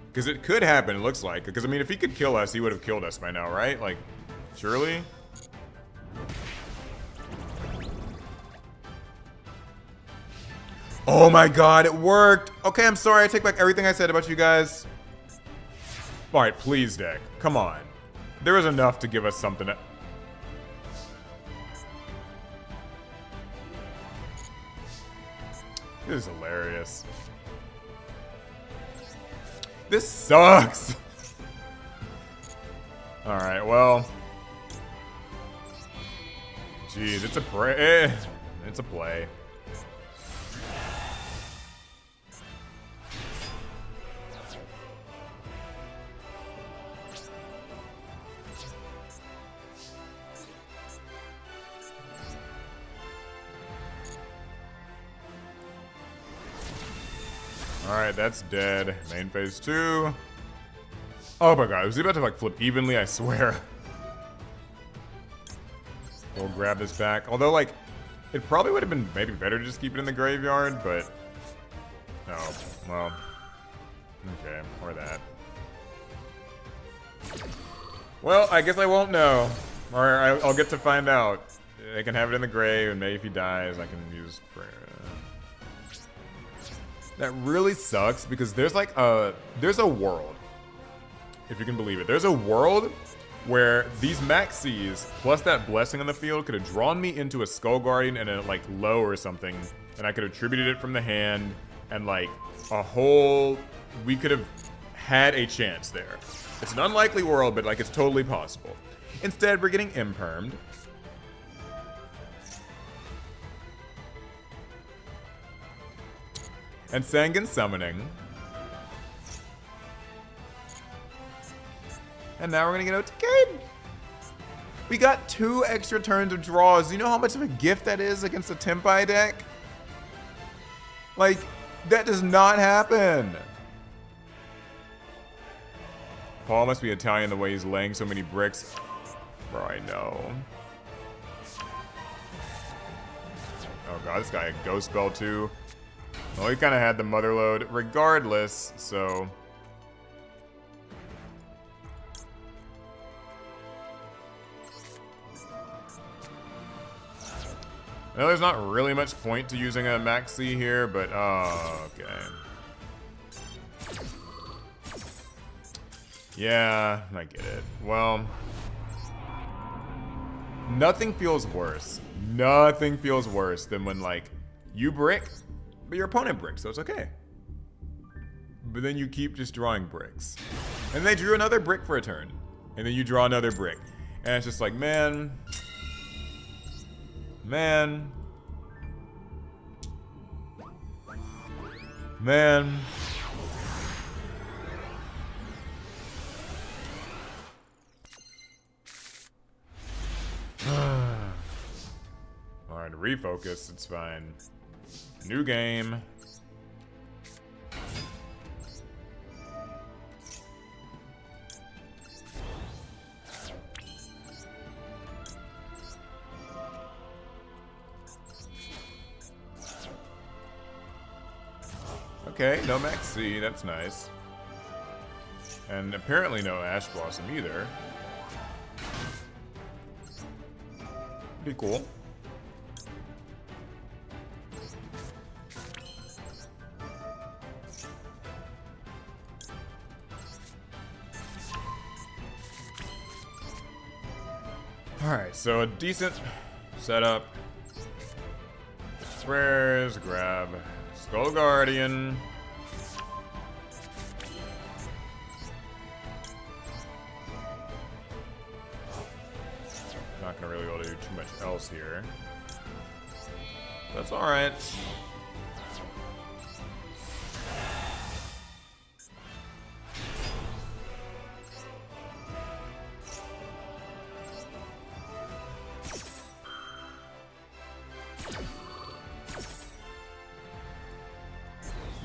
Because it could happen, it looks like. Because, I mean, if he could kill us, he would have killed us by now, right? Like, surely? Oh my god, it worked! Okay, I'm sorry, I take back everything I said about you guys. Alright, please, deck. Come on. There was enough to give us something. This is hilarious. This sucks! Alright, well. Jeez, it's a play. It's a play. Alright, that's dead. Main phase 2. Oh my god, was he about to like flip evenly? I swear. We'll grab this back. Although, like, it probably would have been maybe better to just keep it in the graveyard, but... Oh, well. Okay, or that. Well, I guess I won't know. Or I'll get to find out. I can have it in the grave, and maybe if he dies, I can use... That really sucks, because there's like there's a world, if you can believe it. There's a world where these Maxis, plus that blessing on the field, could have drawn me into a Skull Guardian and a like low or something, and I could have tributed it from the hand, and like a whole, we could have had a chance there. It's an unlikely world, but like it's totally possible. Instead, we're getting impermed. And Sangan summoning. And now we're gonna get OTK'd. We got 2 extra turns of draws. You know how much of a gift that is against a Tempai deck? Like, that does not happen. Paul must be Italian the way he's laying so many bricks. Bro, I know. Oh god, this guy had Ghost Spell too. Well, he kind of had the mother load regardless, so... Well, there's not really much point to using a Maxi here, but... Oh, okay. Yeah, I get it. Well... Nothing feels worse. Nothing feels worse than when, like, you brick... But your opponent bricks, so it's okay. But then you keep just drawing bricks. And they drew another brick for a turn. And then you draw another brick. And it's just like, man. Man. Man. Alright, refocus, it's fine. New game. Okay, no Maxi, that's nice. And apparently no Ash Blossom either. Be cool. Alright, so a decent setup. Swears, grab Skull Guardian. Not gonna really be able to do too much else here. That's alright.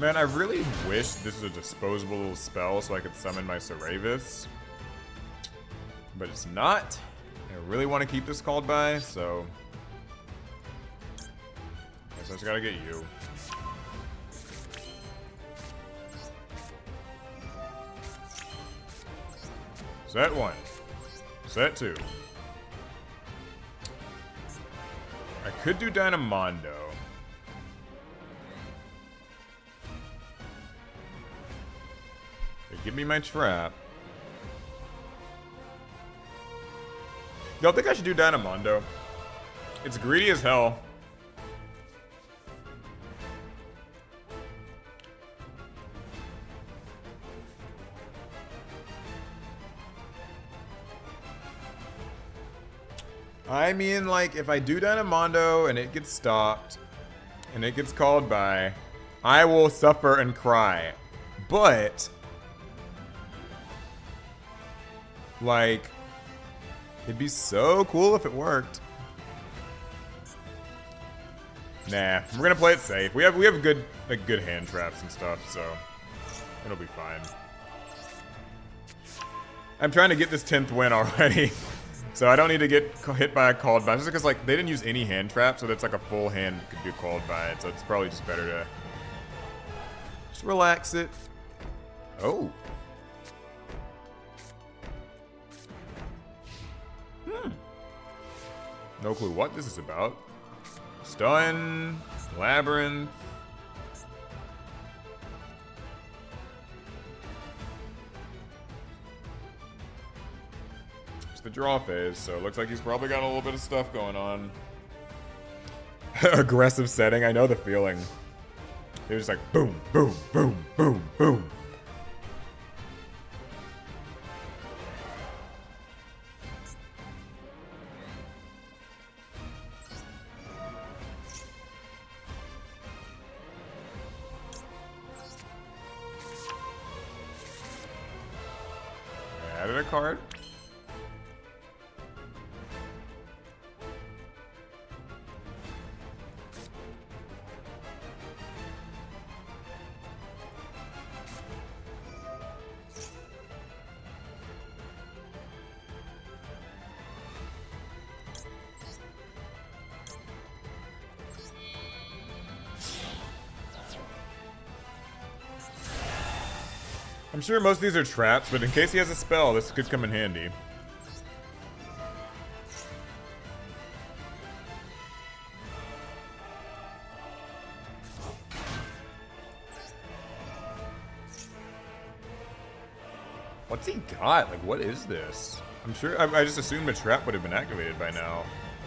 Man, I really wish this was a disposable spell so I could summon my Ceravis. But it's not. I really want to keep this called by, so... Guess I just gotta get you. Set 1. Set 2. I could do Dynamondo. Give me my trap. Y'all think I should do Dynamondo? It's greedy as hell. I mean, like, if I do Dynamondo and it gets stopped and it gets called by, I will suffer and cry. But, like, it'd be so cool if it worked. Nah, we're gonna play it safe. We have good hand traps and stuff, so it'll be fine. I'm trying to get this 10th win already. So I don't need to get hit by a called by. Just because, like, they didn't use any hand trap, so that's like a full hand could be called by it. So it's probably just better to just relax it. Oh. No clue what this is about. Stun, Labyrinth. The draw phase, so it looks like he's probably got a little bit of stuff going on. Aggressive setting, I know the feeling. He was just like boom, boom, boom, boom, boom. Added a card. I'm sure most of these are traps, but in case he has a spell, this could come in handy. What's he got? Like, what is this? I'm sure, I just assumed a trap would have been activated by now.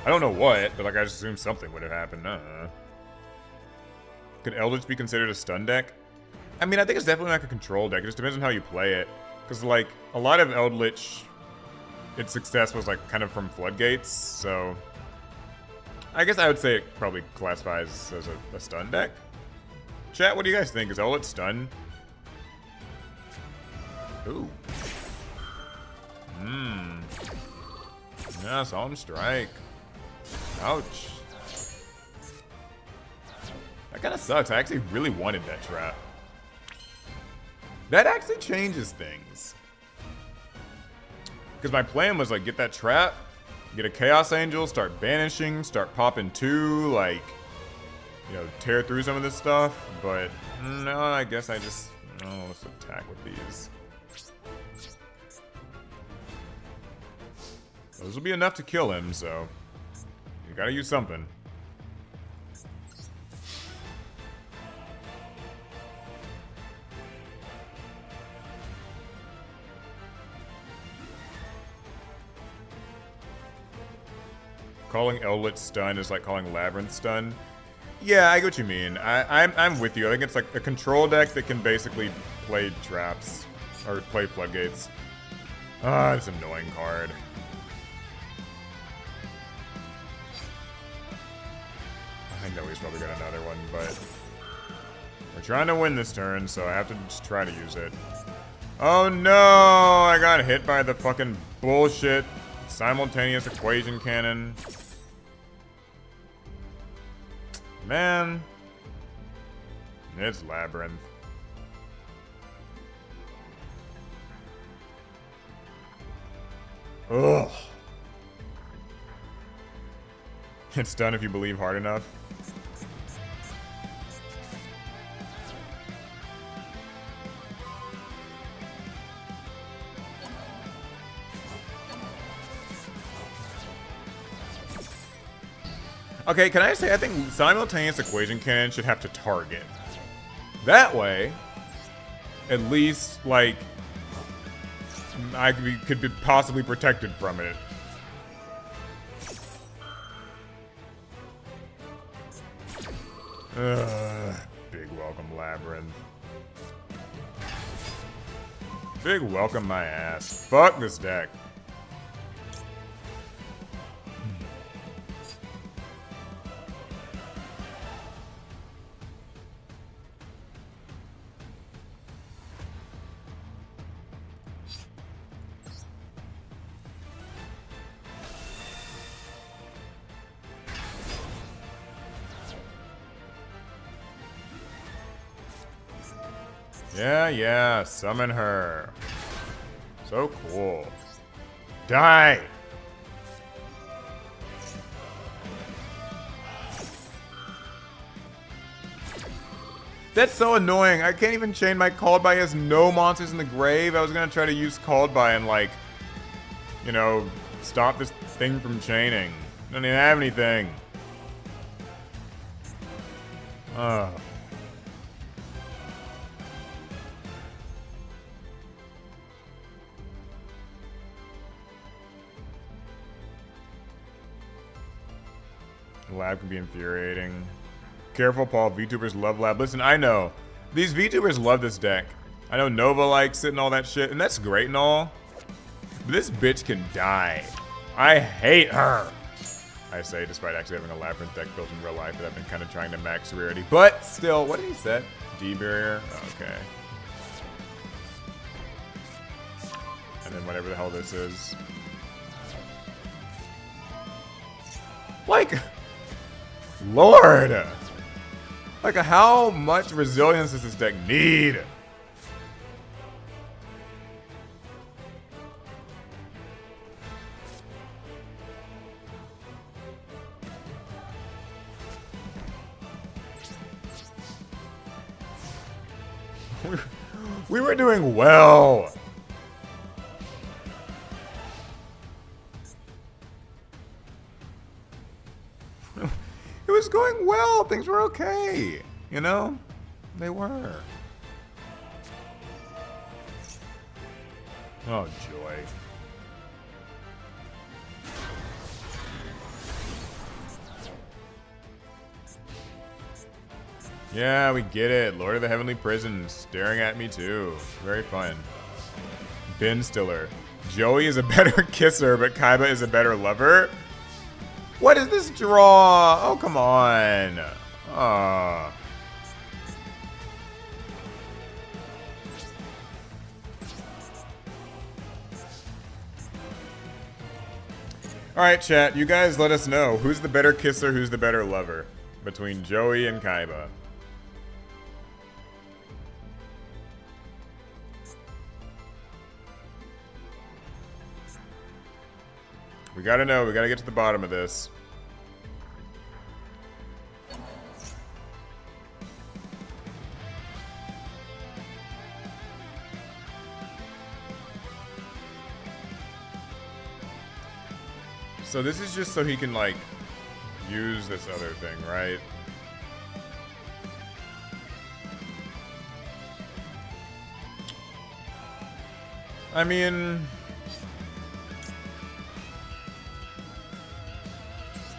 I don't know what, but like I just assumed something would have happened. Could Eldritch be considered a stun deck? I mean, I think it's definitely like a control deck. It just depends on how you play it. Because, like, a lot of Eldritch, its success was, like, kind of from Floodgates, so I guess I would say it probably classifies as a stun deck. Chat, what do you guys think? Is Eldritch stun? Ooh. Yeah, Solemn Strike. Ouch. That kind of sucks. I actually really wanted that trap. That actually changes things. Because my plan was, like, get that trap, get a Chaos Angel, start banishing, start popping 2, like, you know, tear through some of this stuff. But, no, I guess I just, let's attack with these. Those will be enough to kill him, so you gotta use something. Calling Eldritch stun is like calling Labyrinth stun. Yeah, I get what you mean. I'm with you. I think it's like a control deck that can basically play traps or play floodgates. Ah, it's an annoying card. I know he's probably got another one, but we're trying to win this turn, so I have to just try to use it. Oh no! I got hit by the fucking bullshit simultaneous equation cannon. Man. It's Labyrinth. Ugh. It's done if you believe hard enough. Okay, can I say I think simultaneous equation cannon should have to target. That way, at least, like, I could be possibly protected from it. Big welcome, Labyrinth. Big welcome my ass. Fuck this deck. Yeah, summon her. So cool. Die! That's so annoying. I can't even chain my Called By. He has no monsters in the grave. I was gonna try to use Called By and, like, you know, stop this thing from chaining. Don't even have anything. Ugh. Lab can be infuriating. Careful, Paul. VTubers love Lab. Listen, I know. These VTubers love this deck. I know Nova likes it and all that shit, and that's great and all. But this bitch can die. I hate her. I say, despite actually having a Labyrinth deck built in real life that I've been kind of trying to max rarity. But still, what did he say? D-barrier? Okay. And then whatever the hell this is. Like... Lord! Like, how much resilience does this deck need? We were doing well. It was going well. Things were okay. You know? They were. Oh, joy. Yeah, we get it. Lord of the Heavenly Prison staring at me too. Very fun. Ben Stiller. Joey is a better kisser, but Kaiba is a better lover? What is this draw? Oh, come on. All right, chat. You guys let us know. Who's the better kisser? Who's the better lover? Between Joey and Kaiba. We gotta know. We gotta get to the bottom of this. So this is just so he can, like, use this other thing, right? I mean...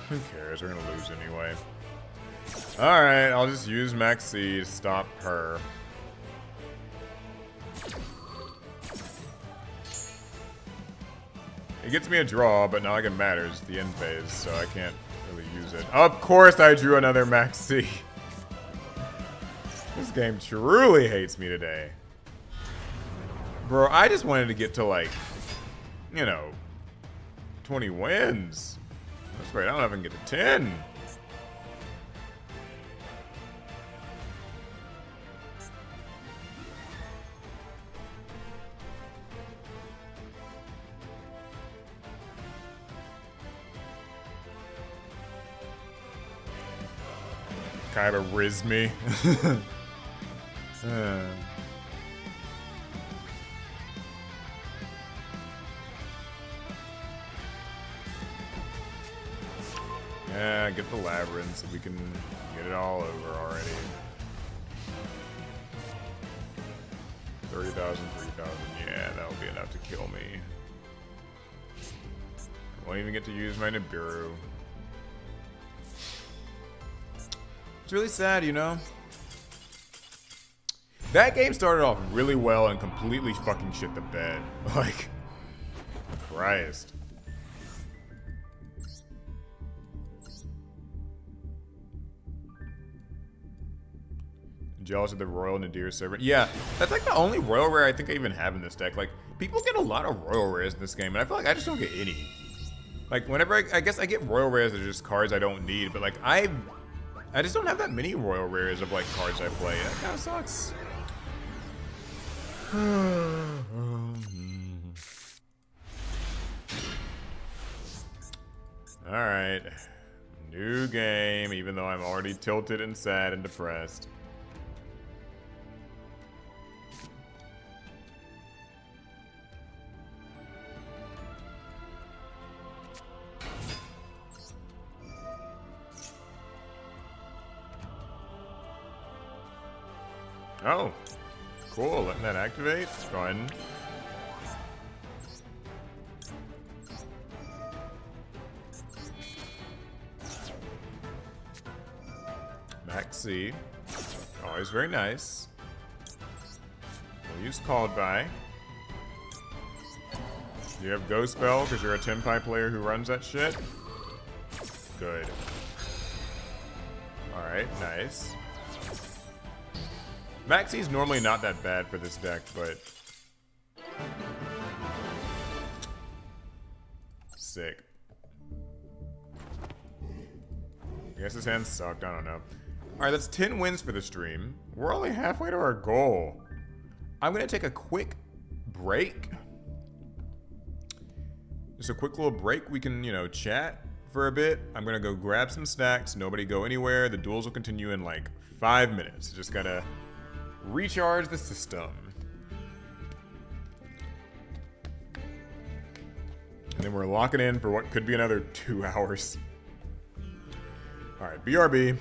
who cares? We're gonna lose anyway. Alright, I'll just use Maxi to stop her. It gets me a draw, but not like it matters. The end phase, so I can't really use it. Of course I drew another Maxi. This game truly hates me today. Bro, I just wanted to get to, like, you know, 20 wins. That's right, I don't even get to 10. Kaiba riz me. Yeah, get the Labyrinth so we can get it all over already. 30,000, 3,000. Yeah, that'll be enough to kill me. I won't even get to use my Nibiru. It's really sad, you know? That game started off really well and completely fucking shit the bed. Like, Christ. Jealous of the Royal Nadir servant. Yeah, that's like the only Royal Rare I think I even have in this deck. Like, people get a lot of Royal Rares in this game, and I feel like I just don't get any. Like, whenever I guess I get Royal Rares that are just cards I don't need, but like, I just don't have that many Royal Rares of like cards I play. That kind of sucks. Alright. New game, even though I'm already tilted and sad and depressed. Oh, cool. Letting that activate. Fun. Maxi. Always very nice. We'll use Called By. You have Ghost Spell because you're a Tenpai player who runs that shit. Good. Alright, nice. Maxi's normally not that bad for this deck, but... Sick. I guess his hand sucked, I don't know. Alright, that's 10 wins for the stream. We're only halfway to our goal. I'm gonna take a quick break. Just a quick little break. We can, you know, chat for a bit. I'm gonna go grab some snacks. Nobody go anywhere. The duels will continue in like 5 minutes. Just gotta recharge the system. And then we're locking in for what could be another 2 hours. Alright, BRB.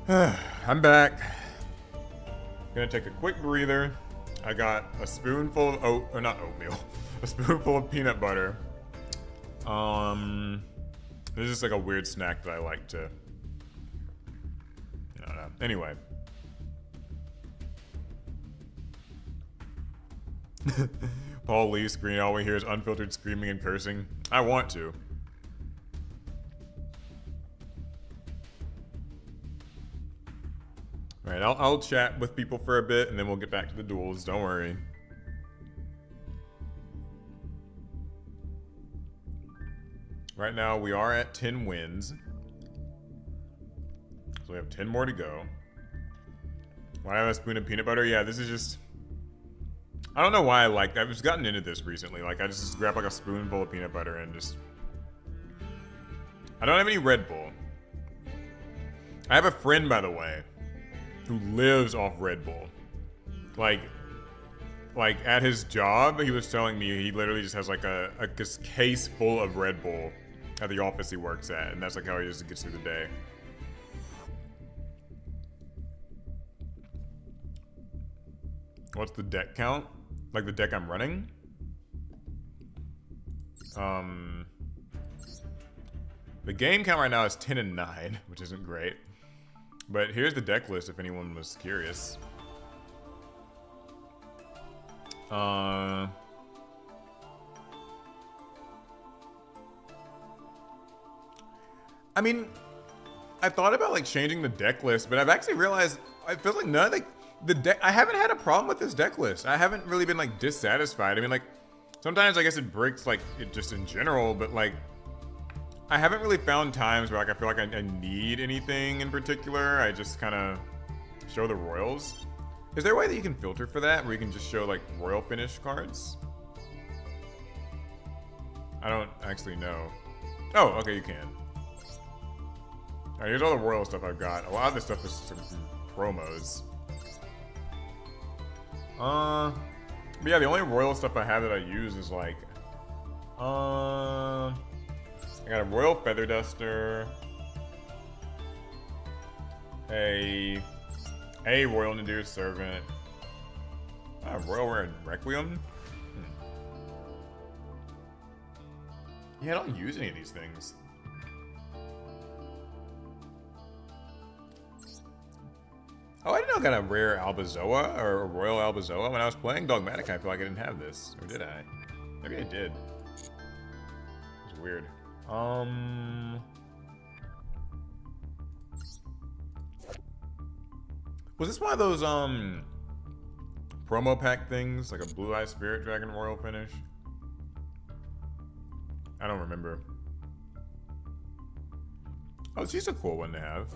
Okay. I'm back. Gonna take a quick breather. I got a spoonful of oatmeal, a spoonful of peanut butter. This is just like a weird snack that I like to. I don't know. Anyway. Paul leaves screen. All we hear is unfiltered screaming and cursing. I want to. Alright, I'll chat with people for a bit and then we'll get back to the duels. Don't worry. Right now we are at 10 wins. So we have 10 more to go. Why do I have a spoon of peanut butter? Yeah, this is just... I don't know why I've just gotten into this recently. Like, I just grab like a spoonful of peanut butter and just... I don't have any Red Bull. I have a friend, by the way, who lives off Red Bull. Like at his job, he was telling me he literally just has like a case full of Red Bull at the office he works at, and that's like how he just gets through the day. What's the deck count? Like the deck I'm running? The game count right now is 10 and 9, which isn't great. But here's the deck list if anyone was curious. I mean, I thought about like changing the deck list, but I've actually realized I feel like none of the deck. I haven't had a problem with this deck list. I haven't really been like dissatisfied. I mean, like sometimes I guess it breaks like it just in general, but like I haven't really found times where like I feel like I need anything in particular. I just kind of show the royals. Is there a way that you can filter for that, where you can just show like royal finish cards? I don't actually know. Oh, okay, you can. Alright, here's all the royal stuff I've got. A lot of this stuff is some promos. But yeah, the only royal stuff I have that I use is like, I got a royal feather duster, a royal Nadir's servant, a royal rare requiem. Yeah, I don't use any of these things. Oh, I didn't know I got a rare Albazoa or a royal Albazoa when I was playing Dogmatic. I feel like I didn't have this, or did I? Maybe I did. It's weird. Was this one of those promo pack things, like a Blue Eye Spirit Dragon royal finish? I don't remember. Oh, she's a cool one to have.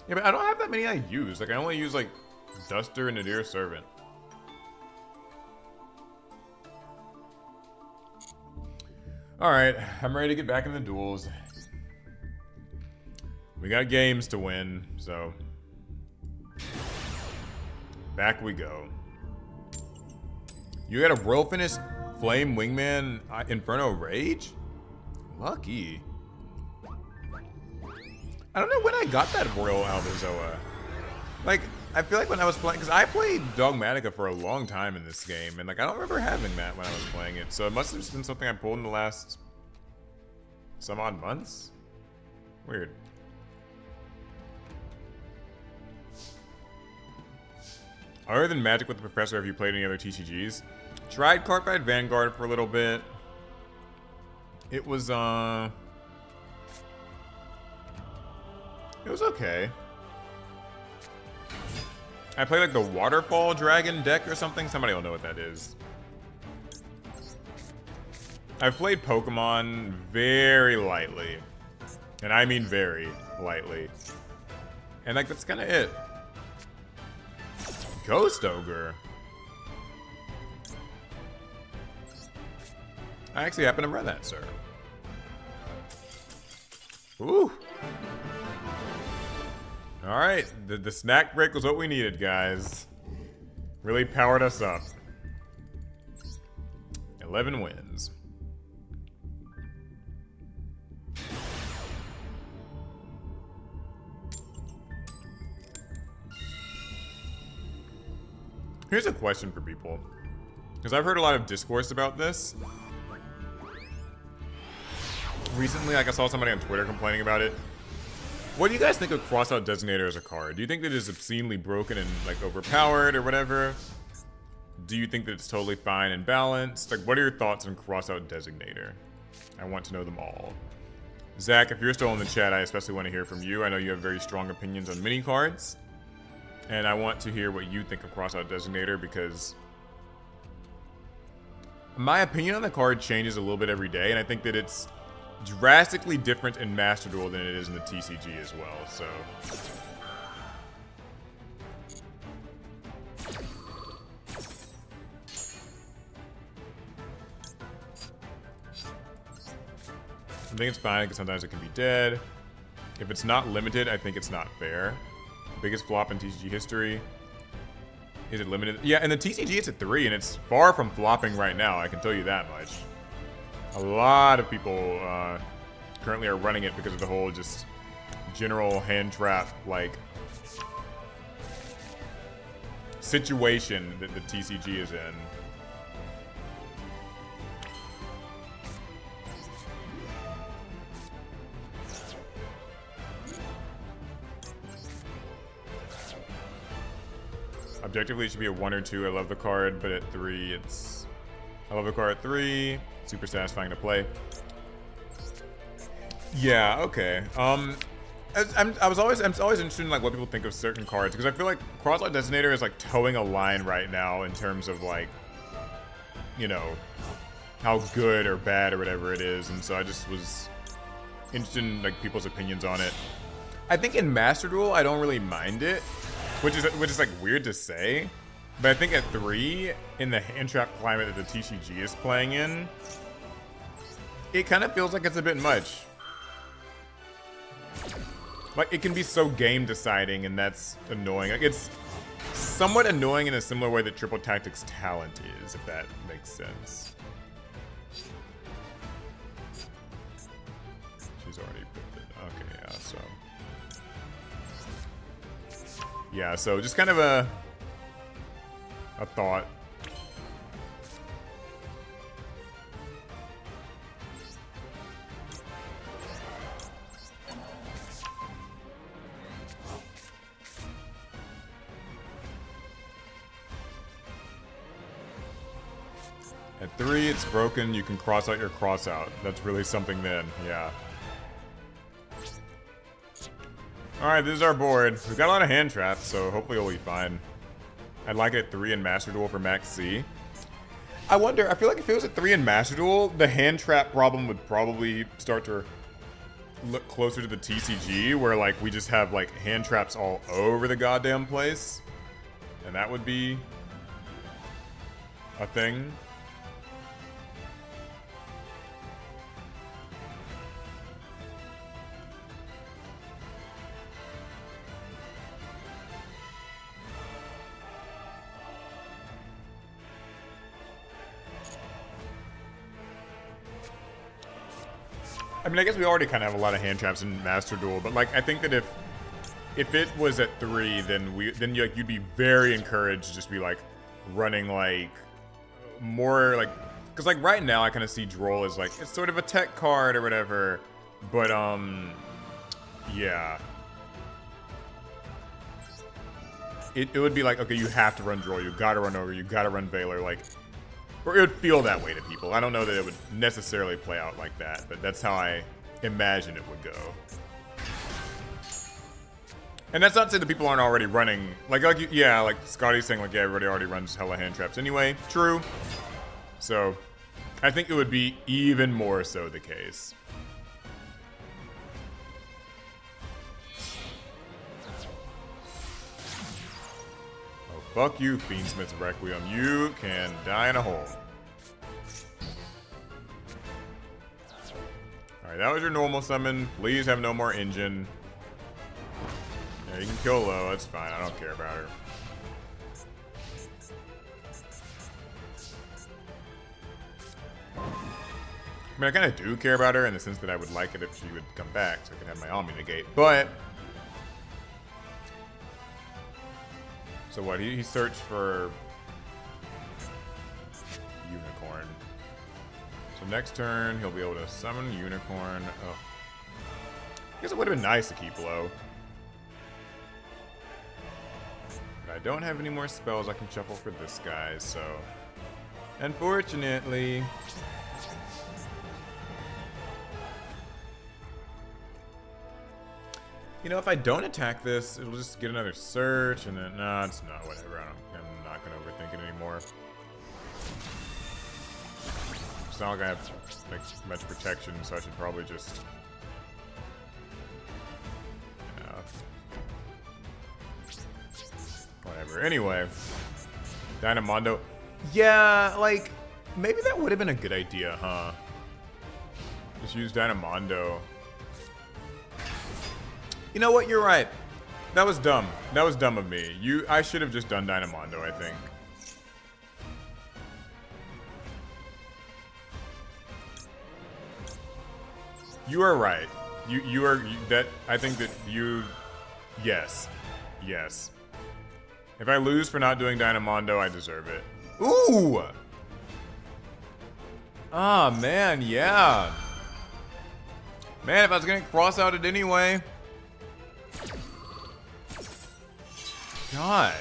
Yeah, but I don't have that many I use. Like, I only use, like, Duster and Nadir's Servant. Alright, I'm ready to get back in the duels. We got games to win, so... back we go. You got a Royal Finish Flame Wingman Inferno Rage? Lucky. I don't know when I got that Royal Albazoa. Like, I feel like when I was playing, because I played Dogmatica for a long time in this game, and like I don't remember having that when I was playing it, so it must have just been something I pulled in the last some odd months. Weird. Other than Magic with the Professor, have you played any other TCGs? Tried Cardfight Vanguard for a little bit. It was it was okay. I played like the Waterfall Dragon deck or something. Somebody will know what that is. I've played Pokemon very lightly. And I mean very lightly. And like that's kind of it. Ghost Ogre. I actually happen to run that, sir. Ooh. Alright, the snack break was what we needed, guys. Really powered us up. 11 wins. Here's a question for people, because I've heard a lot of discourse about this. Recently, like I saw somebody on Twitter complaining about it. What do you guys think of Crossout Designator as a card? Do you think that it's obscenely broken and like overpowered or whatever? Do you think that it's totally fine and balanced? Like, what are your thoughts on Crossout Designator? I want to know them all. Zach, if you're still in the chat, I especially want to hear from you. I know you have very strong opinions on mini cards. And I want to hear what you think of Crossout Designator, because my opinion on the card changes a little bit every day, and I think that it's drastically different in Master Duel than it is in the TCG as well, so... I think it's fine, because sometimes it can be dead. If it's not limited, I think it's not fair. Biggest flop in TCG history. Is it limited? Yeah, in the TCG it's at 3, and it's far from flopping right now, I can tell you that much. A lot of people currently are running it because of the whole just general hand trap like situation that the TCG is in. Objectively, it should be a 1 or 2. I love the card, but at 3, it's... I love the card at 3. Super satisfying to play. Yeah, okay. I'm always interested in like what people think of certain cards, because I feel like Crosslight Designator is like towing a line right now in terms of like, you know, how good or bad or whatever it is, and so I just was interested in like people's opinions on it. I think in Master Duel I don't really mind it, which is like weird to say, but I think at 3 in the hand trap climate that the TCG is playing in, it kind of feels like it's a bit much. Like, it can be so game deciding, and that's annoying. Like, it's somewhat annoying in a similar way that Triple Tactics Talent is, if that makes sense. She's already picked it. Okay, yeah, so. Yeah, so just kind of a thought. At 3, it's broken. You can cross out your cross out. That's really something then, yeah. Alright, this is our board. We've got a lot of hand traps, so hopefully it'll be fine. I'd like it at 3 in Master Duel for Max C. I wonder, I feel like if it was at 3 in Master Duel, the hand trap problem would probably start to look closer to the TCG, where like we just have like hand traps all over the goddamn place. And that would be a thing. I mean, I guess we already kind of have a lot of hand traps in Master Duel, but like I think that if it was at 3, then you'd be very encouraged to just be like running like more like, because like right now I kind of see Droll as like it's sort of a tech card or whatever, but yeah, it would be like, okay, you have to run Droll, you gotta run Ogre, you gotta run Valor, like. Or it would feel that way to people. I don't know that it would necessarily play out like that, but that's how I imagine it would go. And that's not to say that people aren't already running, like yeah, like Scotty's saying, like, yeah, everybody already runs hella hand traps anyway. True. So, I think it would be even more so the case. Fuck you, Fiendsmith's Requiem. You can die in a hole. Alright, that was your normal summon. Please have no more engine. Yeah, you can kill Lo. That's fine. I don't care about her. I mean, I kind of do care about her in the sense that I would like it if she would come back so I could have my Omni negate. But... So what, he searched for Unicorn. So next turn, he'll be able to summon Unicorn. Oh. I guess it would have been nice to keep Lo. But I don't have any more spells I can shuffle for this guy, so... Unfortunately... You know, if I don't attack this, it'll just get another search, and then, nah, it's not, whatever. I'm not gonna overthink it anymore. It's not like I have like, much protection, so I should probably just... Yeah. Whatever. Anyway. Dynamondo. Yeah, like, maybe that would have been a good idea, huh? Just use Dynamondo. You know what? You're right. That was dumb. That was dumb of me. I should have just done Dynamondo, I think. You are right. I think that you... Yes. Yes. If I lose for not doing Dynamondo, I deserve it. Ooh! Ah, man, yeah. Man, if I was gonna cross out it anyway... God.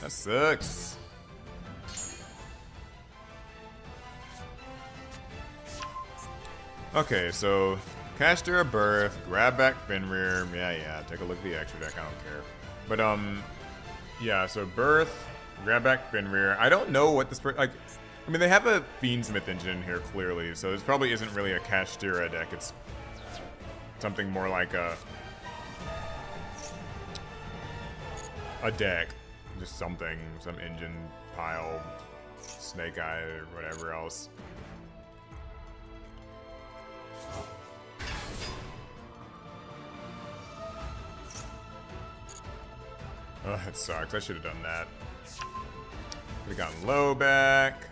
That sucks. Okay, so cast a birth, grab back Fenrir. Yeah, take a look at the extra deck. I don't care. But yeah. So birth, grab back Fenrir. I don't know what this like. I mean, they have a Fiendsmith engine in here clearly, so this probably isn't really a Kashtira deck. It's something more like a deck, just something, some engine pile, Snake Eye, or whatever else. Oh, that sucks. I should have done that. Could have gotten low back.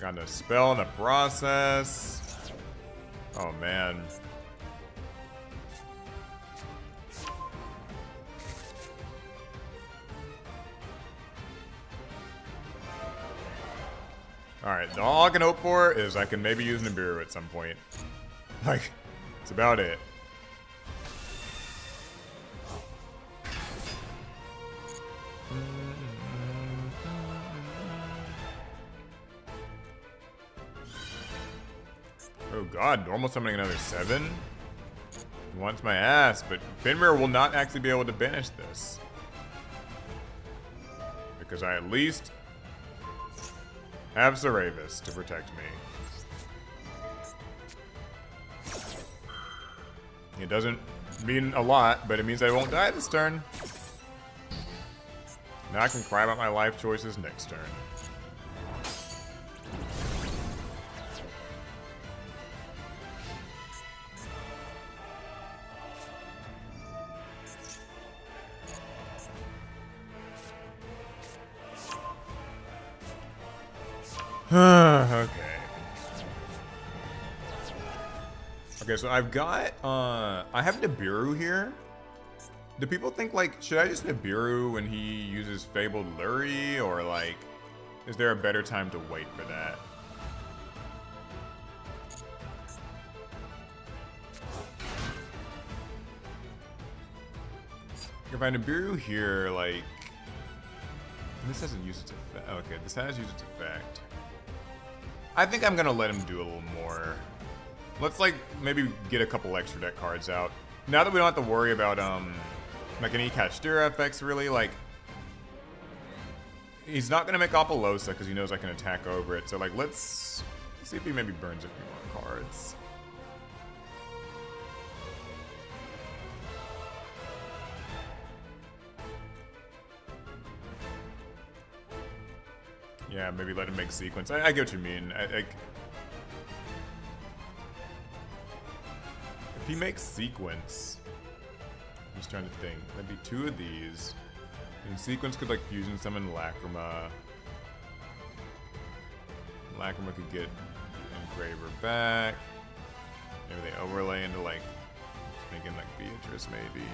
Gotten a spell in the process. Oh, man. Alright, all I can hope for is I can maybe use Nibiru at some point. Like, that's about it. Oh god, normal summoning another 7? He wants my ass, but Fenrir will not actually be able to banish this. Because I at least have Zeravis to protect me. It doesn't mean a lot, but it means I won't die this turn. Now I can cry about my life choices next turn. Okay. Okay, so I've got, I have Nibiru here. Do people think, like, should I just Nibiru when he uses Fabled Luri, or, like, is there a better time to wait for that? If I Nibiru here, like, this hasn't used its effect. Okay, this has used its effect. I think I'm gonna let him do a little more. Let's, like, maybe get a couple extra deck cards out. Now that we don't have to worry about, like, any Kashtira effects, really, like, he's not gonna make Apollosa because he knows I can attack over it. So, like, let's see if he maybe burns a few more cards. Yeah, maybe let him make sequence. I get what you mean. If he makes sequence, I'm just trying to think. Maybe 2 of these. And sequence could, like, fusion summon Lacrima. Lacrima could get Engraver back. Maybe they overlay into, like, making, like, Beatrice, maybe.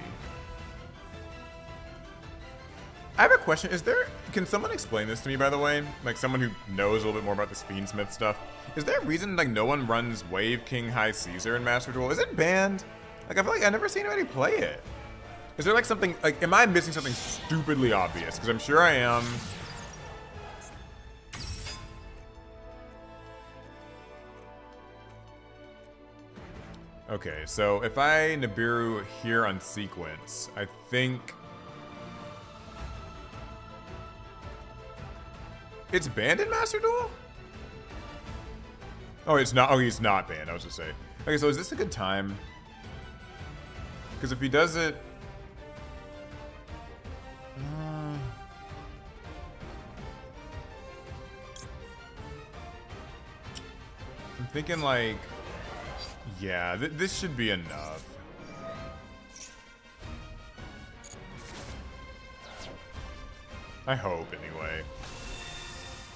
I have a question. Can someone explain this to me, by the way? Like, someone who knows a little bit more about this Fiendsmith stuff. Is there a reason, like, no one runs Wave King High Caesar in Master Duel? Is it banned? Like, I feel like I've never seen anybody play it. Is there, like, something, like, am I missing something stupidly obvious? Because I'm sure I am. Okay, so if I Nibiru here on sequence, I think it's banned in Master Duel? Oh, it's not. Oh, he's not banned. I was just saying. Okay, so is this a good time? Because if he does it, I'm thinking, like, yeah, this should be enough. I hope, anyway.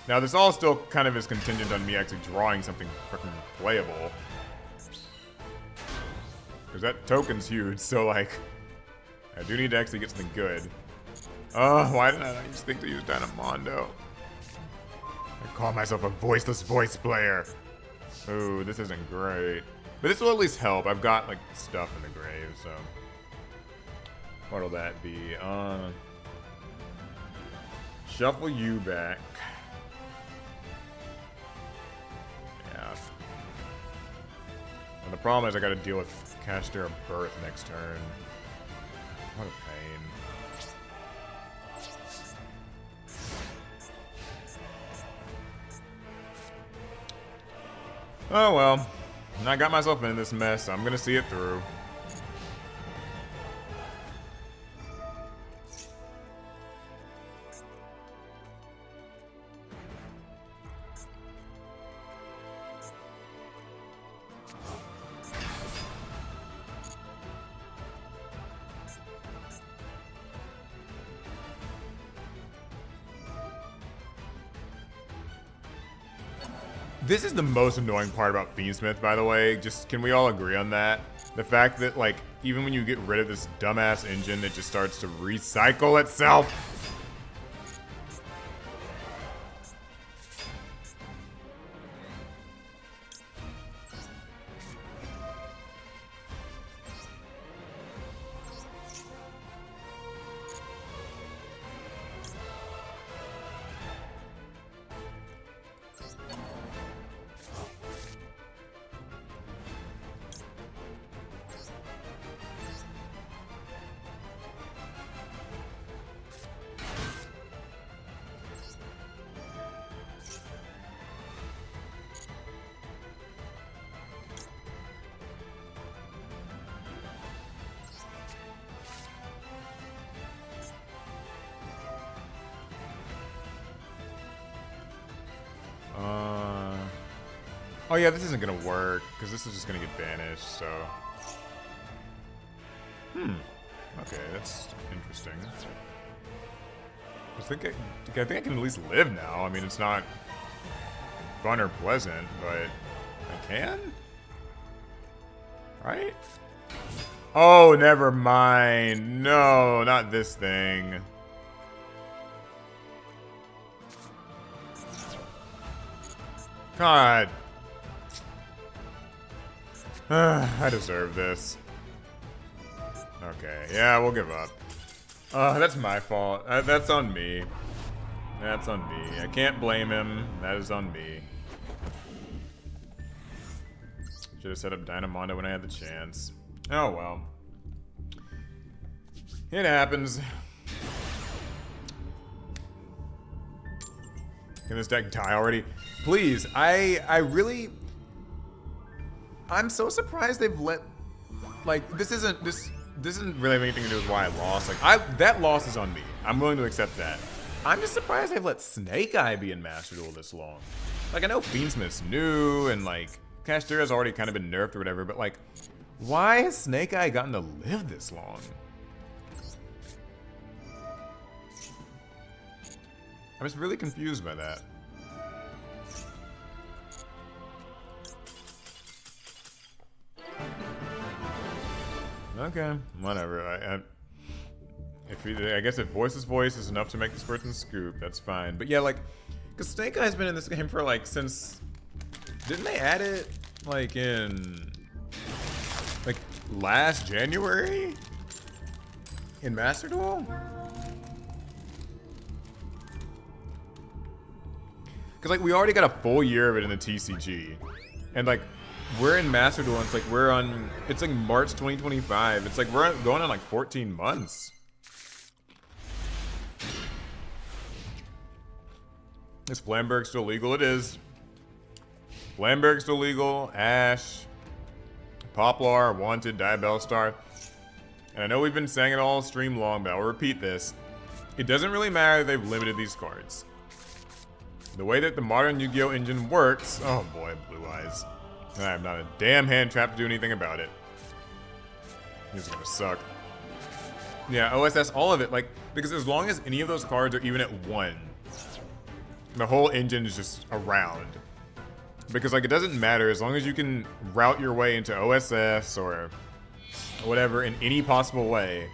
Now, this all still kind of is contingent on me actually drawing something freaking playable. Because that token's huge, so, like, I do need to actually get something good. Oh, why did I not just think to use Dynamondo? I call myself a voiceless voice player. Ooh, this isn't great. But this will at least help. I've got, like, stuff in the grave, so. What'll that be? Shuffle you back. Yeah. And the problem is I gotta deal with Caster of Birth next turn. What a pain. Oh well. I got myself in this mess, so I'm gonna see it through. This is the most annoying part about Fiendsmith, by the way. Just, can we all agree on that? The fact that, like, even when you get rid of this dumbass engine, it just starts to recycle itself. Oh yeah, this isn't gonna work, because this is just gonna get banished, so... Okay, that's interesting. I think I can at least live now. I mean, it's not fun or pleasant, but I can? Right? Oh, never mind. No, not this thing. God. I deserve this. Okay, yeah, we'll give up. That's my fault. That's on me. That's on me. I can't blame him. That is on me. Should have set up Dynamondo when I had the chance. Oh well. It happens. Can this deck die already? Please, I'm so surprised they've let, like, this isn't really have anything to do with why I lost. Like, that loss is on me. I'm willing to accept that. I'm just surprised they've let Snake Eye be in Master Duel this long. Like, I know Fiendsmith's new, and like, Kashtira's already kind of been nerfed or whatever, but like, why has Snake Eye gotten to live this long? I'm just really confused by that. Okay, whatever. I guess if Voice's voice is enough to make this person scoop, that's fine. But yeah, like, because Snake Eye's been in this game for like since. Didn't they add it like in like last January in Master Duel? Because like we already got a full year of it in the TCG, and like. We're in Master Duel, and it's like it's like March 2025. It's like we're going on like 14 months. Is Flamberg still legal? It is. Flamberg's still legal. Ash, Poplar, Wanted, Diabellstar. And I know we've been saying it all stream long, but I'll repeat this. It doesn't really matter that they've limited these cards. The way that the modern Yu-Gi-Oh! Engine works... Oh boy, blue eyes. I have not a damn hand trap to do anything about it. This is gonna suck. Yeah, OSS, all of it, like, because as long as any of those cards are even at 1, the whole engine is just around. Because, like, it doesn't matter, as long as you can route your way into OSS or whatever in any possible way,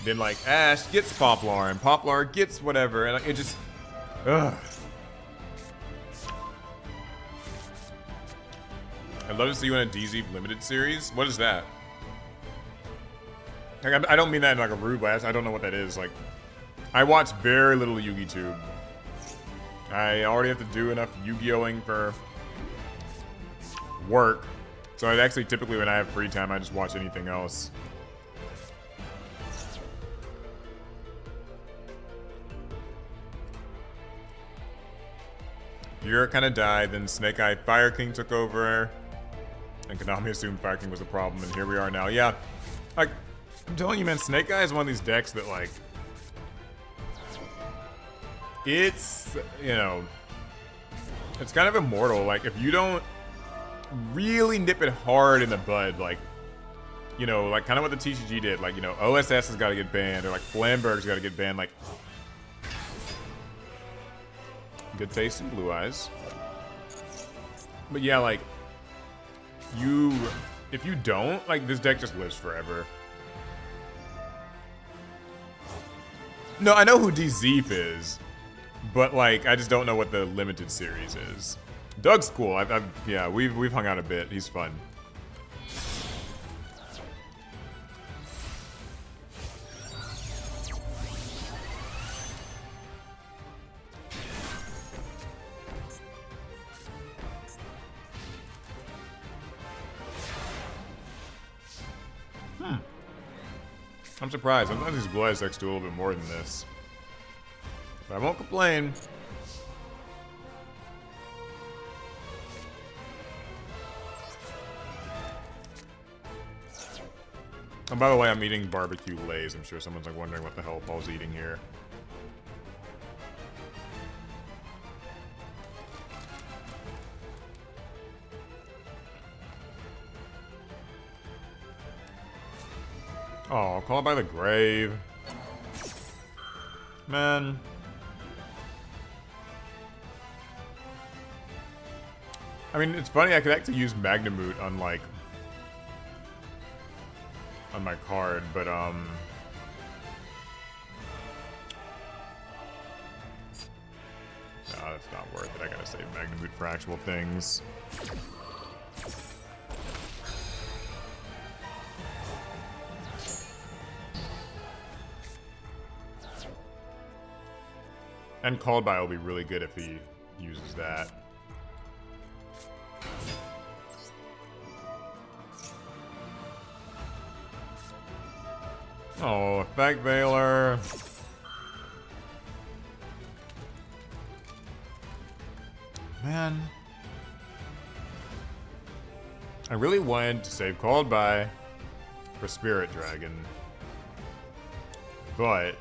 then, like, Ash gets Poplar, and Poplar gets whatever, and like, it just... Ugh. I'd love to see you in a DZ limited series. What is that? Like, I don't mean that in like a rude way. I don't know what that is. Like, I watch very little Yu-Gi-Tube. I already have to do enough Yu-Gi-Oh-ing for work. So I actually typically when I have free time, I just watch anything else. Europe kind of died, then Snake Eye Fire King took over. And Konami assumed Fire King was the problem, and here we are now. Yeah, like, I'm telling you, man, Snake Eye is one of these decks that, like, it's, you know, it's kind of immortal. Like, if you don't really nip it hard in the bud, like, you know, like kind of what the TCG did, like, you know, OSS has got to get banned, or like Flamberg's got to get banned, like, good taste in Blue Eyes. But yeah, like, if you don't, like, this deck just lives forever. No, I know who DZeef is, but like, I just don't know what the limited series is. Doug's cool. Yeah, we've hung out a bit. He's fun. I'm surprised. Sometimes these Blue Eyes decks do a little bit more than this. But I won't complain. And by the way, I'm eating barbecue Lays. I'm sure someone's like wondering what the hell Paul's eating here. Oh, Called by the Grave. Man. I mean, it's funny, I could actually use Magnamoot on, like, on my card, but, nah, that's not worth it. I gotta save Magnamoot for actual things. And Called By will be really good if he uses that. Oh, Effect Veiler. Man. I really wanted to save Called By for Spirit Dragon. But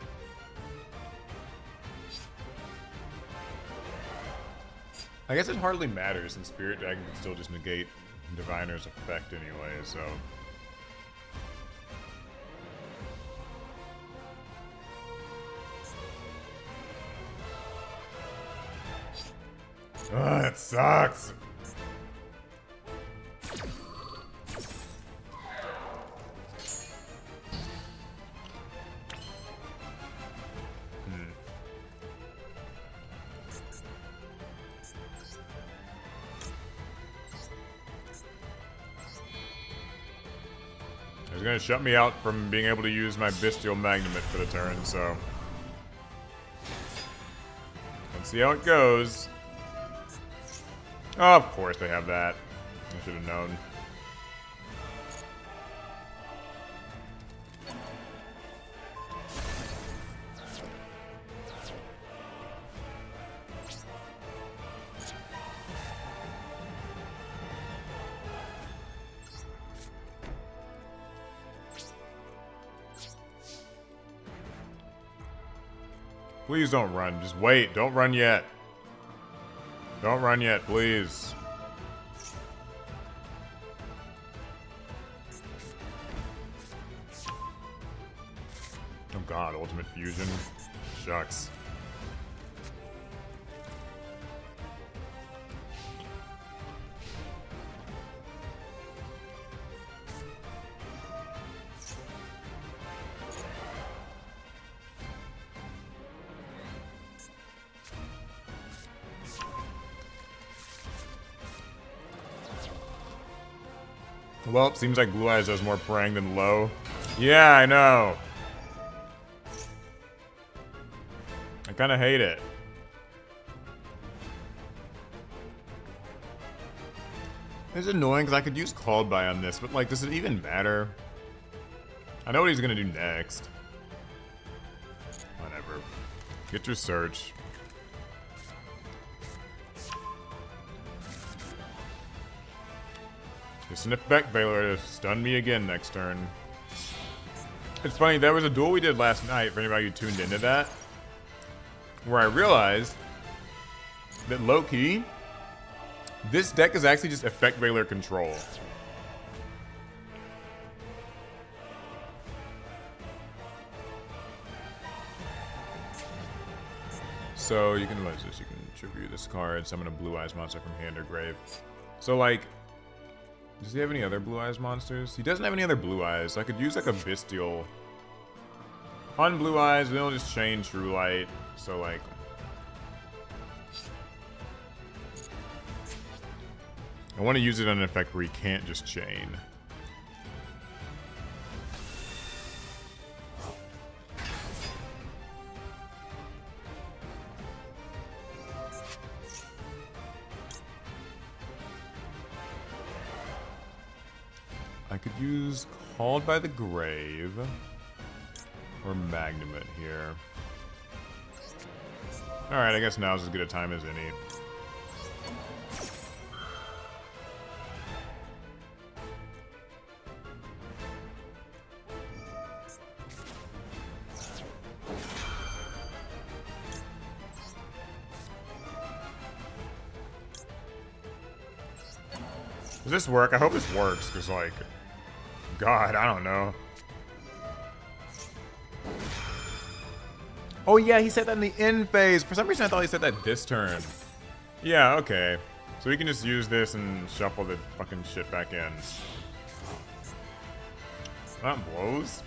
I guess it hardly matters, since Spirit Dragon can still just negate Diviner's effect anyway, so. Ugh, it sucks! He's gonna shut me out from being able to use my Bestial Magnamit for the turn, so. Let's see how it goes. Oh, of course they have that. I should have known. Please don't run. Just wait. Don't run yet. Don't run yet, please. Oh god, Ultimate Fusion. Shucks. Well, it seems like Blue Eyes does more praying than low. Yeah, I know. kind of hate it. It's annoying because I could use Called By on this, but like, does it even matter? I know what he's gonna do next. Whatever. Get your search. Just an effect Veiler to stun me again next turn. It's funny, there was a duel we did last night, for anybody who tuned into that, where I realized that low-key, this deck is actually just effect Veiler control. So you can lose this, you can tribute this card, summon a Blue Eyes monster from hand or grave. So like, does he have any other Blue Eyes monsters? He doesn't have any other Blue Eyes, so I could use like a Bestial on Blue Eyes, then it'll just chain True Light. So like, I want to use it on an effect where he can't just chain. I could use Called by the Grave or Magnumit here. Alright, I guess now's as good a time as any. Does this work? I hope this works, because, like, God, I don't know. Oh, yeah, he said that in the end phase. For some reason, I thought he said that this turn. Yeah, okay. So we can just use this and shuffle the fucking shit back in. That blows.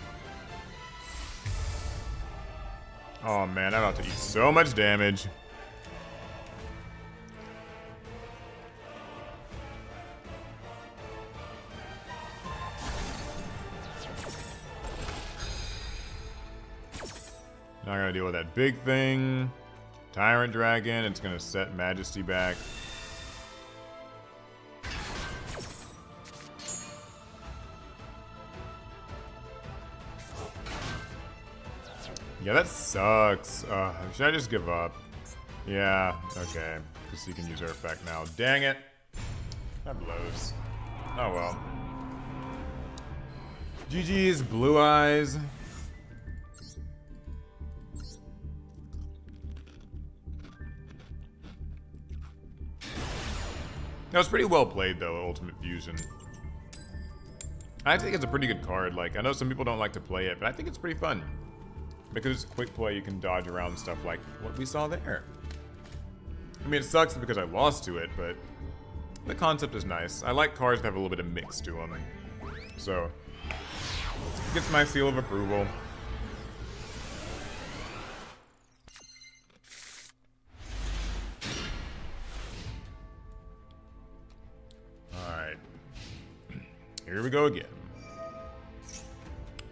Oh, man, I'm about to eat so much damage. Not gonna deal with that big thing. Tyrant Dragon, it's gonna set Majesty back. Yeah, that sucks. Should I just give up? Yeah, okay. Because he can use Earth back now. Dang it. That blows. Oh well. GG's Blue Eyes. That was pretty well played, though, Ultimate Fusion. I think it's a pretty good card. Like, I know some people don't like to play it, but I think it's pretty fun. Because it's quick play, you can dodge around stuff like what we saw there. I mean, it sucks because I lost to it, but the concept is nice. I like cards that have a little bit of mix to them. So, it gets my seal of approval. Alright. Here we go again.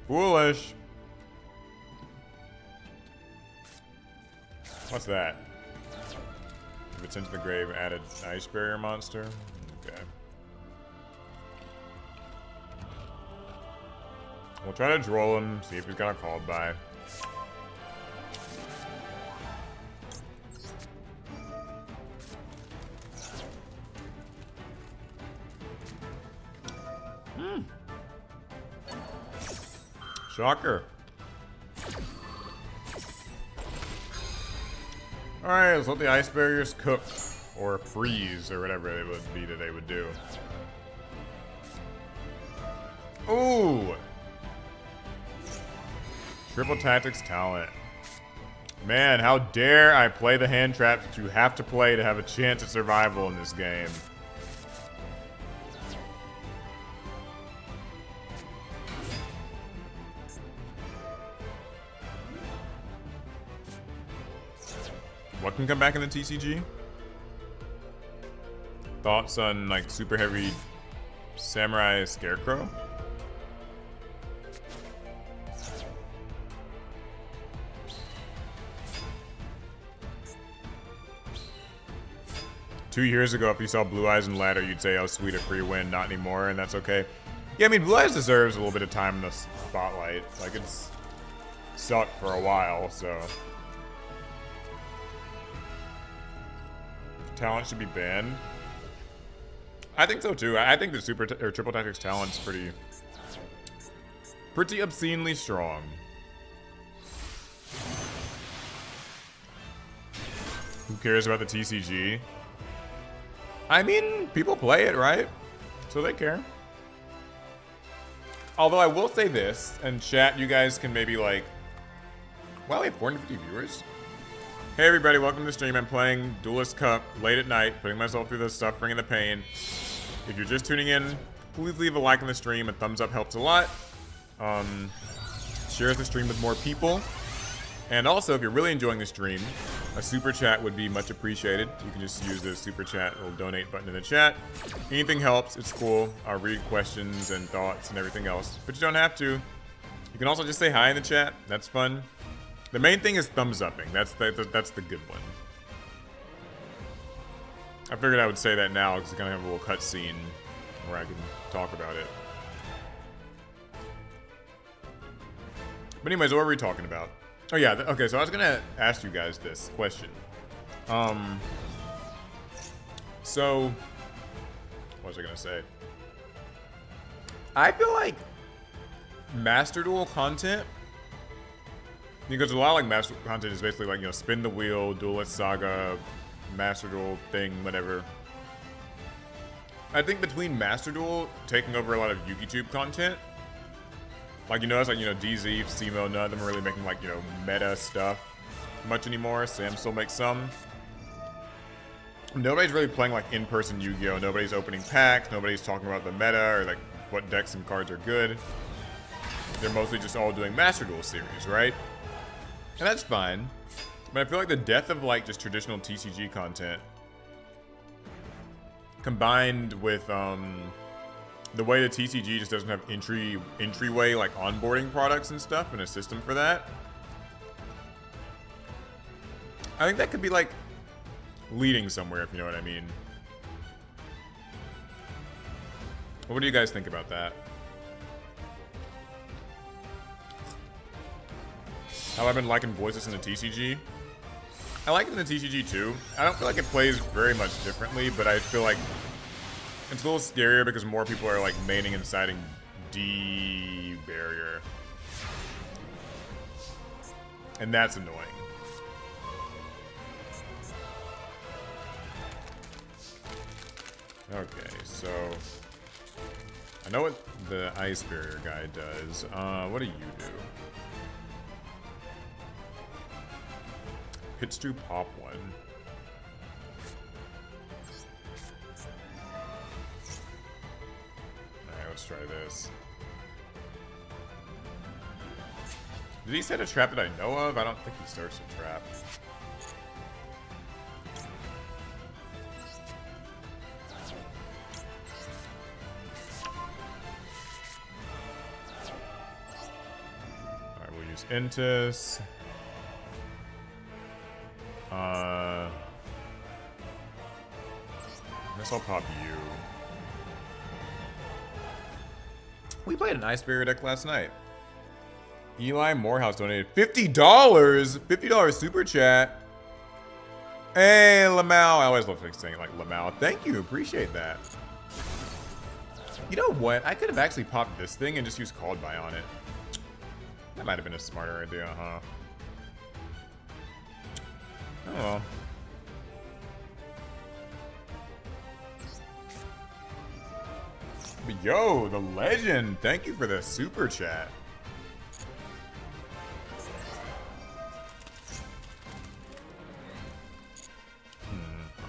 Foolish. What's that? If it's into the grave, added Ice Barrier monster. Okay. We'll try to droll him, see if he's got a Called By. Shocker. Alright, let's let the ice barriers cook. Or freeze, or whatever it would be that they would do. Ooh! Triple Tactics Talent. Man, how dare I play the hand traps that you have to play to have a chance at survival in this game. What can come back in the TCG? Thoughts on, like, super heavy Samurai Scarecrow? 2 years ago, if you saw Blue Eyes and Ladder, you'd say, oh, sweet, a free win. Not anymore, and that's okay. Yeah, I mean, Blue Eyes deserves a little bit of time in the spotlight. Like, it's sucked for a while, so. Talent should be banned. I think so, too. I think the Triple Tactics talent's pretty obscenely strong. Who cares about the TCG? I mean, people play it, right? So they care. Although I will say this, and chat, you guys can maybe like... Wow, we have 450 viewers. Hey everybody, welcome to the stream. I'm playing Duelist Cup late at night, putting myself through the suffering and the pain. If you're just tuning in, please leave a like on the stream. A thumbs up helps a lot. Share the stream with more people. And also, if you're really enjoying the stream, a super chat would be much appreciated. You can just use the super chat little donate button in the chat. Anything helps, it's cool. I'll read questions and thoughts and everything else, but you don't have to. You can also just say hi in the chat. That's fun. The main thing is thumbs upping. That's the good one. I figured I would say that now because it's gonna have a little cutscene where I can talk about it. But anyways, what were we talking about? Oh yeah, okay, so I was gonna ask you guys this question. So, what was I gonna say? I feel like Master Duel content, because a lot of like Master Duel content is basically like, you know, spin the wheel, Duelist Saga, Master Duel thing, whatever. I think between Master Duel taking over a lot of YouTube content, like, you notice, like, you know, DZ, Simo, none of them are really making, like, you know, meta stuff much anymore. Sam still makes some. Nobody's really playing, like, in-person Yu-Gi-Oh! Nobody's opening packs. Nobody's talking about the meta or, like, what decks and cards are good. They're mostly just all doing Master Duel series, right? And that's fine. But I feel like the death of, like, just traditional TCG content combined with, the way the TCG just doesn't have entryway, like, onboarding products and stuff and a system for that. I think that could be, like, leading somewhere, if you know what I mean. What do you guys think about that? How I've been liking voices in the TCG. I like it in the TCG too. I don't feel like it plays very much differently, but I feel like it's a little scarier because more people are like maining and siding D barrier. And that's annoying. Okay, so I know what the ice barrier guy does. What do you do? Pitch to pop one. Alright, let's try this. Did he set a trap that I know of? I don't think he starts a trap. Alright, we'll use Intis. I guess I'll pop you. We played an Ice Barrier deck last night. Eli Morehouse donated $50! $50 super chat. Hey, Lamau. I always love saying it like Lamau. Thank you. Appreciate that. You know what? I could have actually popped this thing and just used Called By on it. That might have been a smarter idea, huh? Oh well. But yo, the legend! Thank you for the super chat.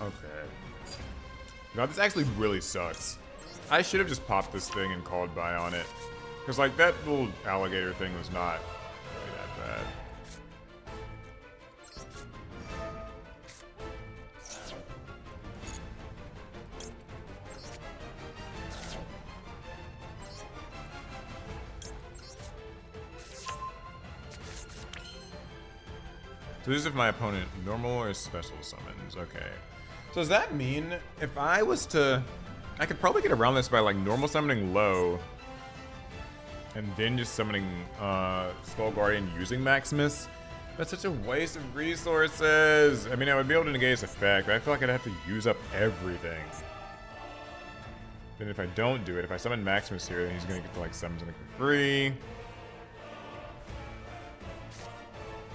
Okay. No, this actually really sucks. I should have just popped this thing and Called By on it. Because, like, that little alligator thing was not really that bad. So this is if my opponent normal or special summons. Okay. So does that mean if I was to... I could probably get around this by like normal summoning low and then just summoning Skull Guardian using Maximus. That's such a waste of resources. I mean, I would be able to negate his effect, but I feel like I'd have to use up everything. Then if I don't do it, if I summon Maximus here, then he's gonna get to like summon something for free.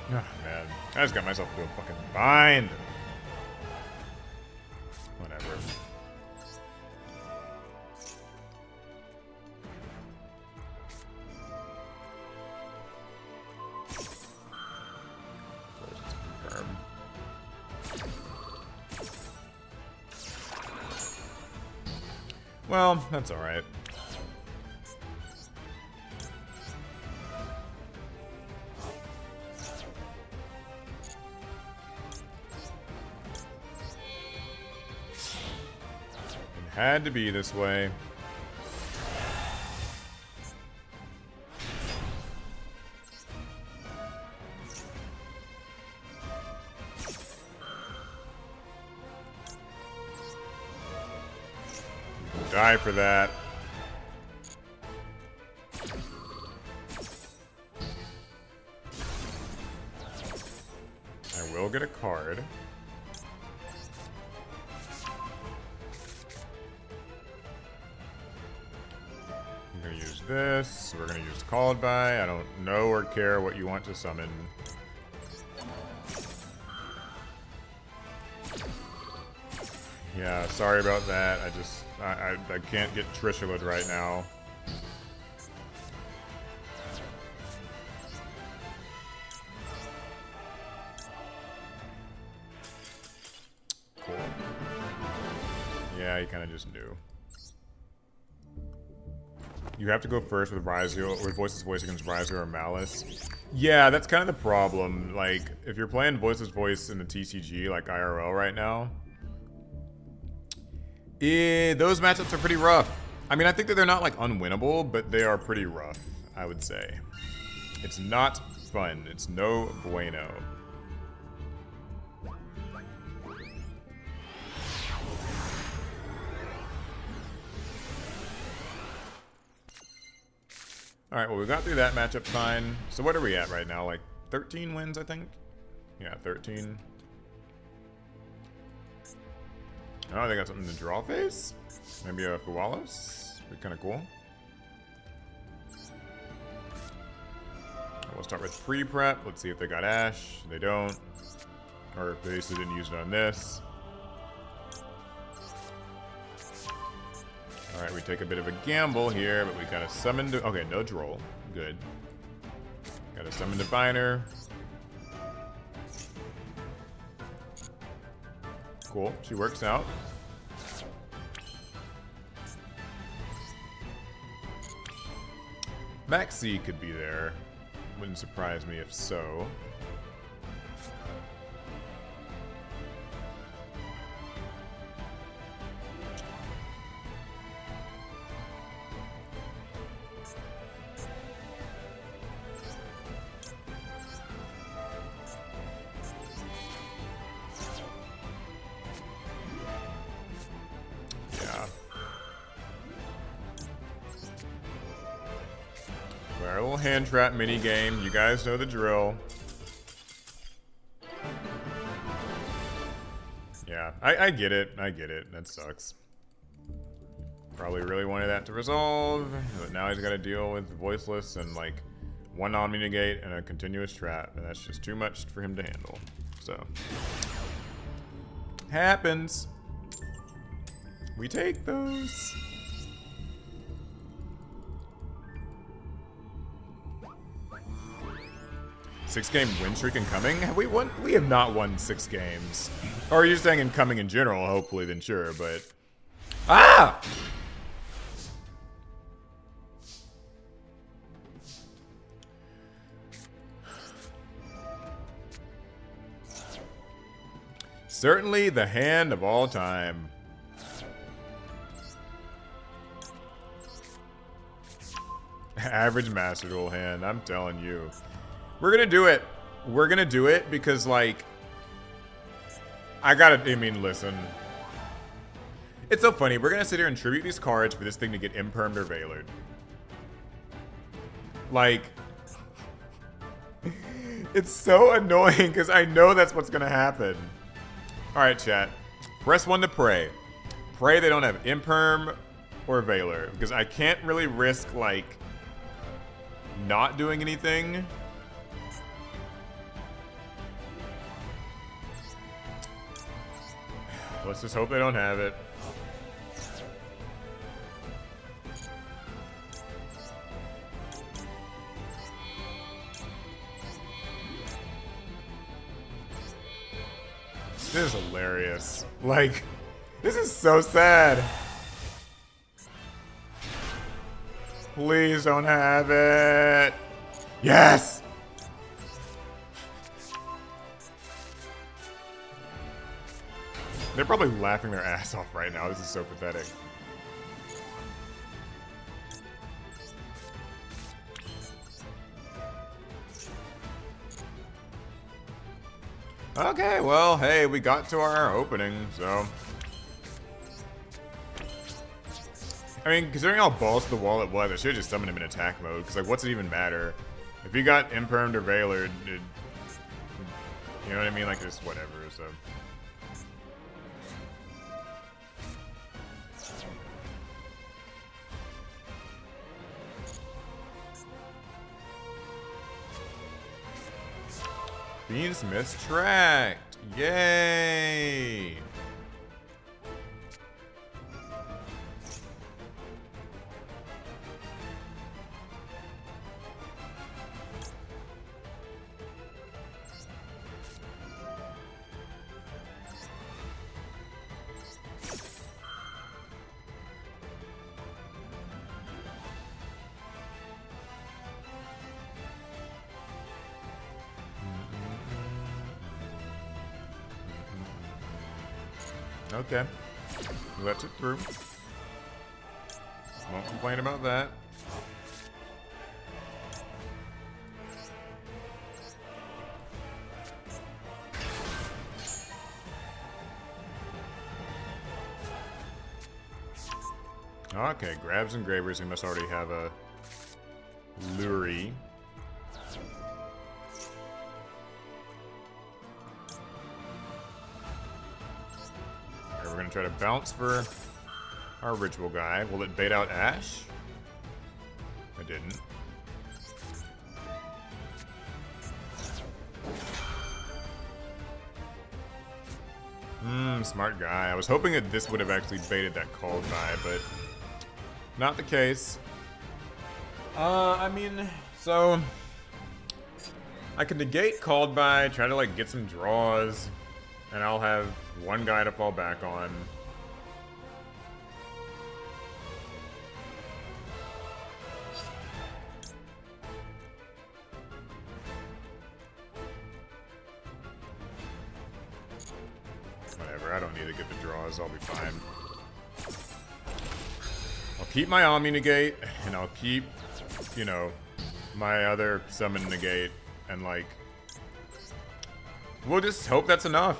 Oh man, I just got myself into a fucking bind. Whatever. Well, that's alright. It had to be this way. Die for that. I will get a card. I'm gonna use this. We're gonna use Called By. I don't know or care what you want to summon. Yeah, sorry about that. I can't get Trishulid right now. Cool. Yeah, he kind of just knew. You have to go first with Ryzio, with Voiceless Voice against Ryzio or Malice. Yeah, that's kind of the problem. Like, if you're playing Voiceless Voice in the TCG, like IRL right now, those matchups are pretty rough. I mean, I think that they're not like unwinnable, but they are pretty rough, I would say. It's not fun. It's no bueno. Alright, well, we got through that matchup fine. So what are we at right now? Like 13 wins, I think? Yeah, 13. Oh, they got something in the draw phase? Maybe a Fualos? Be kind of cool. We'll start with pre-prep. Let's see if they got Ash. They don't. Or if they just didn't use it on this. Alright, we take a bit of a gamble here, but we gotta summon... Okay, no Droll. Good. Gotta summon Diviner. Cool, she works out. Maxi could be there. Wouldn't surprise me if so. Alright, a little hand trap mini game. You guys know the drill. Yeah, I get it. I get it. That sucks. Probably really wanted that to resolve, but now he's got to deal with Voiceless and like one non-negate and a continuous trap, and that's just too much for him to handle. So, happens. We take those. Six-game win streak incoming? Have we won? We have not won 6 games. Or are you saying incoming in general? Hopefully, then sure, but... Ah! Certainly the hand of all time. Average Master Duel hand, I'm telling you. We're gonna do it. We're gonna do it because, like, I mean, listen. It's so funny. We're gonna sit here and tribute these cards for this thing to get impermed or veilered. Like, it's so annoying because I know that's what's gonna happen. All right, chat. Press 1 to pray. Pray they don't have imperm or veiler because I can't really risk like not doing anything. Let's just hope they don't have it. This is hilarious. Like, this is so sad. Please don't have it. Yes! They're probably laughing their ass off right now. This is so pathetic. Okay, well, hey, we got to our opening, so. I mean, considering how balls to the wall it was, I should have just summoned him in attack mode, because, like, what's it even matter? If he got impermed or veilered, you know what I mean? Like, just whatever, so. Beansmith's tracked. Yay! Okay, let it through. Won't complain about that. Okay, grabs and gravers. He must already have a Lurie. We're gonna try to bounce for our ritual guy. Will it bait out Ash? I didn't. Smart guy. I was hoping that this would have actually baited that called guy, but not the case. I mean, so I can negate called by, try to like get some draws, and I'll have one guy to fall back on. Whatever, I don't need to get the draws, I'll be fine. I'll keep my Omni negate, and I'll keep, you know, my other summon negate, and like, we'll just hope that's enough.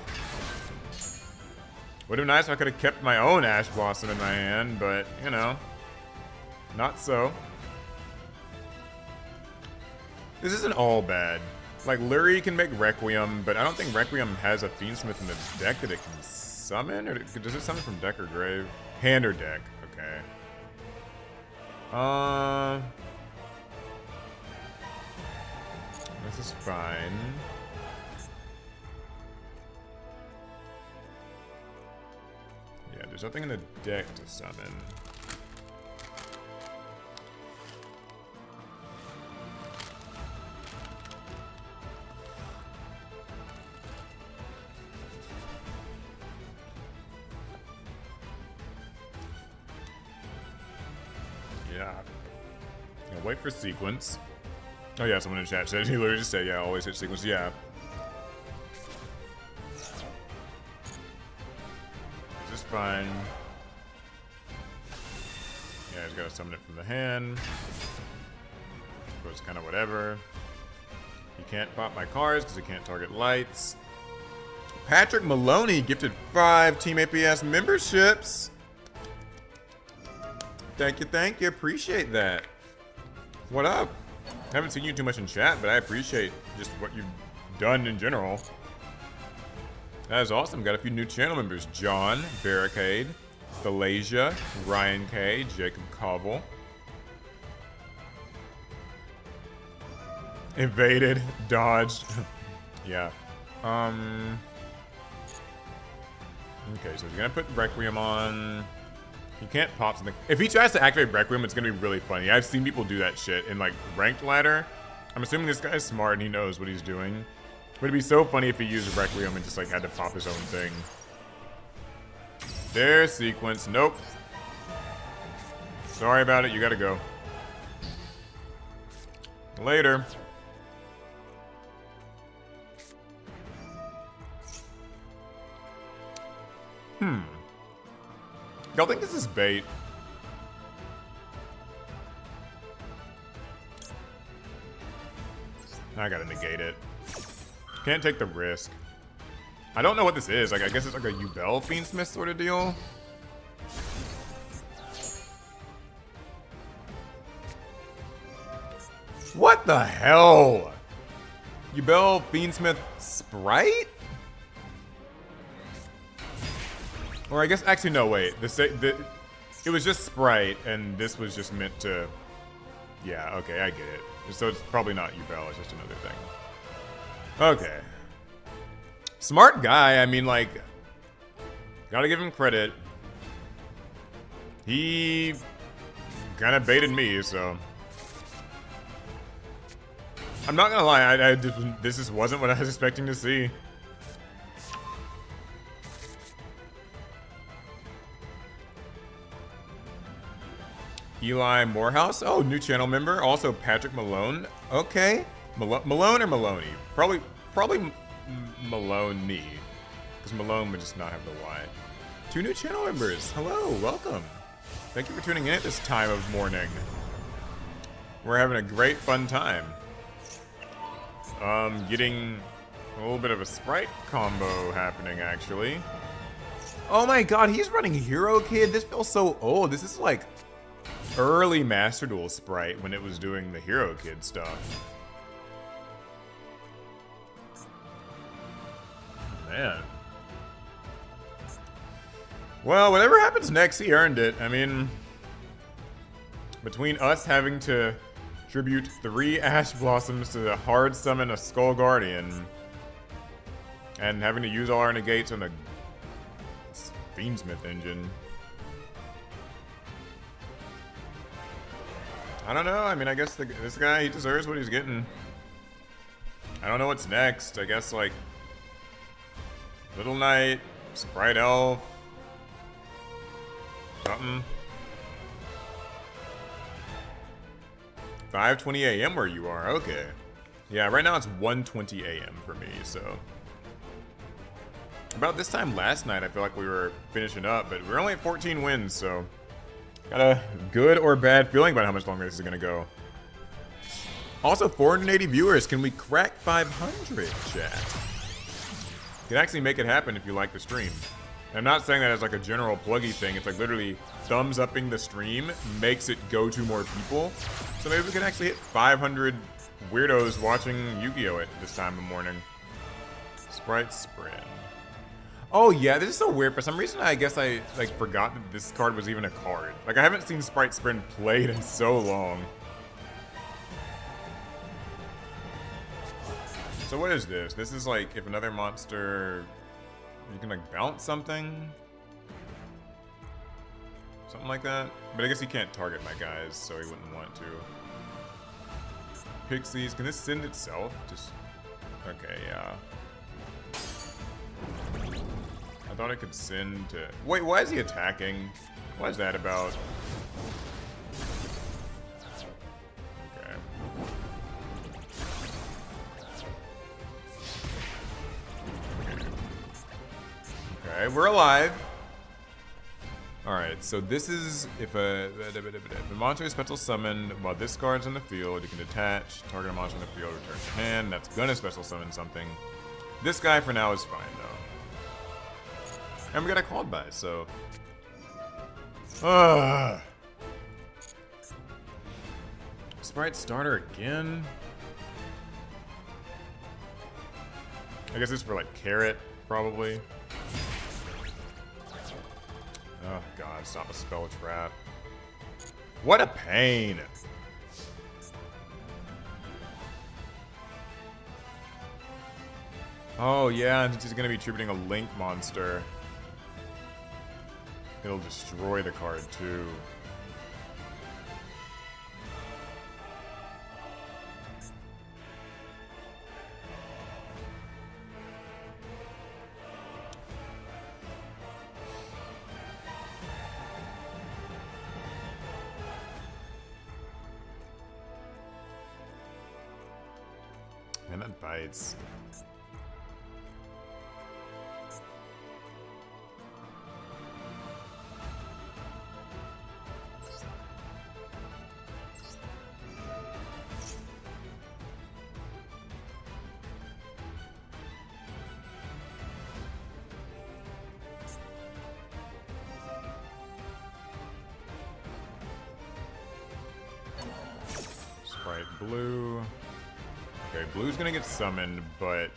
Would have been nice if I could have kept my own Ash Blossom in my hand, but, you know, not so. This isn't all bad. Like, Lurie can make Requiem, but I don't think Requiem has a Fiendsmith in the deck that it can summon? Or does it summon from deck or grave? Hand or deck, okay. This is fine. Yeah, there's nothing in the deck to summon. Yeah. Wait for sequence. Oh yeah, someone in chat said, he literally just said, yeah, always hit sequence, yeah. This is fine. Yeah, he's gotta summon it from the hand. So it's kind of whatever. He can't pop my cards because he can't target lights. Patrick Maloney gifted 5 Team APS memberships. Thank you, thank you. Appreciate that. What up? I haven't seen you too much in chat, but I appreciate just what you've done in general. That is awesome. Got a few new channel members. John, Barricade, Thalasia, Ryan K, Jacob Cobble. Evaded, dodged. Yeah. Okay, so he's gonna put Requiem on. He can't pop something. If he tries to activate Requiem, it's gonna be really funny. I've seen people do that shit in like ranked ladder. I'm assuming this guy's smart and he knows what he's doing. But it'd be so funny if he used Requiem and just like had to pop his own thing. There's sequence. Nope. Sorry about it. You gotta go. Later. Y'all think this is bait? I gotta negate it. Can't take the risk. I don't know what this is. Like, I guess it's like a Ubel Fiendsmith sort of deal. What the hell? Ubel Fiendsmith Sprite? Or I guess, actually, no, wait. It was just Sprite, and this was just meant to... Yeah, okay, I get it. So it's probably not Ubel, it's just another thing. Okay. Smart guy, I mean, like... Gotta give him credit. He... kind of baited me, so... I'm not gonna lie, this just wasn't what I was expecting to see. Eli Morehouse. Oh, new channel member. Also Patrick Malone. Okay. Malone or Maloney? Probably Maloney. Because Malone would just not have the Y. 2 new channel members. Hello, welcome. Thank you for tuning in at this time of morning. We're having a great fun time. Getting a little bit of a Sprite combo happening, actually. Oh my god, he's running Hero Kid. This feels so old. This is like early Master Duel Sprite when it was doing the Hero Kid stuff. Man. Well, whatever happens next, he earned it. I mean, between us having to tribute 3 Ash Blossoms to hard summon a Skull Guardian and having to use all our negates on the Fiendsmith engine. I don't know. I mean, I guess this guy, he deserves what he's getting. I don't know what's next. I guess, like, Little Knight, Sprite Elf, something. 5:20 a.m. where you are. Okay. Yeah, right now it's 1:20 a.m. for me, so. About this time last night, I feel like we were finishing up, but we're only at 14 wins, so. Got a good or bad feeling about how much longer this is going to go. Also, 480 viewers. Can we crack 500, chat? You can actually make it happen if you like the stream. And I'm not saying that as like a general pluggy thing. It's like literally thumbs upping the stream makes it go to more people. So maybe we can actually hit 500 weirdos watching Yu-Gi-Oh! At this time of morning. Sprite Spread. Oh yeah, this is so weird. For some reason, I guess I like forgot that this card was even a card. Like, I haven't seen Sprite Sprint played in so long. So what is this? This is like if another monster, you can like bounce something, something like that. But I guess he can't target my guys, so he wouldn't want to. Pixies, can this send itself? Just okay, yeah. I thought I could send to... Wait, why is he attacking? What is that about? Okay. Okay, we're alive. Alright, so this is if a monster is special summoned while this card's in the field, you can detach, target a monster in the field, return to hand. That's gonna special summon something. This guy for now is fine though. And we got a called by, so. Sprite starter again? I guess it's for like carrot, probably. Oh god, stop a spell trap. What a pain! Oh yeah, and he's gonna be tributing a Link monster. It'll destroy the card too. Man, that bites. Sprite blue. Okay, blue's gonna get summoned, but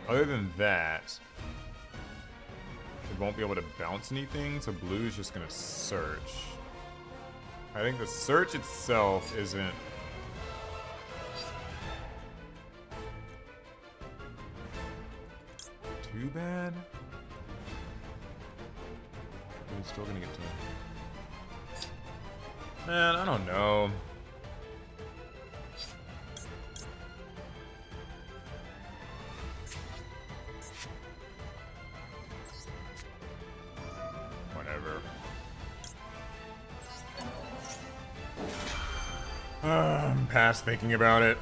other than that, it won't be able to bounce anything, so blue's just gonna search. I think the search itself isn't too bad. He's still gonna get to... Man, I don't know. Whatever. I'm past thinking about it.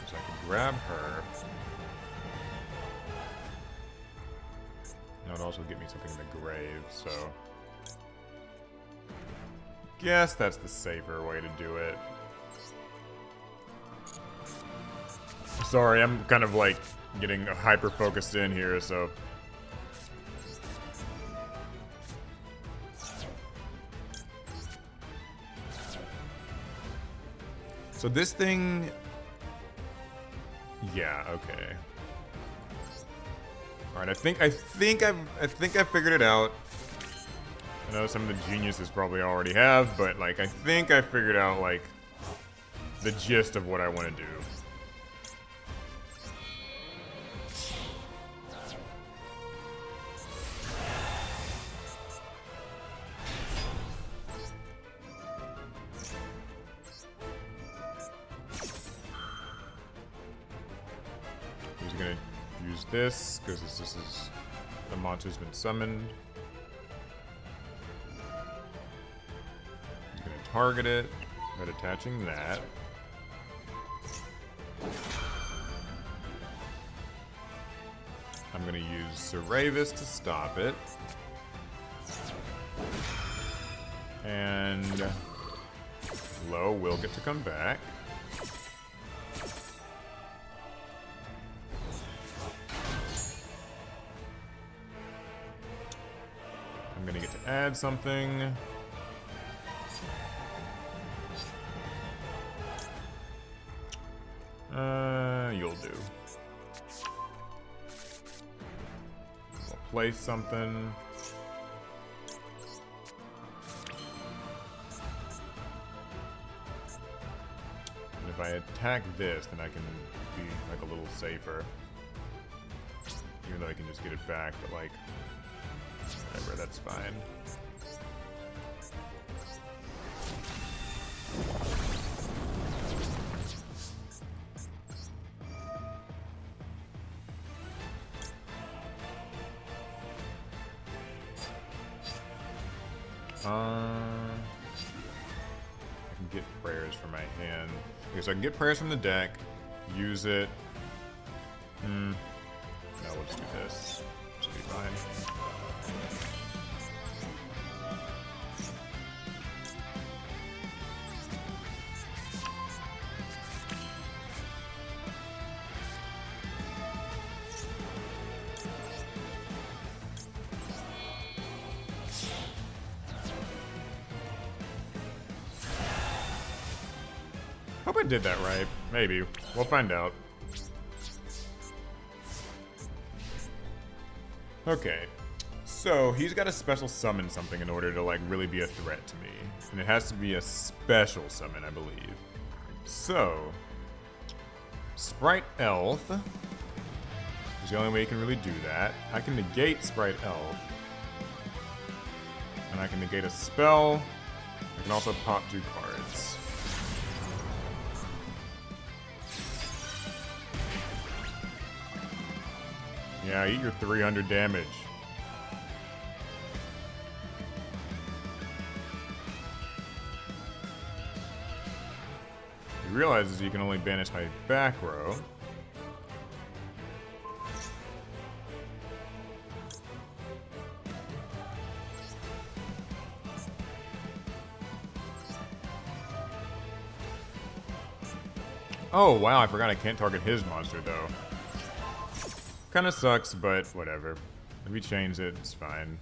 So I can grab her. That would also get me something in the grave, so... Guess that's the safer way to do it. Sorry, I'm kind of like getting hyper-focused in here, so... So this thing... Yeah, okay. Alright, I think I figured it out. I know some of the geniuses probably already have, but like I think I figured out like the gist of what I want to do. He's gonna use this because this is the monster's been summoned. Target it by attaching that. I'm going to use Seravis to stop it. And Lo will get to come back. I'm going to get to add something. You'll do. We'll place something. And if I attack this, then I can be like a little safer. Even though I can just get it back, but like, whatever, that's fine. I can get prayers from my hand. Okay, so I can get prayers from the deck, use it. No, we'll just do this. Should be fine. hope I did that right. Maybe. We'll find out. Okay. So, he's got to special summon something in order to, like, really be a threat to me. And it has to be a special summon, I believe. So, Sprite Elf is the only way you can really do that. I can negate Sprite Elf. And I can negate a spell. I can also pop 2 cards. Yeah, eat your 300 damage. He realizes he can only banish my back row. Oh, wow, I forgot I can't target his monster, though. Kinda sucks, but whatever. If we change it, it's fine.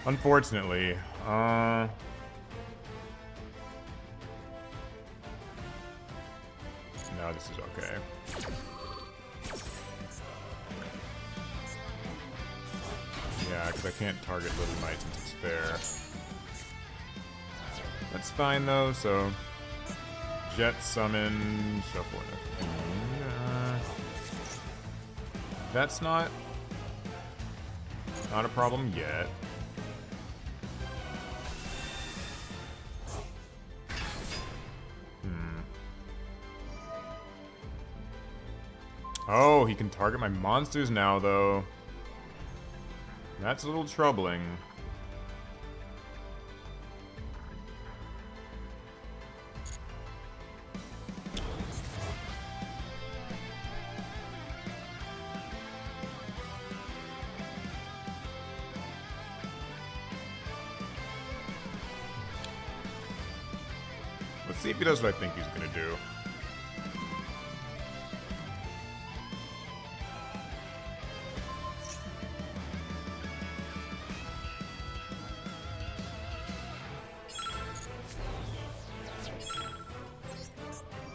Unfortunately, no, this is okay. Yeah, because I can't target Little Knight since it's there. That's fine though, so Jet Summon, Shuffle. That's not a problem yet. Oh, he can target my monsters now, though. That's a little troubling. Let's see if he does what I think he's gonna do.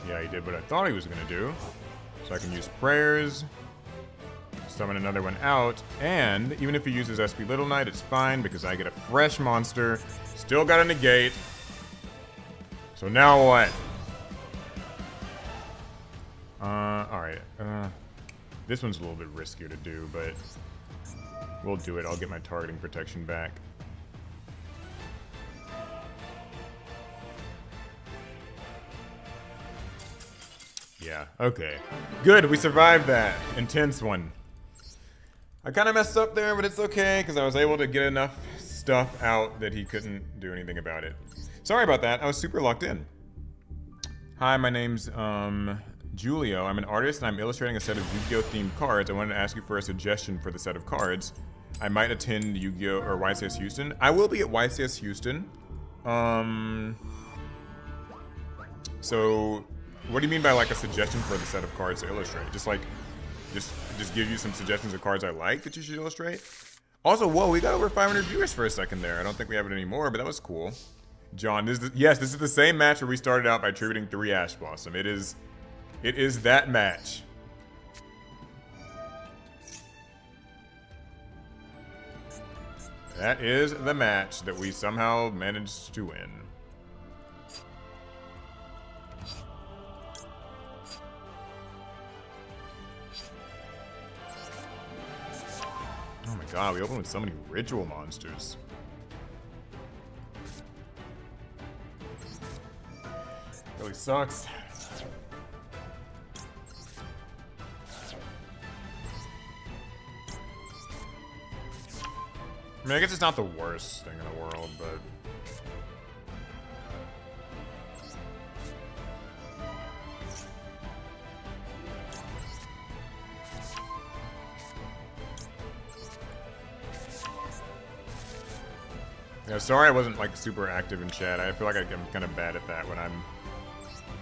Yeah, he did what I thought he was gonna do. So I can use prayers, summon another one out, and even if he uses SP Little Knight, it's fine because I get a fresh monster. Still got a negate. So now what? Alright. This one's a little bit riskier to do, but we'll do it. I'll get my targeting protection back. Yeah, okay. Good, we survived that. Intense one. I kind of messed up there, but it's okay, because I was able to get enough stuff out that he couldn't do anything about it. Sorry about that, I was super locked in. Hi, my name's, Julio. I'm an artist, and I'm illustrating a set of Yu-Gi-Oh! Themed cards. I wanted to ask you for a suggestion for the set of cards. I might attend Yu-Gi-Oh! Or YCS Houston. I will be at YCS Houston. So... what do you mean by like a suggestion for the set of cards to illustrate? Just like, just give you some suggestions of cards I like that you should illustrate? Also, whoa, we got over 500 viewers for a second there. I don't think we have it anymore, but that was cool. John, yes, this is the same match where we started out by tributing 3 Ash Blossom. It is that match. That is the match that we somehow managed to win. Oh my god, we opened with so many ritual monsters. Really sucks. I mean, I guess it's not the worst thing in the world, but... yeah, sorry I wasn't, like, super active in chat. I feel like I'm kind of bad at that when I'm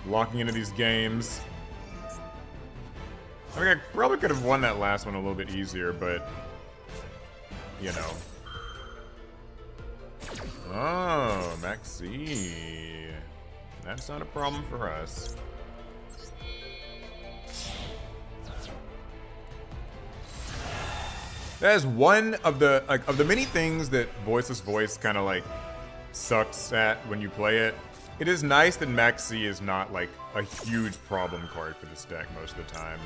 locking into these games. I mean, I probably could have won that last one a little bit easier, but you know. Oh, Maxi. That's not a problem for us. That is one of the of the many things that Voiceless Voice kind of like sucks at when you play it. It is nice that Maxi is not like a huge problem card for this deck most of the time.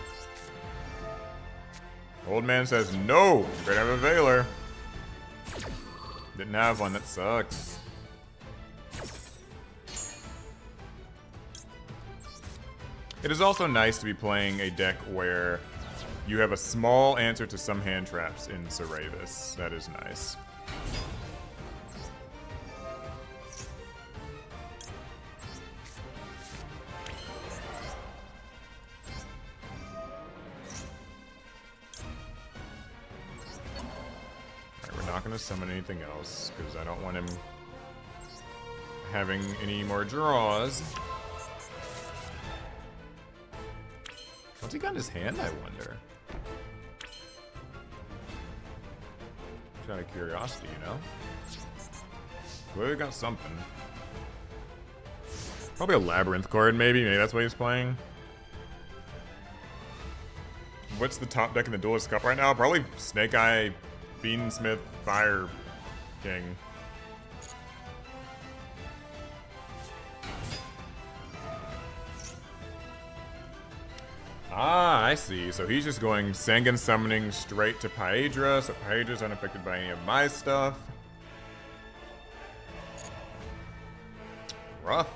Old man says no. You better have a Veiler. Didn't have one. That sucks. It is also nice to be playing a deck where you have a small answer to some hand traps in Saravis. That is nice. Alright, we're not going to summon anything else because I don't want him having any more draws. What's he got in his hand, I wonder? Just out of curiosity, you know? Clearly got something. Probably a Labyrinth card, maybe. Maybe that's what he's playing. What's the top deck in the Duelist Cup right now? Probably Snake Eye, Fiendsmith, Fire King. Ah, I see. So he's just going Sangan summoning straight to Phaedra, so Phaedra's unaffected by any of my stuff. Rough.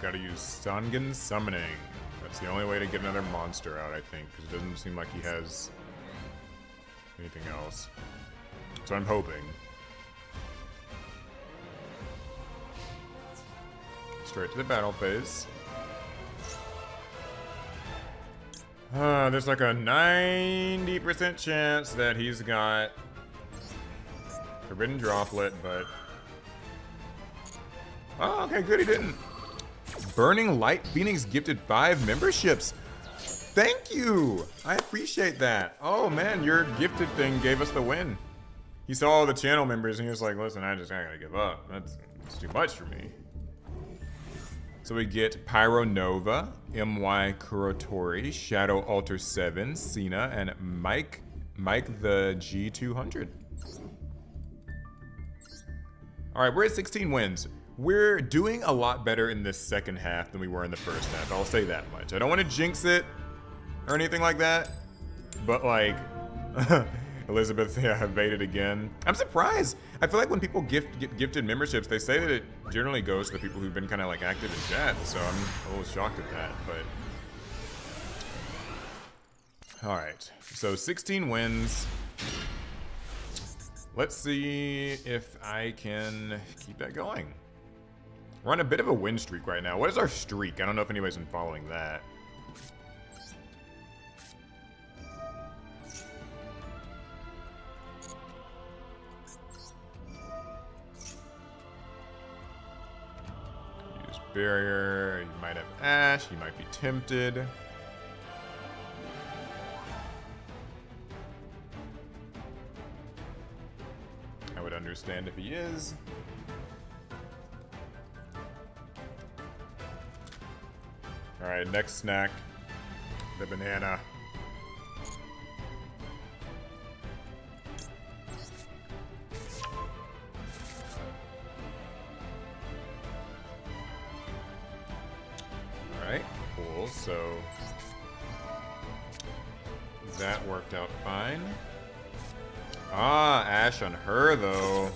Gotta use Sangan Summoning. That's the only way to get another monster out, I think, because it doesn't seem like he has anything else. So I'm hoping. Straight to the battle phase. There's like a 90% chance that he's got Forbidden Droplet, but... Oh, okay, good, he didn't. Burning Light Phoenix gifted 5 memberships. Thank you. I appreciate that. Oh man, your gifted thing gave us the win. He saw all the channel members and he was like, listen, I gotta give up. That's too much for me. So we get Pyro Nova, MY Kurotori, Shadow Alter 7, Cena, and Mike the G200. All right, we're at 16 wins. We're doing a lot better in this second half than we were in the first half. I'll say that much. I don't want to jinx it or anything like that, but like, Elizabeth, yeah, evaded again. I'm surprised. I feel like when people get gifted memberships, they say that it generally goes to the people who've been kind of like active in chat, so I'm a little shocked at that, but. All right, so 16 wins. Let's see if I can keep that going. We're on a bit of a win streak right now. What is our streak? I don't know if anybody's been following that. Use barrier. You might have Ash. You might be tempted. I would understand if he is. All right, next snack, the banana. All right, cool. So that worked out fine. Ah, Ash on her though.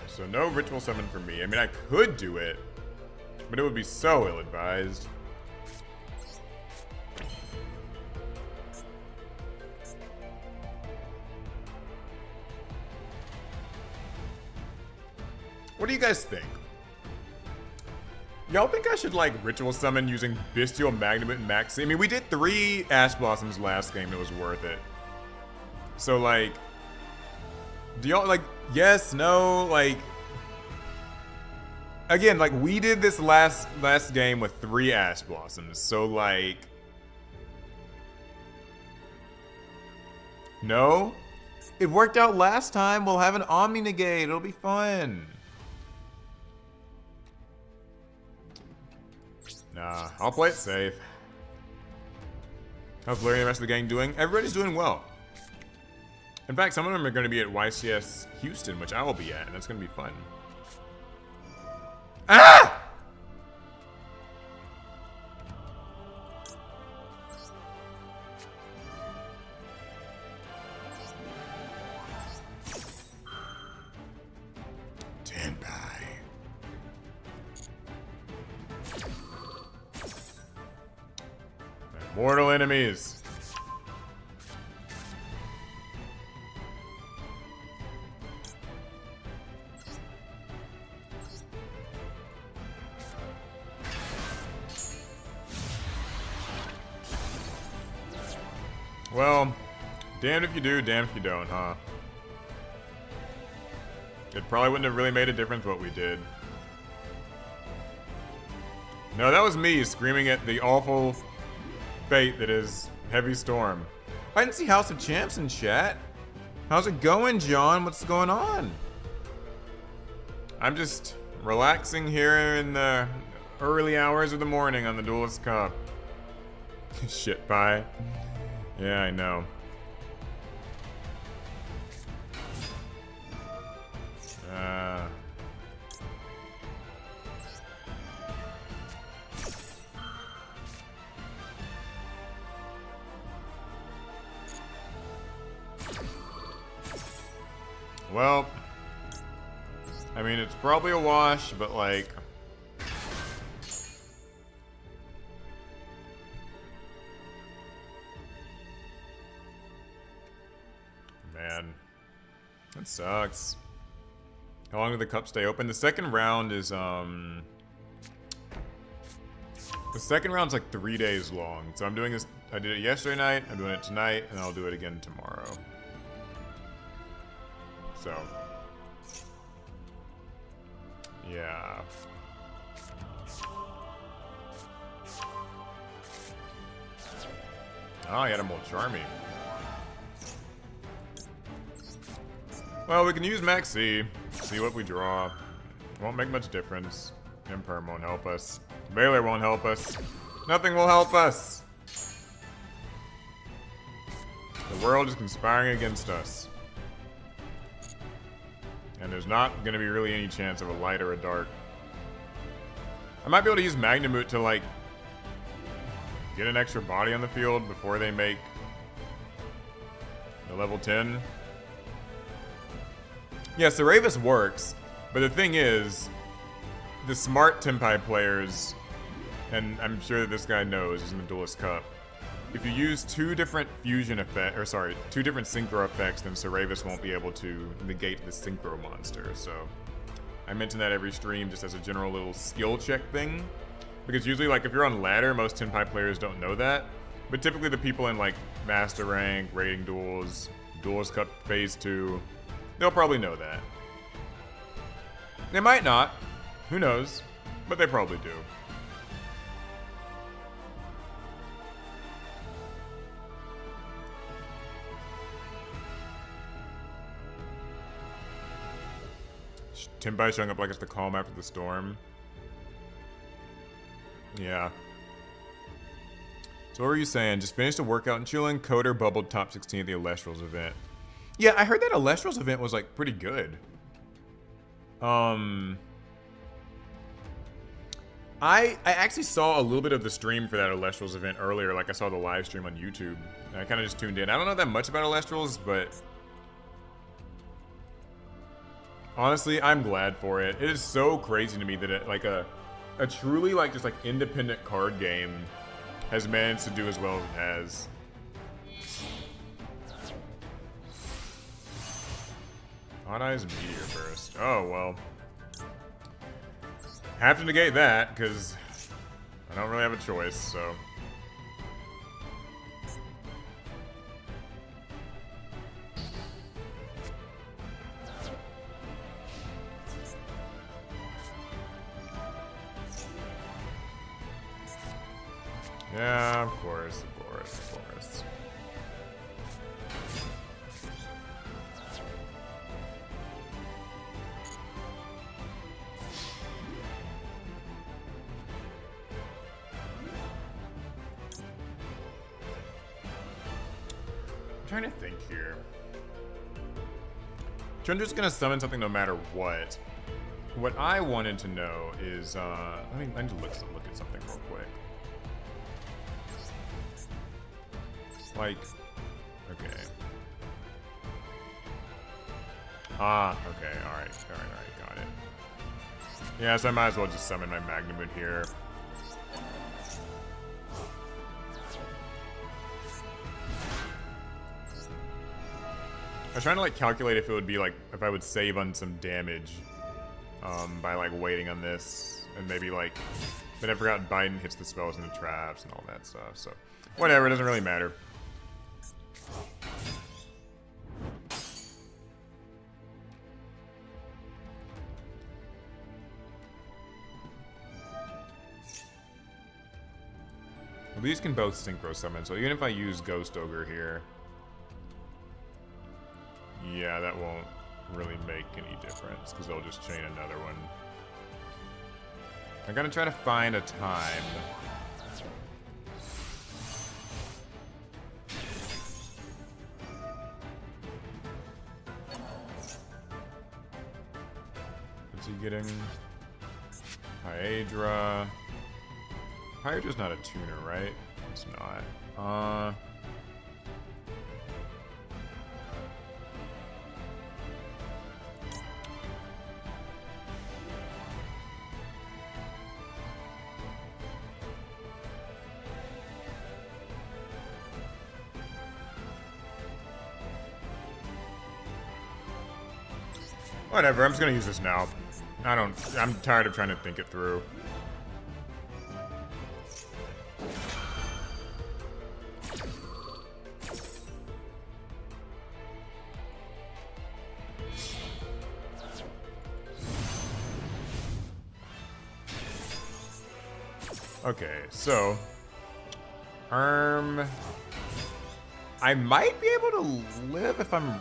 So no ritual summon for me. I mean, I could do it, but it would be so ill-advised. What do you guys think? Y'all think I should, like, ritual summon using Bestial Magnamut and Maxi? I mean, we did 3 Ash Blossoms last game. It was worth it. So, like, do y'all, like, yes, no, like, again, like, we did this last game with 3 Ash Blossoms. So, like, no? It worked out last time. We'll have an Omni Negate. It'll be fun. Nah, I'll play it safe. How's Larry and the rest of the gang doing? Everybody's doing well. In fact, some of them are going to be at YCS Houston, which I will be at, and that's going to be fun. Ah! Stand by. Mortal enemies. Well, damned if you do, damned if you don't, huh? It probably wouldn't have really made a difference what we did. No, that was me screaming at the awful fate that is Heavy Storm. I didn't see House of Champs in chat. How's it going, John? What's going on? I'm just relaxing here in the early hours of the morning on the Duelist Cup. Shit pie. Yeah, I know. Well, I mean, it's probably a wash, but like, man, that sucks. How long did the cup stay open? The second round is, the second round's like 3 days long. So I'm doing this, I did it yesterday night, I'm doing it tonight, and I'll do it again tomorrow. So, yeah. Oh, I got him all charming. Well, we can use Maxi, see what we draw. Won't make much difference. Imperm won't help us. Baylor won't help us. Nothing will help us. The world is conspiring against us. And there's not going to be really any chance of a light or a dark. I might be able to use Magnamut to, like, get an extra body on the field before they make the level 10. Yeah, Saravis works, but the thing is, the smart Tenpai players, and I'm sure that this guy knows, he's in the Duelist Cup, if you use 2 different fusion effects, or sorry, 2 different synchro effects, then Saravis won't be able to negate the synchro monster. So I mention that every stream just as a general little skill check thing. Because usually, like, if you're on ladder, most Tenpai players don't know that. But typically the people in, like, Master Rank, Rating Duels, Duelist Cup Phase 2, they'll probably know that. They might not. Who knows? But they probably do. Tenpai showing up like it's the calm after the storm. Yeah. So what were you saying? Just finished a workout and chilling. Coder bubbled top 16 at the Alestrals event. Yeah, I heard that Alestrals event was like pretty good. I I actually saw a little bit of the stream for that Alestrals event earlier. Like I saw the live stream on YouTube. And I kind of just tuned in. I don't know that much about Alestrals, but honestly, I'm glad for it. It is so crazy to me that it, like a truly like just like independent card game has managed to do as well as it has. Hot Eyes Meteor Burst. Oh well. Have to negate that, because I don't really have a choice, so. Yeah, of course, of course, of course. I'm trying to think here. Chandra's gonna summon something no matter what. What I wanted to know is, I need to look at something real quick. Like, okay. Ah, okay, alright, got it. Yeah, so I might as well just summon my Magnamut here. I was trying to like calculate if it would be like, if I would save on some damage by like waiting on this, and maybe like, but I forgot Biden hits the spells and the traps and all that stuff, so whatever, it doesn't really matter. Well, these can both synchro summon, so even if I use Ghost Ogre here, yeah, that won't really make any difference, because they'll just chain another one. I'm gonna try to find a time. What's he getting? Hyedra. Hyedra's not a tuner, right? It's not. Whatever, I'm just gonna use this now. I'm tired of trying to think it through. Okay, so I might be able to live if I'm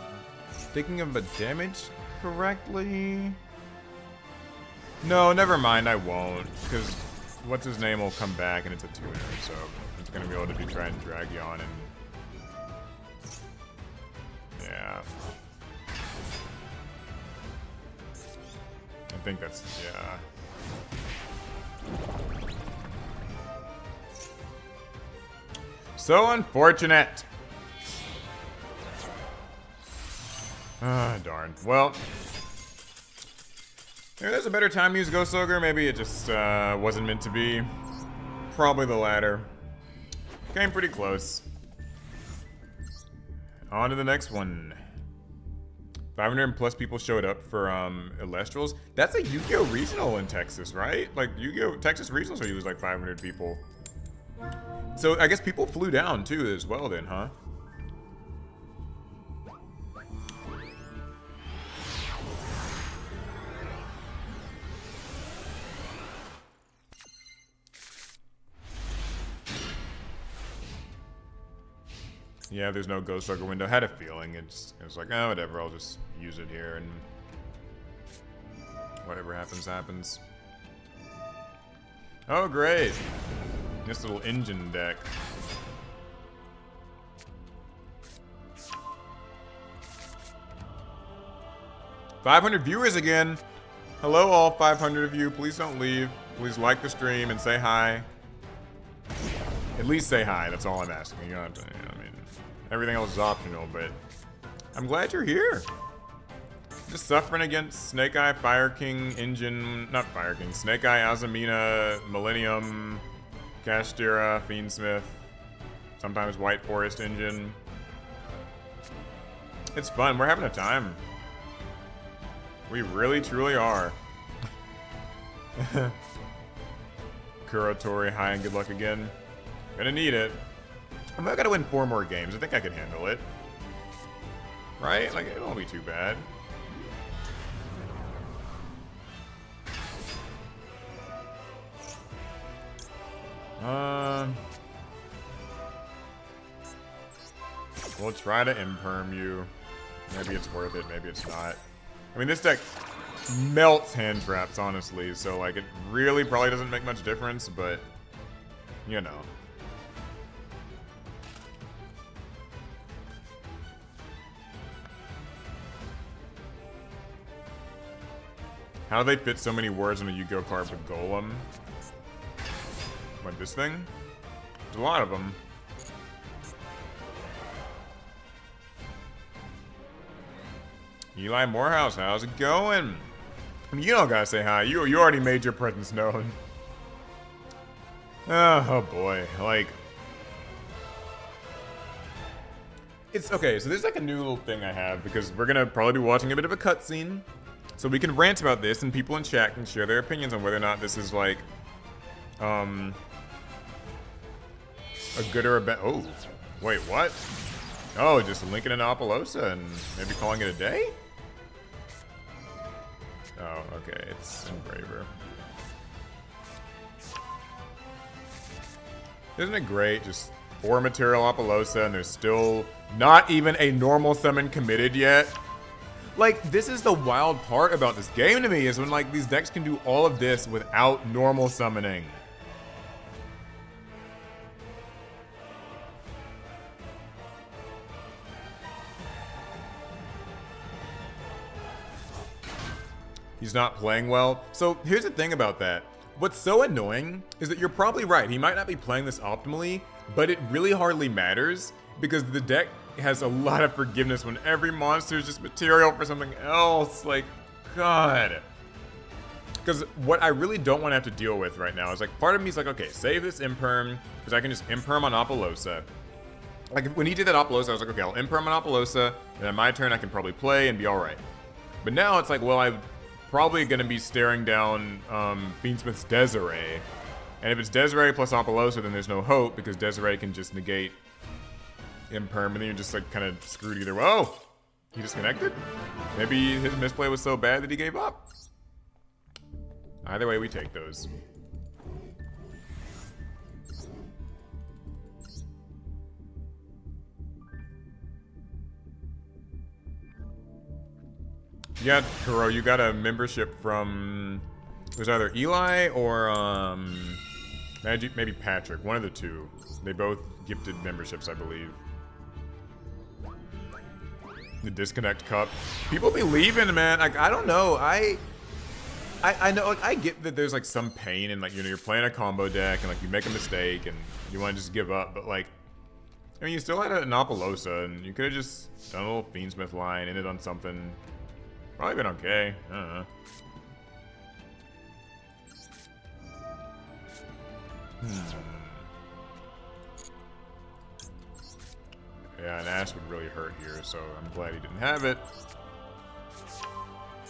thinking of the damage correctly. No, never mind, I won't, because what's his name will come back and it's a tuner, so it's gonna be able to try and drag you on and yeah. I think that's yeah. So unfortunate. Ah, darn. Well, maybe there's a better time to use Ghost Ogre. Maybe it just wasn't meant to be. Probably the latter. Came pretty close. On to the next one. 500 plus people showed up for Alestrals. That's a Yu-Gi-Oh! Regional in Texas, right? Like Yu-Gi-Oh! Texas Regionals are usually like 500 people. So I guess people flew down too as well then, huh? Yeah, there's no Ghost Ogre window. Had a feeling. It was like, oh, whatever. I'll just use it here and whatever happens, happens. Oh, great. This little engine deck. $500 viewers again. Hello, all 500 of you. Please don't leave. Please like the stream and say hi. At least say hi. That's all I'm asking. You don't have to, I mean, everything else is optional, but I'm glad you're here. Just suffering against Snake Eye, Fire King, Engine, not Fire King, Snake Eye, Azamina, Millennium, Kashtira, Fiendsmith, sometimes White Forest Engine. It's fun. We're having a time. We really, truly are. Kurotori, hi and good luck again. Gonna need it. I gotta win 4 more games. I think I can handle it. Right? Like, it won't be too bad. We'll try to imperm you. Maybe it's worth it, maybe it's not. I mean, this deck melts hand traps, honestly, so, like, it really probably doesn't make much difference, but, you know. How do they fit so many words in a Yu-Gi-Oh card with Golem? Like this thing? There's a lot of them. Eli Morehouse, how's it going? I mean, you don't gotta say hi. You already made your presence known. Oh boy, like it's okay. So there's like a new little thing I have because we're gonna probably be watching a bit of a cutscene, so we can rant about this and people in chat can share their opinions on whether or not this is like a good or a bad. Oh, wait, what? Oh, just linking an Apollosa and maybe calling it a day? Oh, okay, it's Engraver. Isn't it great? Just 4 material Apollosa and there's still not even a normal summon committed yet. Like, this is the wild part about this game to me, is when like these decks can do all of this without normal summoning. He's not playing well. So here's the thing about that. What's so annoying is that you're probably right. He might not be playing this optimally, but it really hardly matters because the deck has a lot of forgiveness when every monster is just material for something else. Like, God. Because what I really don't want to have to deal with right now is like, part of me is like, okay, save this Imperm, because I can just Imperm on Apollosa. Like, when he did that Apollosa, I was like, okay, I'll Imperm on Apollosa, and on my turn I can probably play and be alright. But now it's like, well, I'm probably going to be staring down Fiendsmith's Desiree. And if it's Desiree plus Apollosa, then there's no hope, because Desiree can just negate Imperm, and then you're just like kind of screwed either way. Oh! He disconnected? Maybe his misplay was so bad that he gave up? Either way, we take those. Yeah, Kuro, you got a membership from... It was either Eli or maybe Patrick, one of the two. They both gifted memberships, I believe. The Disconnect Cup. People be leaving, man. Like, I don't know. I know, like, I get that there's like some pain and like, you know, you're playing a combo deck and like you make a mistake and you want to just give up, but like, I mean, you still had an Apollosa and you could have just done a little Fiendsmith line, ended on something. Probably been okay. I don't know. Yeah, an Ash would really hurt here, so I'm glad he didn't have it.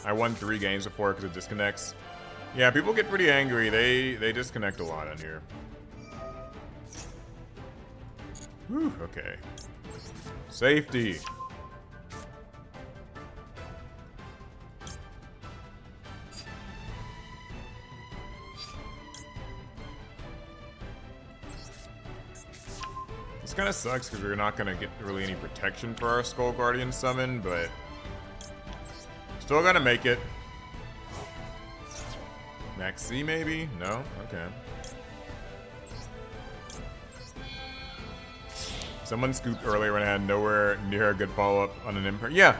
I won 3 games before because it disconnects. Yeah, people get pretty angry. They disconnect a lot on here. Whew, okay. Safety. This kind of sucks because we're not going to get really any protection for our Skull Guardian summon, but still got to make it. Max C maybe? No? Okay. Someone scooped earlier when I had nowhere near a good follow-up on an Imperm. Yeah.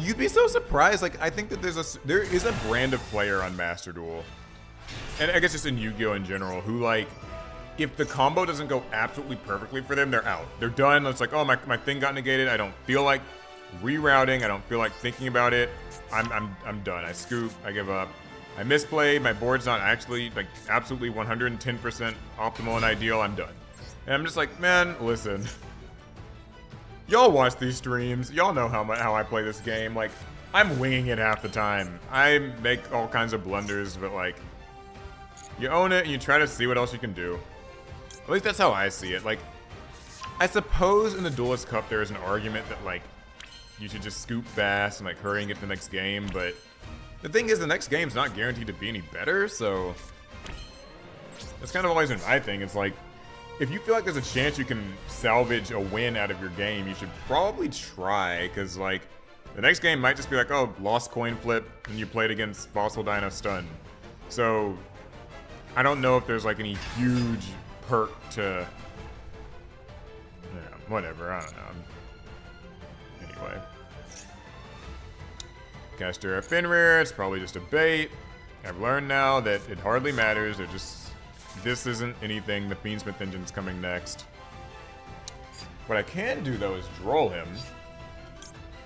you'd be so surprised. Like, I think that there is a brand of player on Master Duel, and I guess just in Yu-Gi-Oh in general, who like, if the combo doesn't go absolutely perfectly for them, they're out. They're done. It's like, oh, my thing got negated. I don't feel like rerouting. I don't feel like thinking about it. I'm done. I scoop. I give up. I misplayed. My board's not actually like absolutely 110% optimal and ideal. I'm done. And I'm just like, man, listen. Y'all watch these streams. Y'all know how I play this game. Like, I'm winging it half the time. I make all kinds of blunders, but like, you own it and you try to see what else you can do. At least that's how I see it. Like, I suppose in the Duelist Cup there is an argument that like, you should just scoop fast and like hurry and get to the next game, but the thing is the next game's not guaranteed to be any better, so that's kind of always been my thing. It's like, if you feel like there's a chance you can salvage a win out of your game, you should probably try, because like, the next game might just be like, oh, lost coin flip, and you played against Fossil Dino Stun. So, I don't know if there's like any huge perk to, yeah, whatever, I don't know. Anyway. Caster a Fenrir, it's probably just a bait. I've learned now that it hardly matters, this isn't anything. The Fiendsmith engine's coming next. What I can do though is droll him.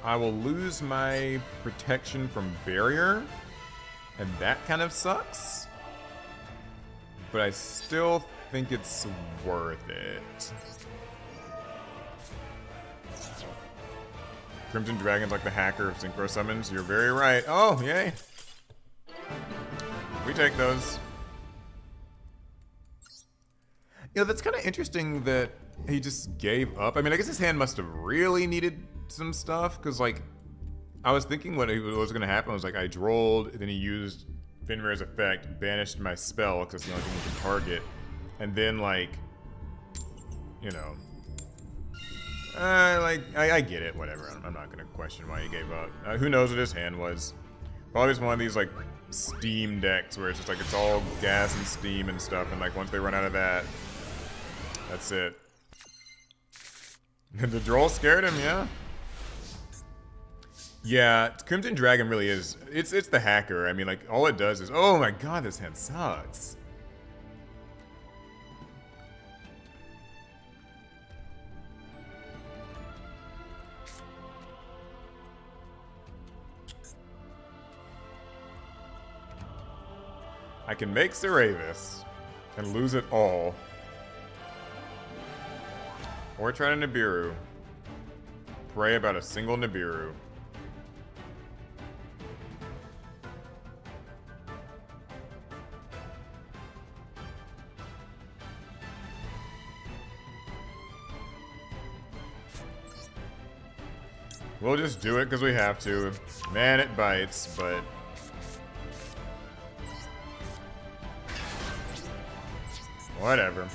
I will lose my protection from barrier, and that kind of sucks. But I still think it's worth it. Crimson Dragon's like the hacker of synchro summons. You're very right. Oh, yay. We take those. You know, that's kind of interesting that he just gave up. I mean, I guess his hand must have really needed some stuff, because, like, I was thinking what was going to happen. I was like, I drolled, then he used Fenrir's effect, banished my spell, because that's the only thing he can target. And then, like, you know, I get it, whatever. I'm not going to question why he gave up. Who knows what his hand was. Probably just one of these, like, Steam decks where it's just, like, it's all gas and steam and stuff, and, like, once they run out of that, that's it. The droll scared him, yeah? Yeah, Crimson Dragon really is. It's the hacker. I mean, like, all it does is, oh my god, this hand sucks. I can make Ceravis and lose it all. Or try to Nibiru. Pray about a single Nibiru. We'll just do it because we have to. Man, it bites, but whatever.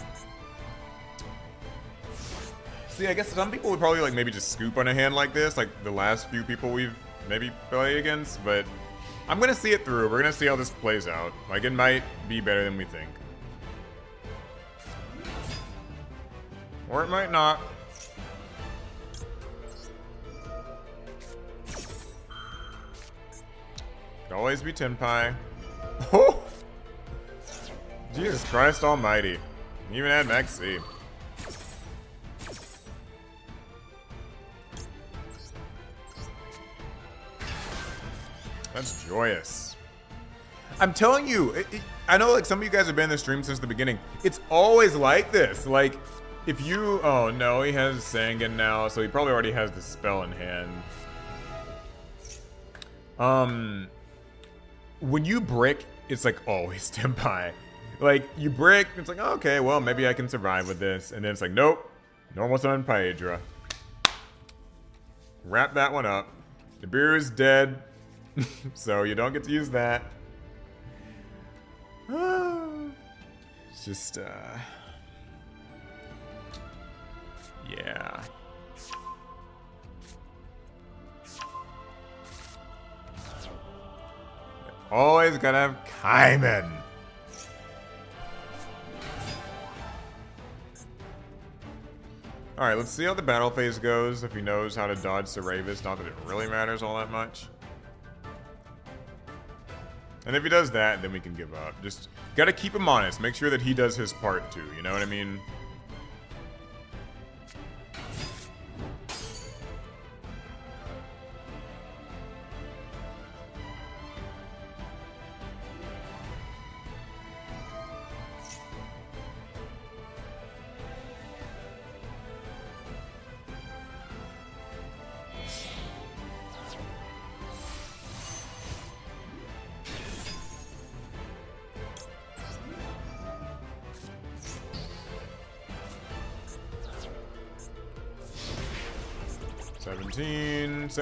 See, I guess some people would probably like maybe just scoop on a hand like this, like the last few people we've maybe played against, but I'm gonna see it through. We're gonna see how this plays out. Like, it might be better than we think. Or it might not. Could always be Tenpai. Oh! Jesus Christ almighty. Even had Max C. That's joyous. I'm telling you, I know like some of you guys have been in the stream since the beginning. It's always like this. Like, if you... Oh, no, he has Sangan now, so he probably already has the spell in hand. When you brick, it's like always Tenpai. Like, you brick, it's like, oh, okay, well, maybe I can survive with this. And then it's like, nope. Normal Summon Paedra. Wrap that one up. Nibiru's dead. So you don't get to use that. It's just, yeah. Always gotta have Kaiman. Alright, let's see how the battle phase goes, if he knows how to dodge Ceravis. Not that it really matters all that much. And if he does that, then we can give up. Just gotta keep him honest. Make sure that he does his part too, you know what I mean?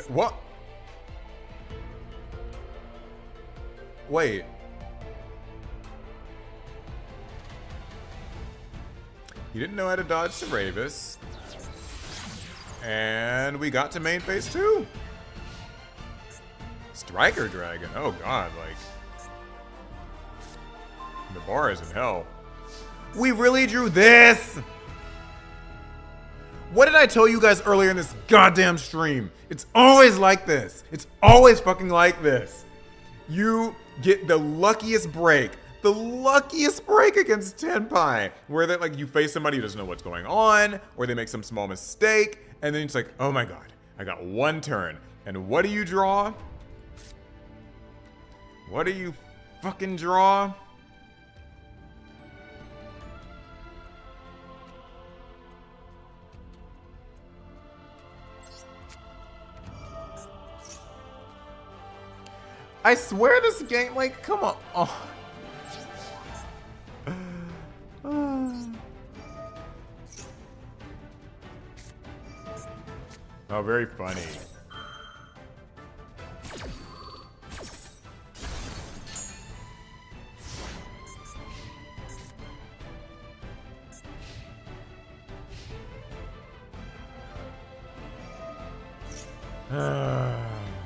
What? Wait. He didn't know how to dodge Ceravis. And we got to main phase 2. Striker Dragon. Oh god, like. The bar is in hell. We really drew this! What did I tell you guys earlier in this goddamn stream? It's always like this. It's always fucking like this. You get the luckiest break. The luckiest break against Tenpai. Where that like you face somebody who doesn't know what's going on, or they make some small mistake, and then it's like, oh my god, I got one turn. And what do you draw? What do you fucking draw? I swear this game, like, come on. Oh. Oh, very funny.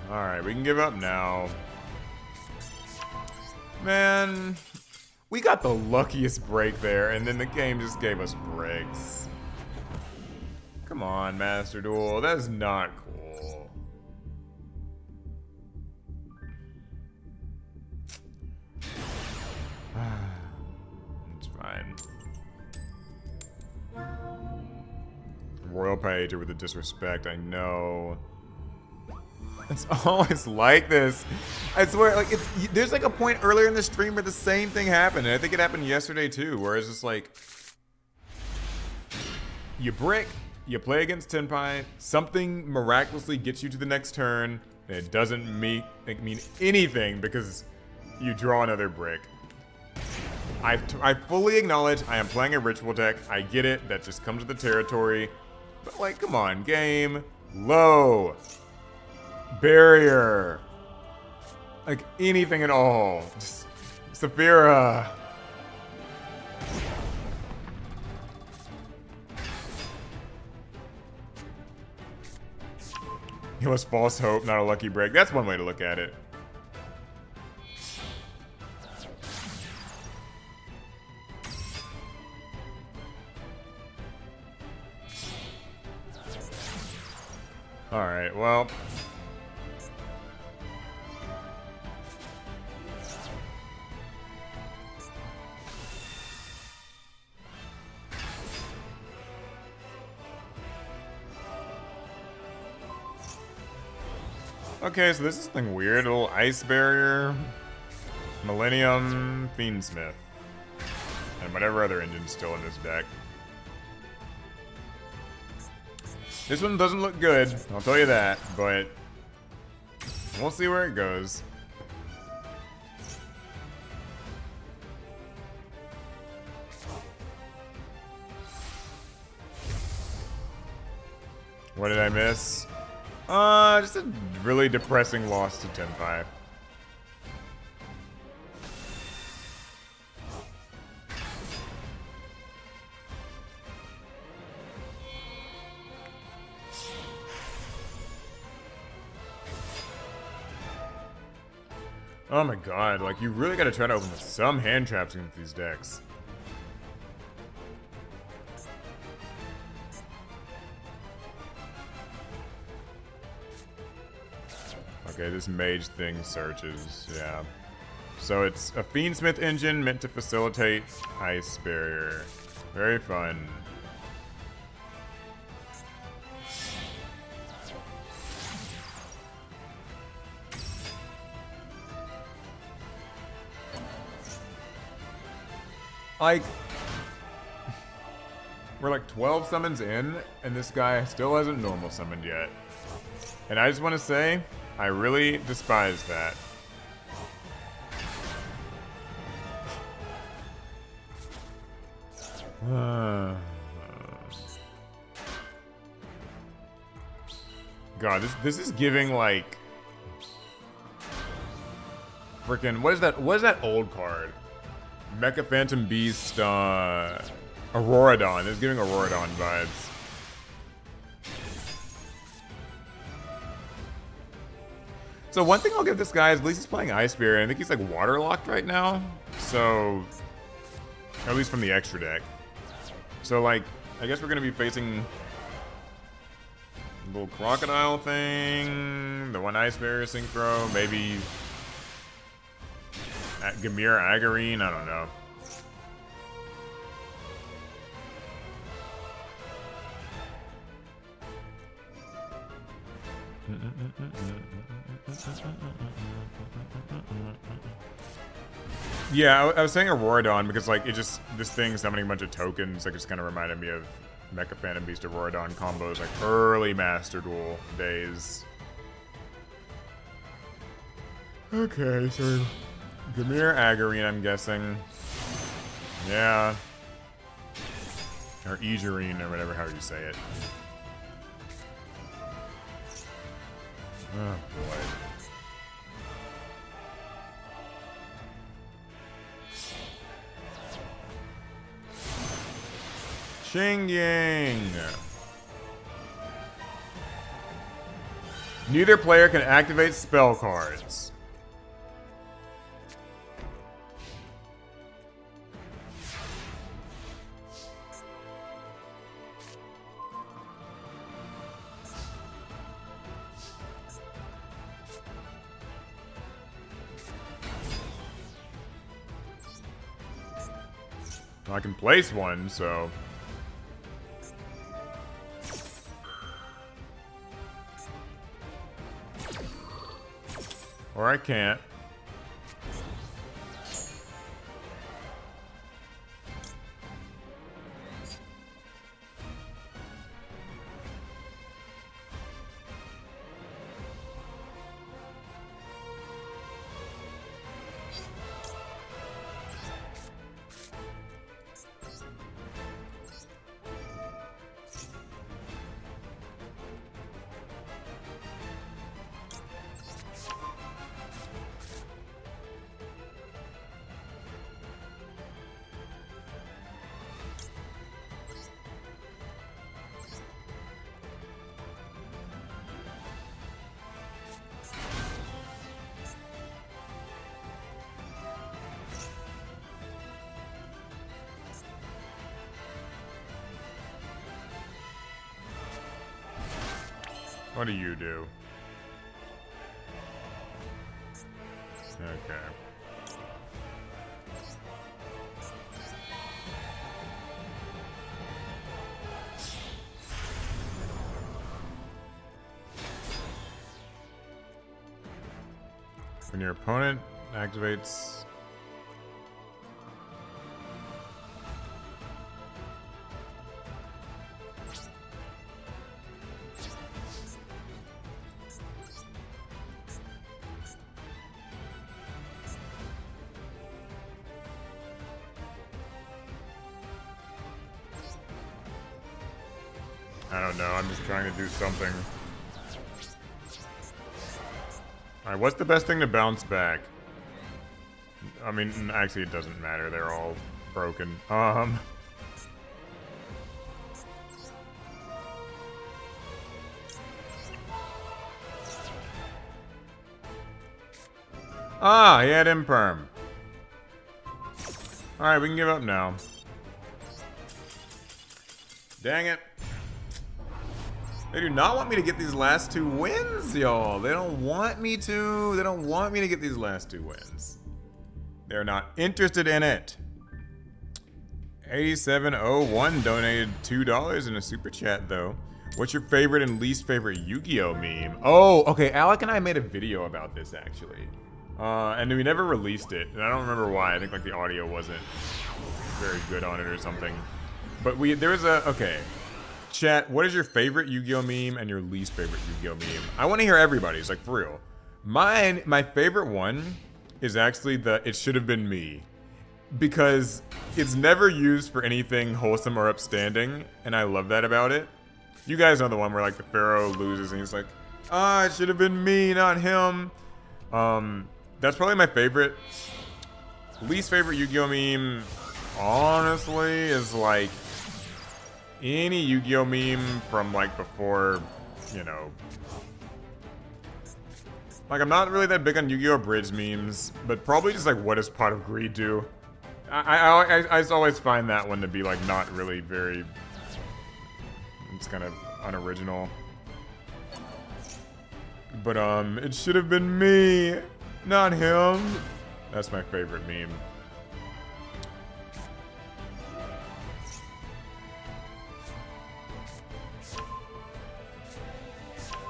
Alright, we can give up now. Man, we got the luckiest break there, and then the game just gave us breaks. Come on, Master Duel. That is not cool. It's fine. Royal Pager with the disrespect, I know. It's always like this. I swear, like there's like a point earlier in the stream where the same thing happened, and I think it happened yesterday too, where it's just like you brick, you play against Tenpai, something miraculously gets you to the next turn, and it doesn't mean anything because you draw another brick. I fully acknowledge I am playing a ritual deck. I get it, that just comes with the territory. But like, come on, game. Low. Barrier. Like anything at all. Just Saphira. It was false hope, not a lucky break. That's one way to look at it. Alright, well. Okay, so this is something weird. A little ice barrier. Millennium Fiendsmith. And whatever other engine's still in this deck. This one doesn't look good, I'll tell you that, but we'll see where it goes. What did I miss? Just a really depressing loss to Tenpai. Oh my god, like you really gotta try to open with some hand traps against these decks. Okay, this mage thing searches, yeah. So it's a Fiendsmith engine meant to facilitate ice barrier. Very fun. Like, we're like 12 summons in, and this guy still hasn't normal summoned yet. And I just want to say, I really despise that. God, this is giving like freaking what is that old card? Mecha Phantom Beast Auroradon. It's giving Auroradon vibes. So one thing I'll give this guy is at least he's playing Ice Spear, and I think he's like waterlocked right now. So at least from the extra deck. So like I guess we're gonna be facing the little crocodile thing, the one Ice Barrier Synchro, maybe Gamir Agarine, I don't know. Yeah, I was saying Auroradon because like it just this thing summoning a bunch of tokens like just kind of reminded me of Mecha Phantom Beast Auroradon combos like early Master Duel days. Okay, so Gamir Agarine, I'm guessing. Yeah. Or Egerine, or whatever, how you say it. Oh, boy. Xingying! Neither player can activate spell cards. I can place one, so... Or I can't. What do you do? Okay. When your opponent activates... I don't know, I'm just trying to do something. Alright, what's the best thing to bounce back? I mean, actually it doesn't matter, they're all broken. Ah, he had Imperm. Alright, we can give up now. Dang it. They do not want me to get these last 2 wins, y'all. They don't want me to. They don't want me to get these last 2 wins. They're not interested in it. 8701 donated $2 in a super chat, though. What's your favorite and least favorite Yu-Gi-Oh meme? Oh, okay. Alec and I made a video about this, actually. And we never released it. And I don't remember why. I think, like, the audio wasn't very good on it or something. But there was a... Okay. Chat, what is your favorite Yu-Gi-Oh meme and your least favorite Yu-Gi-Oh meme? I want to hear everybody's, like, for real. My favorite one is actually the "It Should Have Been Me." Because it's never used for anything wholesome or upstanding, and I love that about it. You guys know the one where, like, the Pharaoh loses and he's like, it should have been me, not him. That's probably my favorite. Least favorite Yu-Gi-Oh meme, honestly, is, like, any Yu-Gi-Oh meme from, like, before, you know. Like, I'm not really that big on Yu-Gi-Oh Bridge memes, but probably just, like, what does Pot of Greed do? I always find that one to be, like, not really very... It's kind of unoriginal. But, it should have been me, not him. That's my favorite meme.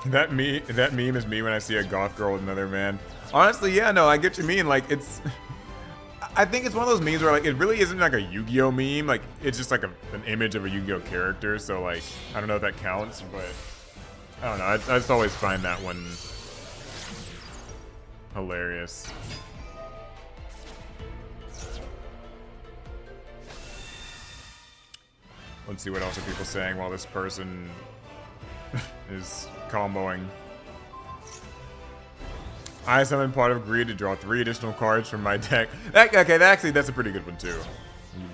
That meme is me when I see a goth girl with another man. Honestly, yeah, no, I get what you mean. Like, it's... I think it's one of those memes where, like, it really isn't like a Yu-Gi-Oh meme. Like, it's just like an image of a Yu-Gi-Oh character. So, like, I don't know if that counts, but I don't know. I just always find that one hilarious. Let's see what else are people saying while this person is comboing. I summoned Pot of Greed to draw 3 additional cards from my deck. Okay, that's a pretty good one too.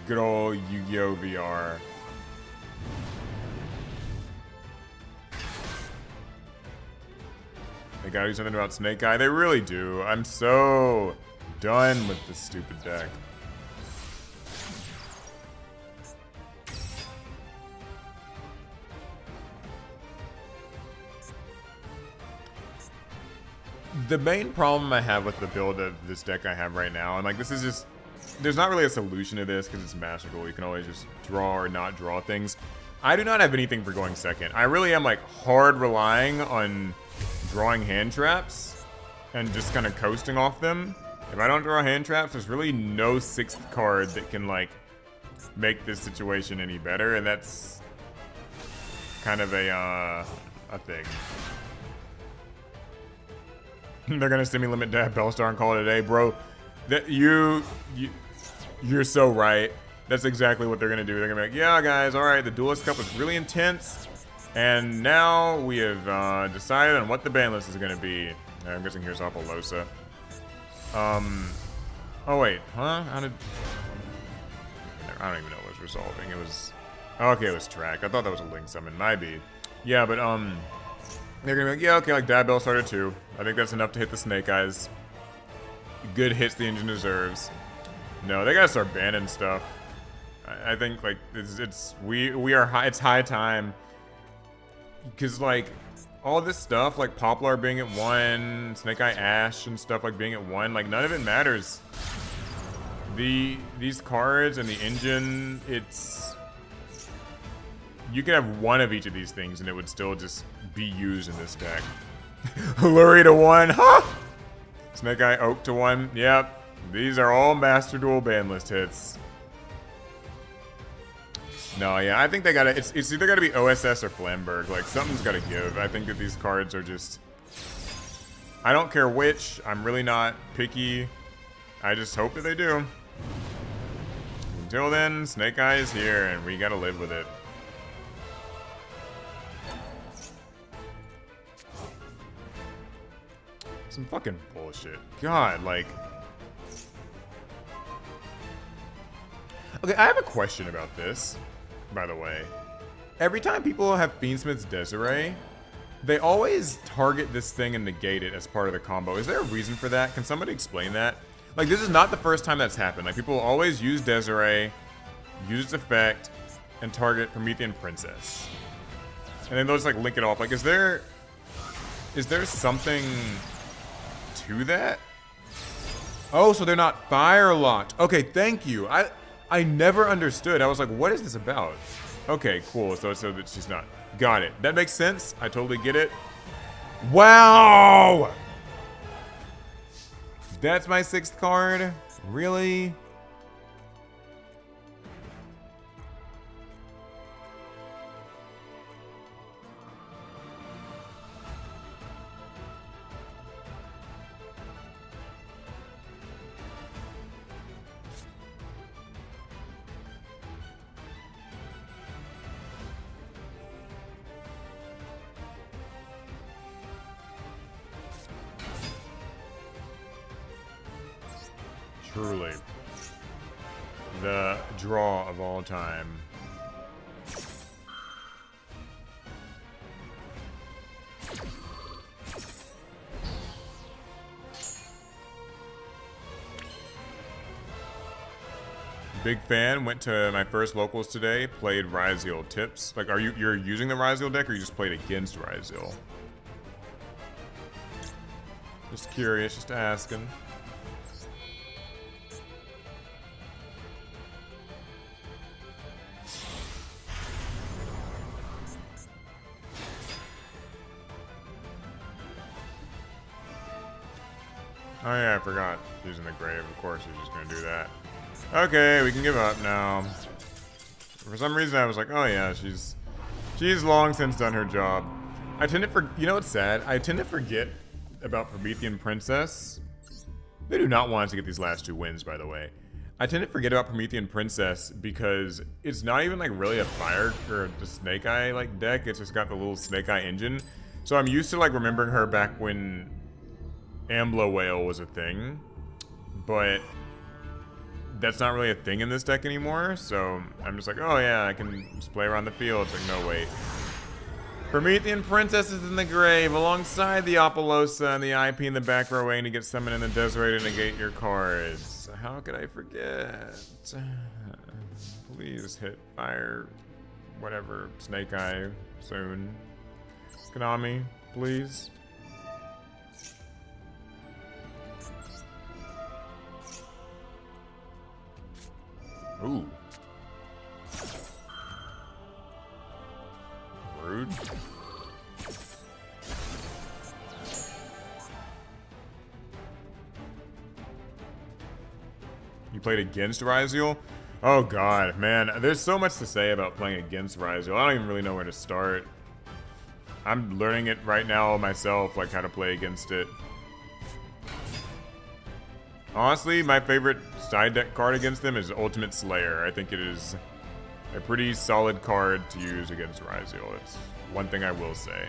Good old Yu-Gi-Oh! VR. They gotta do something about Snake Eye. They really do. I'm so done with this stupid deck. The main problem I have with the build of this deck I have right now, and like this is just, there's not really a solution to this because it's magical. You can always just draw or not draw things. I do not have anything for going second. I really am like hard relying on drawing hand traps and just kind of coasting off them. If I don't draw hand traps, there's really no 6th card that can like make this situation any better, and that's kind of a thing. They're gonna semi-limit Dab Bellstar and call it a day, bro. That you're so right. That's exactly what they're gonna do. They're gonna be like, yeah, guys, all right, the Duelist Cup was really intense, and now we have decided on what the ban list is gonna be. I'm guessing here's Apollosa. Oh wait, huh? How did? I don't even know what was resolving. It was okay. It was track. I thought that was a Link summon. Might be. Yeah, but they're gonna be like, yeah, okay, like Dab Bellstar 2. I think that's enough to hit the Snake Eyes. Good hits the engine deserves. No, they gotta start banning stuff. I think like we are high. It's high time because like all this stuff, like Poplar being at 1, Snake Eye Ash and stuff like being at 1, like none of it matters. These cards and the engine, it's you could have 1 of each of these things and it would still just be used in this deck. Lurie to 1, huh? Snake Eye Oak to 1. Yep, these are all Master Duel ban list hits. No, yeah, I think they gotta. It's either gotta be OSS or Flamberg. Like something's gotta give. I think that these cards are just. I don't care which. I'm really not picky. I just hope that they do. Until then, Snake Eye is here, and we gotta live with it. Some fucking bullshit. God, like... Okay, I have a question about this, by the way. Every time people have Fiendsmith's Desiree, they always target this thing and negate it as part of the combo. Is there a reason for that? Can somebody explain that? Like, this is not the first time that's happened. Like, people always use Desiree, use its effect, and target Promethean Princess. And then they'll just like link it off. Like, is there something to that? Oh, so they're not fire locked. Okay, thank you. I never understood. I was like, what is this about? Okay, cool. So that she's not. Got it. That makes sense. I totally get it. Wow! That's my 6th card? Really? Truly. The draw of all time. Big fan. Went to my first locals today. Played Ryziel. Tips. Like, you're using the Ryziel deck, or you just played against Ryziel? Just curious. Just asking. Oh yeah, I forgot. Using the grave, of course he's just gonna do that. Okay, we can give up now. For some reason I was like, oh yeah, she's long since done her job. I tend to you know what's sad? I tend to forget about Promethean Princess. They do not want us to get these last 2 wins, by the way. I tend to forget about Promethean Princess because it's not even like really a fire or the Snake Eye like deck. It's just got the little Snake Eye engine. So I'm used to like remembering her back when Ambla Whale was a thing, but that's not really a thing in this deck anymore, so I'm just like, oh yeah, I can just play around the field. It's like, no, wait. Promethean Princess is in the grave alongside the Apollosa and the IP in the back row waiting to get summoned in the Desiree to negate your cards. How could I forget? Please hit fire, whatever, Snake Eye soon. Konami, please. Ooh. Rude. You played against Ryziel? Oh god, man. There's so much to say about playing against Ryziel. I don't even really know where to start. I'm learning it right now myself, like how to play against it. Honestly, my favorite side deck card against them is Ultimate Slayer. I think it is a pretty solid card to use against Ryziel. It's one thing I will say.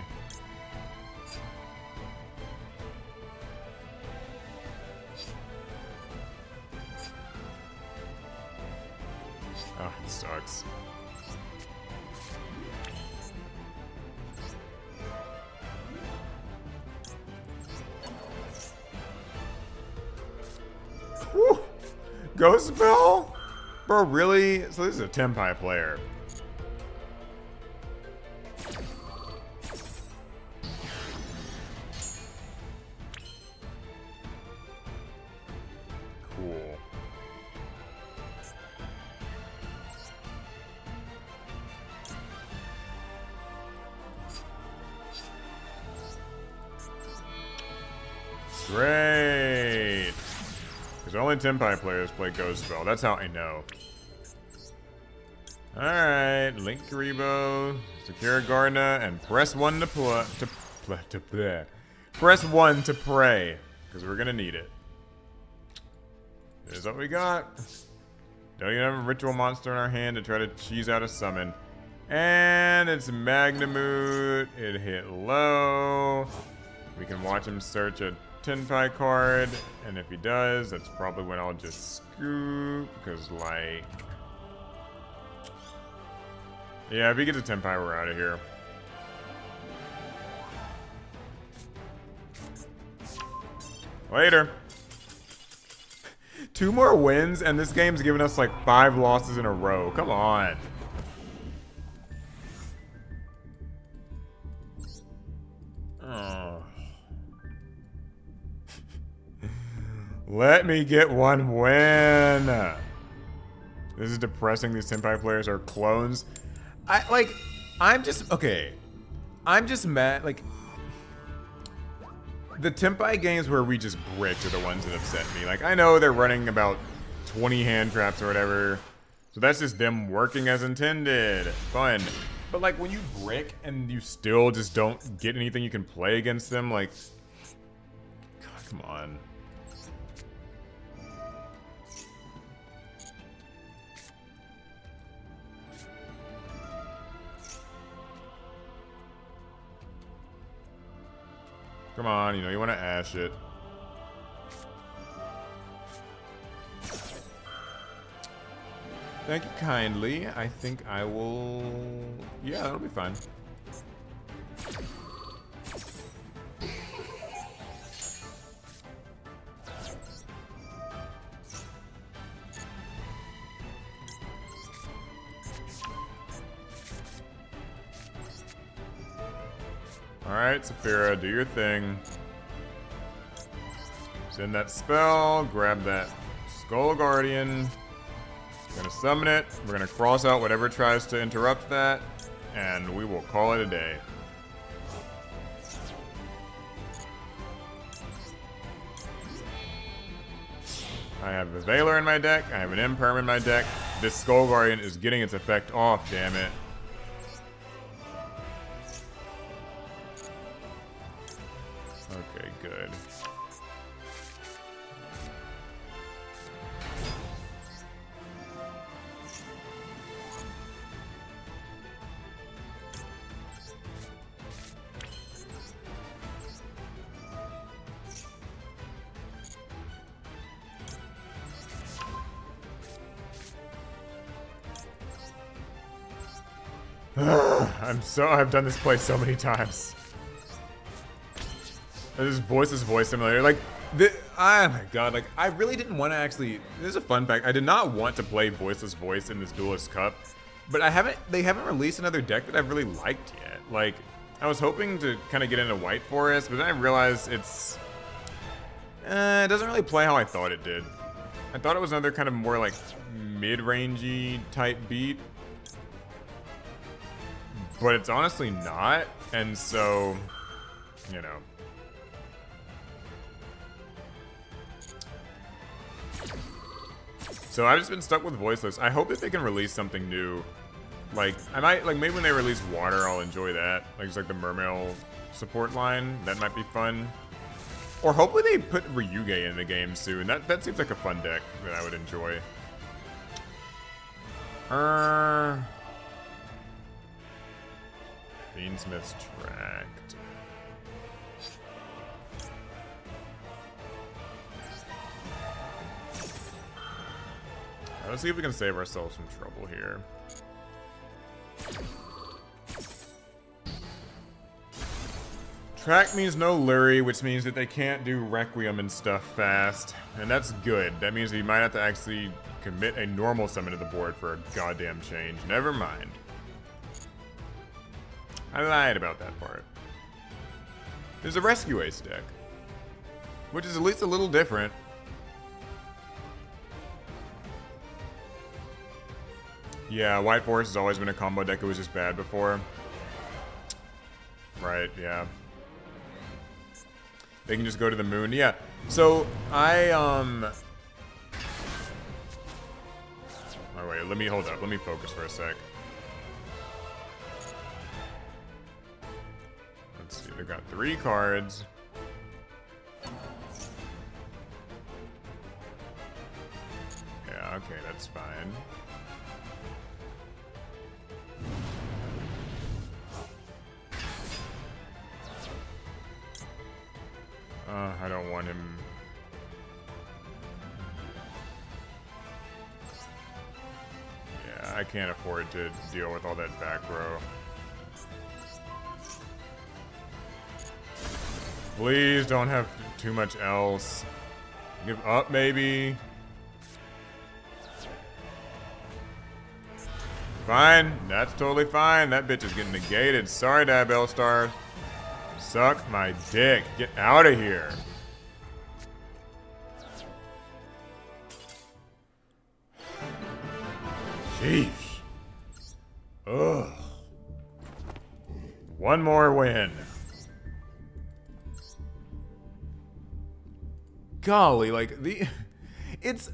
Oh, it sucks. Whew. Ghost Bell? Bro, really? So this is a Tenpai player. Cool. Great. Because only Tenpai players play Ghost Spell. That's how I know. Alright, Link Karibo, secure Gardna, and press 1 to press 1 to pray. Because we're gonna need it. Here's what we got. Don't even have a ritual monster in our hand to try to cheese out a summon. And it's Magnamoot. It hit low. We can watch him search a Tenpai card, and if he does, that's probably when I'll just scoop, because like... Yeah, if he gets a Tenpai, we're out of here. Later. 2 more wins, and this game's giving us like 5 losses in a row. Come on. Let me get one win. This is depressing. These Senpai players are clones. I'm just mad. Like, the Tenpai games where we just bricked are the ones that upset me. Like, I know they're running about 20 hand traps or whatever. So that's just them working as intended. Fun. But like, when you brick and you still just don't get anything you can play against them, like, God, come on. Come on, you know, you want to ash it. Thank you kindly. I think I will... Yeah, that'll be fine. Alright, Saphira, do your thing. Send that spell, grab that Skull Guardian. We're gonna summon it, we're gonna cross out whatever tries to interrupt that, and we will call it a day. I have a Veiler in my deck, I have an Imperm in my deck. This Skull Guardian is getting its effect off, damn it. Okay, good. I've done this play so many times. This voice simulator, like, oh my god, like, I really didn't want to actually, this is a fun fact, I did not want to play Voiceless Voice in this Duelist Cup, but they haven't released another deck that I've really liked yet. Like, I was hoping to kind of get into White Forest, but then I realized it doesn't really play how I thought it did. I thought it was another kind of more, like, mid-rangey type beat, but it's honestly not, and so, you know. So I've just been stuck with Voiceless. I hope that they can release something new. Like, I might, like, maybe when they release Water, I'll enjoy that. Like, just like the Mermail support line. That might be fun. Or hopefully they put Ryuge in the game soon. That seems like a fun deck that I would enjoy. Fiendsmith's Tract. Let's see if we can save ourselves some trouble here. Track means no Lurie, which means that they can't do Requiem and stuff fast. And that's good. That means we might have to actually commit a normal summon to the board for a goddamn change. Never mind. I lied about that part. There's a Rescue Ace deck, which is at least a little different. Yeah, White Forest has always been a combo deck. It was just bad before. Right, yeah. They can just go to the moon. Yeah, so oh wait, let me hold up. Let me focus for a sec. Let's see, they've got 3 cards. Yeah, okay, that's fine. I don't want him. Yeah, I can't afford to deal with all that back row. Please don't have too much else. Give up, maybe. Fine, that's totally fine. That bitch is getting negated. Sorry, Diabell Star. Suck my dick. Get out of here. Sheesh. Ugh. One more win. Golly, like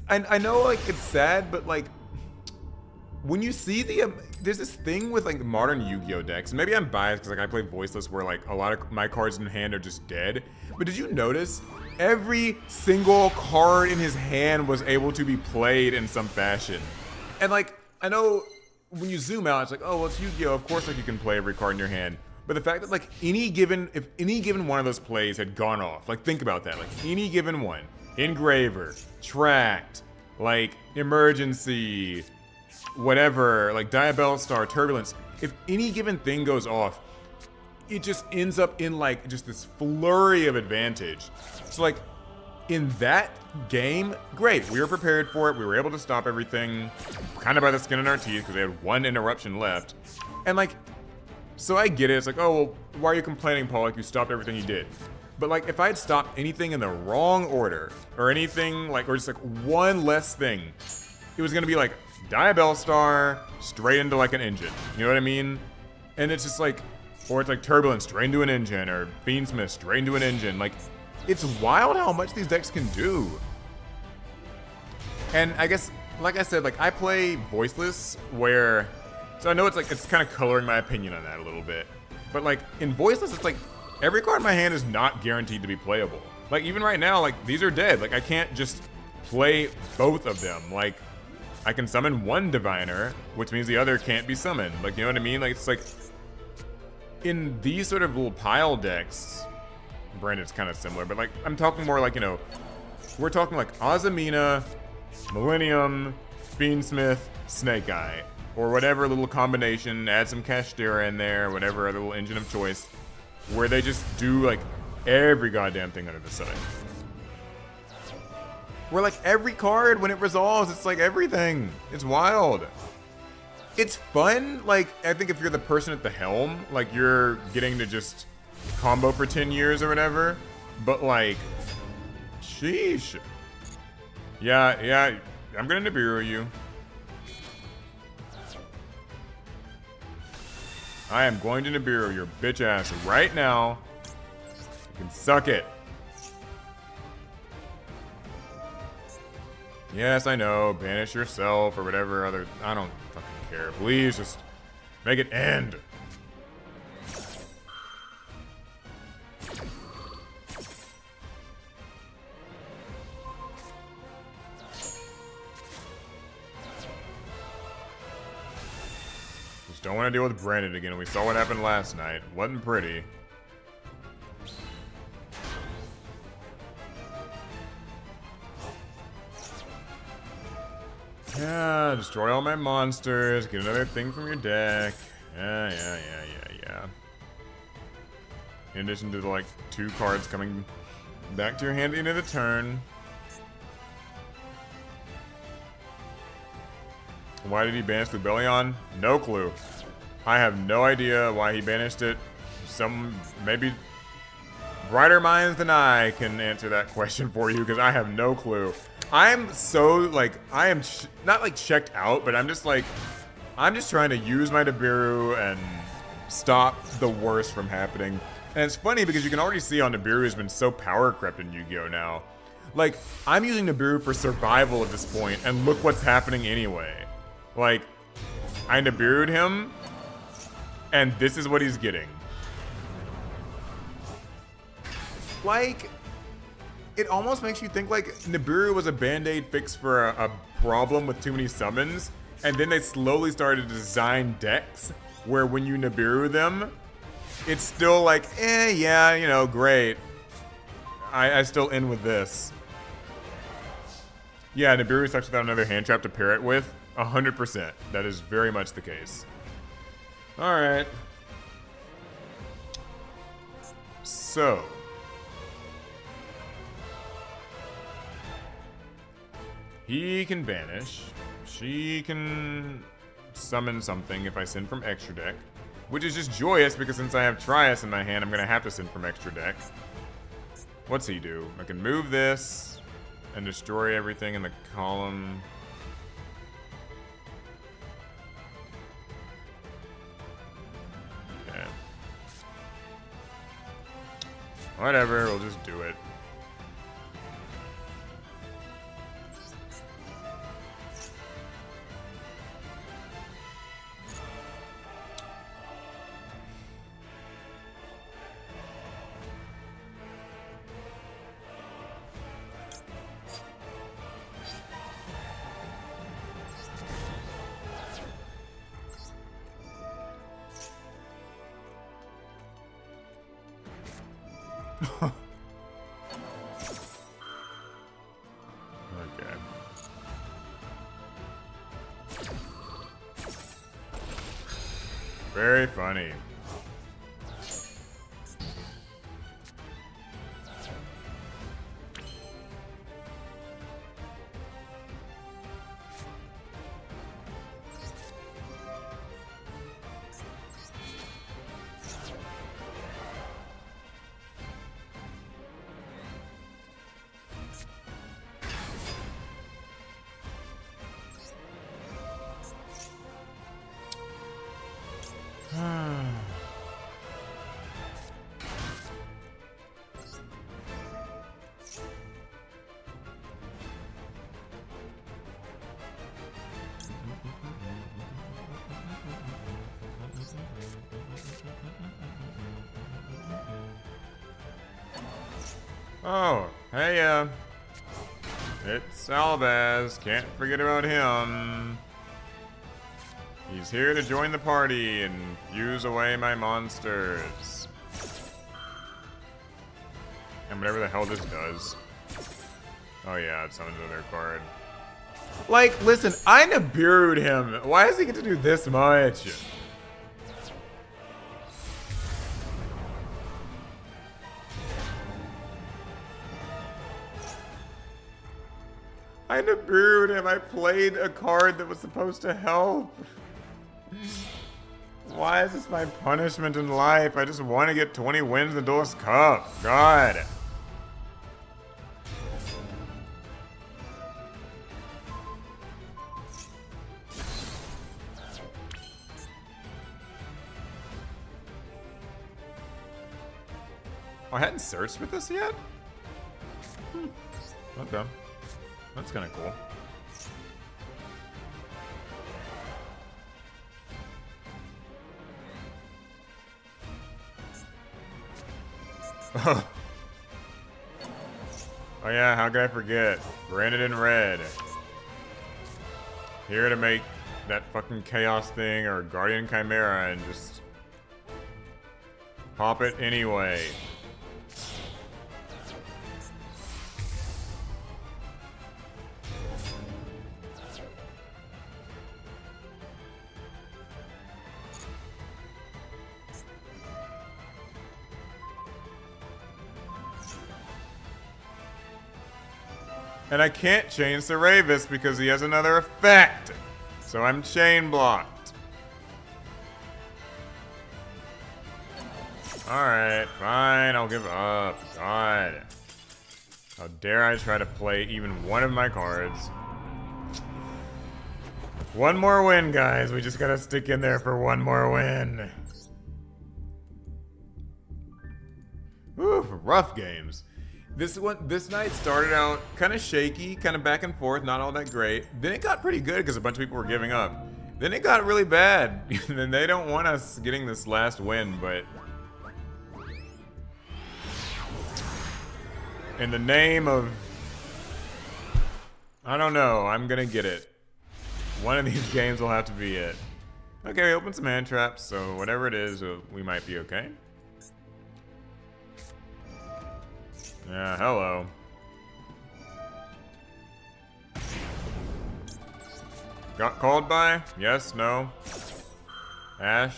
I know like it's sad, but like when you see there's this thing with like modern Yu-Gi-Oh decks. Maybe I'm biased because like I play Voiceless, where like a lot of my cards in hand are just dead. But did you notice every single card in his hand was able to be played in some fashion? And like I know when you zoom out, it's like, oh well, it's Yu-Gi-Oh. Of course, like you can play every card in your hand. But the fact that like if any given one of those plays had gone off, like think about that, like any given one, Engraver, Tract, like Emergency, whatever, like Diabell Star, Turbulence, if any given thing goes off, it just ends up in like just this flurry of advantage. So like in that game, great, we were prepared for it, we were able to stop everything kind of by the skin of our teeth because they had one interruption left. And like, so I get it, it's like, oh, well, why are you complaining, Paul? Like, you stopped everything you did. But like, if I had stopped anything in the wrong order, or anything, like, or just like one less thing, it was gonna be like, Diabell Star, straight into like an engine. You know what I mean? And it's just like, or it's like Turbulence, straight into an engine, or Fiendsmith, straight into an engine. Like, it's wild how much these decks can do. And I guess, like I said, like, I play Voiceless, where... So I know it's like, it's kind of coloring my opinion on that a little bit. But like, in Voiceless, it's like, every card in my hand is not guaranteed to be playable. Like, even right now, like, these are dead. Like, I can't just play both of them. Like, I can summon one Diviner, which means the other can't be summoned. Like, you know what I mean? Like, it's like, in these sort of little pile decks, Brandon's kind of similar, but like, I'm talking more like, you know, we're talking like Azamina, Millennium, Fiendsmith, Snake Eye. Or whatever little combination, add some Kashtira in there, whatever other little engine of choice, where they just do like every goddamn thing under the sun. Where like every card, when it resolves, it's like everything. It's wild. It's fun, like, I think if you're the person at the helm, like you're getting to just combo for 10 years or whatever, but like, sheesh. Yeah, I'm gonna Nibiru you. I am going to Nibiru your bitch ass right now. You can suck it. Yes, I know. Banish yourself or whatever other... I don't fucking care. Please just make it end. Don't want to deal with Brandon again. We saw what happened last night. Wasn't pretty. Yeah, destroy all my monsters. Get another thing from your deck. Yeah. In addition to the, like, 2 cards coming back to your hand at the end of the turn. Why did he banish Lubellion? No clue. I have no idea why he banished it. Maybe brighter minds than I can answer that question for you, because I have no clue. I'm so, like, I am not, like, checked out, but I'm just, like, I'm just trying to use my Nibiru and stop the worst from happening. And it's funny because you can already see how Nibiru has been so power crept in Yu-Gi-Oh! Now. Like, I'm using Nibiru for survival at this point, and look what's happening anyway. Like, I Nibiru'd him, and this is what he's getting. Like, it almost makes you think like Nibiru was a band-aid fix for a problem with too many summons, and then they slowly started to design decks where when you Nibiru them, it's still like, yeah, you know, great. I still end with this. Yeah, Nibiru sucks without another hand trap to pair it with. 100%. That is very much the case. Alright. So. He can banish. She can summon something if I send from extra deck. Which is just joyous because since I have Trias in my hand, I'm going to have to send from extra deck. What's he do? I can move this and destroy everything in the column. Whatever, we'll just do it. Okay. Very funny. Oh, hey, it's Albaz. Can't forget about him. He's here to join the party and fuse away my monsters. And whatever the hell this does. Oh yeah, it summons another card. Like, listen, I Nibiru'd him. Why does he get to do this much? I Nibiru'd him. I played a card that was supposed to help. Why is this my punishment in life? I just want to get 20 wins in the Duelist Cup. God. Oh, I hadn't searched for this yet? Okay. That's kind of cool. Oh yeah, how could I forget? Branded in red. Here to make that fucking chaos thing or Guardian Chimera and just pop it anyway. And I can't change the Ravis because he has another effect. So I'm chain blocked. Alright, fine, I'll give up. God. How dare I try to play even one of my cards. One more win, guys. We just gotta stick in there for one more win. Ooh, rough games. This night started out kind of shaky, kind of back and forth, not all that great. Then it got pretty good because a bunch of people were giving up. Then it got really bad. And they don't want us getting this last win, but in the name of, I don't know, I'm gonna get it. One of these games will have to be it. Okay, we opened some hand traps, so whatever it is, we might be okay. Yeah, hello. Got called by? Yes, no. Ash?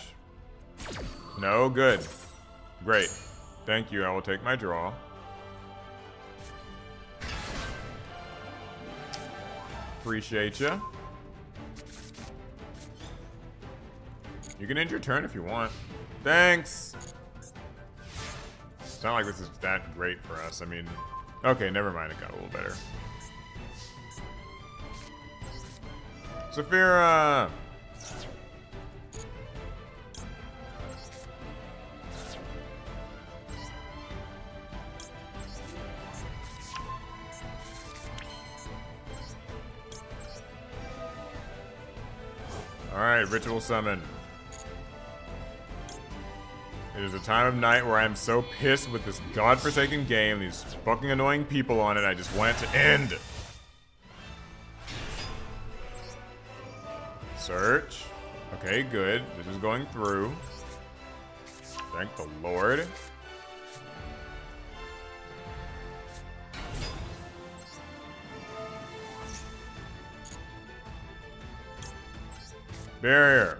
No, good. Great. Thank you, I will take my draw. Appreciate ya. You can end your turn if you want. Thanks! It's not like this is that great for us. I mean, okay, never mind. It got a little better. Saphira! Alright, Ritual Summon. It is a time of night where I am so pissed with this godforsaken game, these fucking annoying people on it, I just want it to end. Search. Okay, good. This is going through. Thank the Lord. Barrier.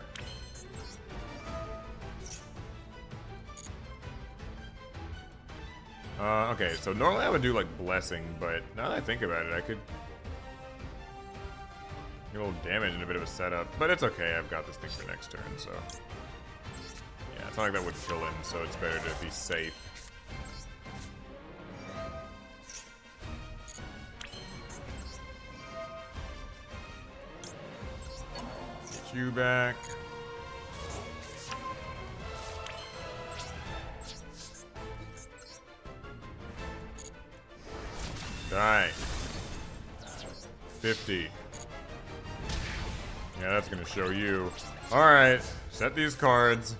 Okay, so normally I would do like Blessing, but now that I think about it, I could get a little damage and a bit of a setup. But it's okay, I've got this thing for next turn, so. Yeah, it's not like that would kill him, so it's better to be safe. Get you back. Die. 50. Yeah, that's gonna show you. Alright, set these cards.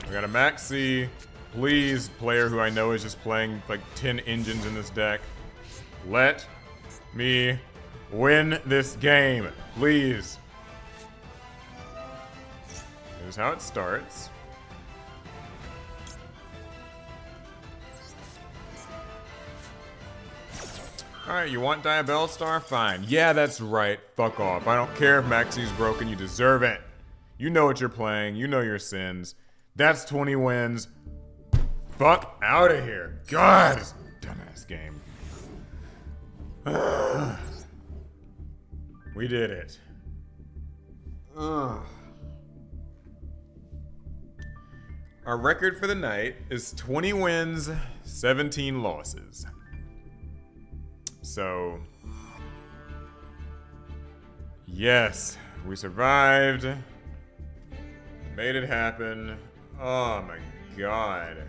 We got a Max C. Please, player who I know is just playing like 10 engines in this deck. Let me win this game. Please. Here's how it starts. Alright, you want Diabell Star? Fine. Yeah, that's right. Fuck off. I don't care if Maxi's broken. You deserve it. You know what you're playing. You know your sins. That's 20 wins. Fuck out of here. God, this dumbass game. We did it. Our record for the night is 20 wins, 17 losses. So, yes, we survived. Made it happen. Oh my god.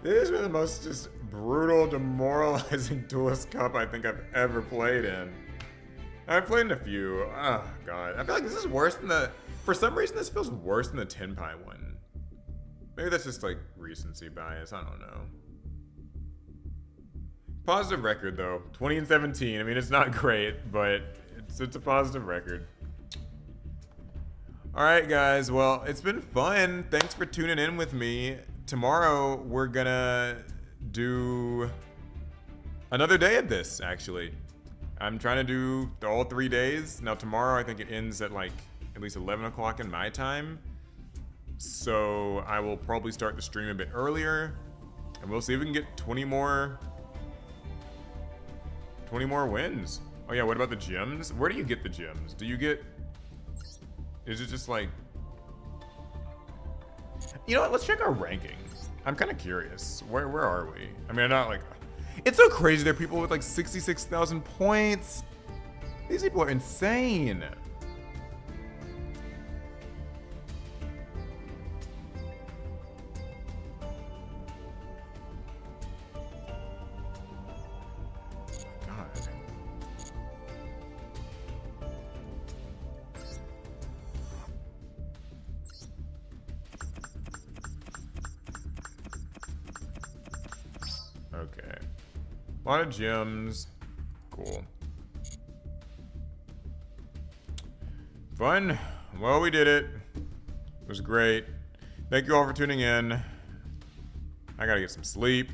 This has been the most just brutal, demoralizing Duelist Cup I think I've ever played in. I've played in a few. Oh god. I feel like this is worse than the... For some reason, this feels worse than the Tenpai one. Maybe that's just like recency bias. I don't know. Positive record though, 20 and 17. I mean, it's not great, but it's a positive record. All right, guys. Well, it's been fun. Thanks for tuning in with me. Tomorrow we're gonna do another day of this. Actually, I'm trying to do all 3 days. Now tomorrow, I think it ends at like at least 11 o'clock in my time. So I will probably start the stream a bit earlier, and we'll see if we can get 20 more wins. Oh yeah, what about the gems? Where do you get the gems? Do you get... Is it just like... You know what, let's check our ranking. I'm kind of curious. Where are we? I mean, I'm not like... It's so crazy there are people with like 66,000 points. These people are insane. Okay. A lot of gems. Cool. Fun. Well, we did it. It was great. Thank you all for tuning in. I gotta get some sleep.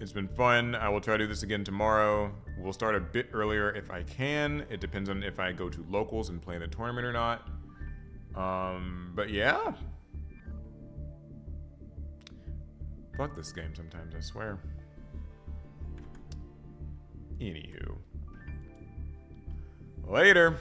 It's been fun. I will try to do this again tomorrow. We'll start a bit earlier if I can. It depends on if I go to locals and play in the tournament or not. But yeah. Fuck this game sometimes, I swear. Anywho. Later.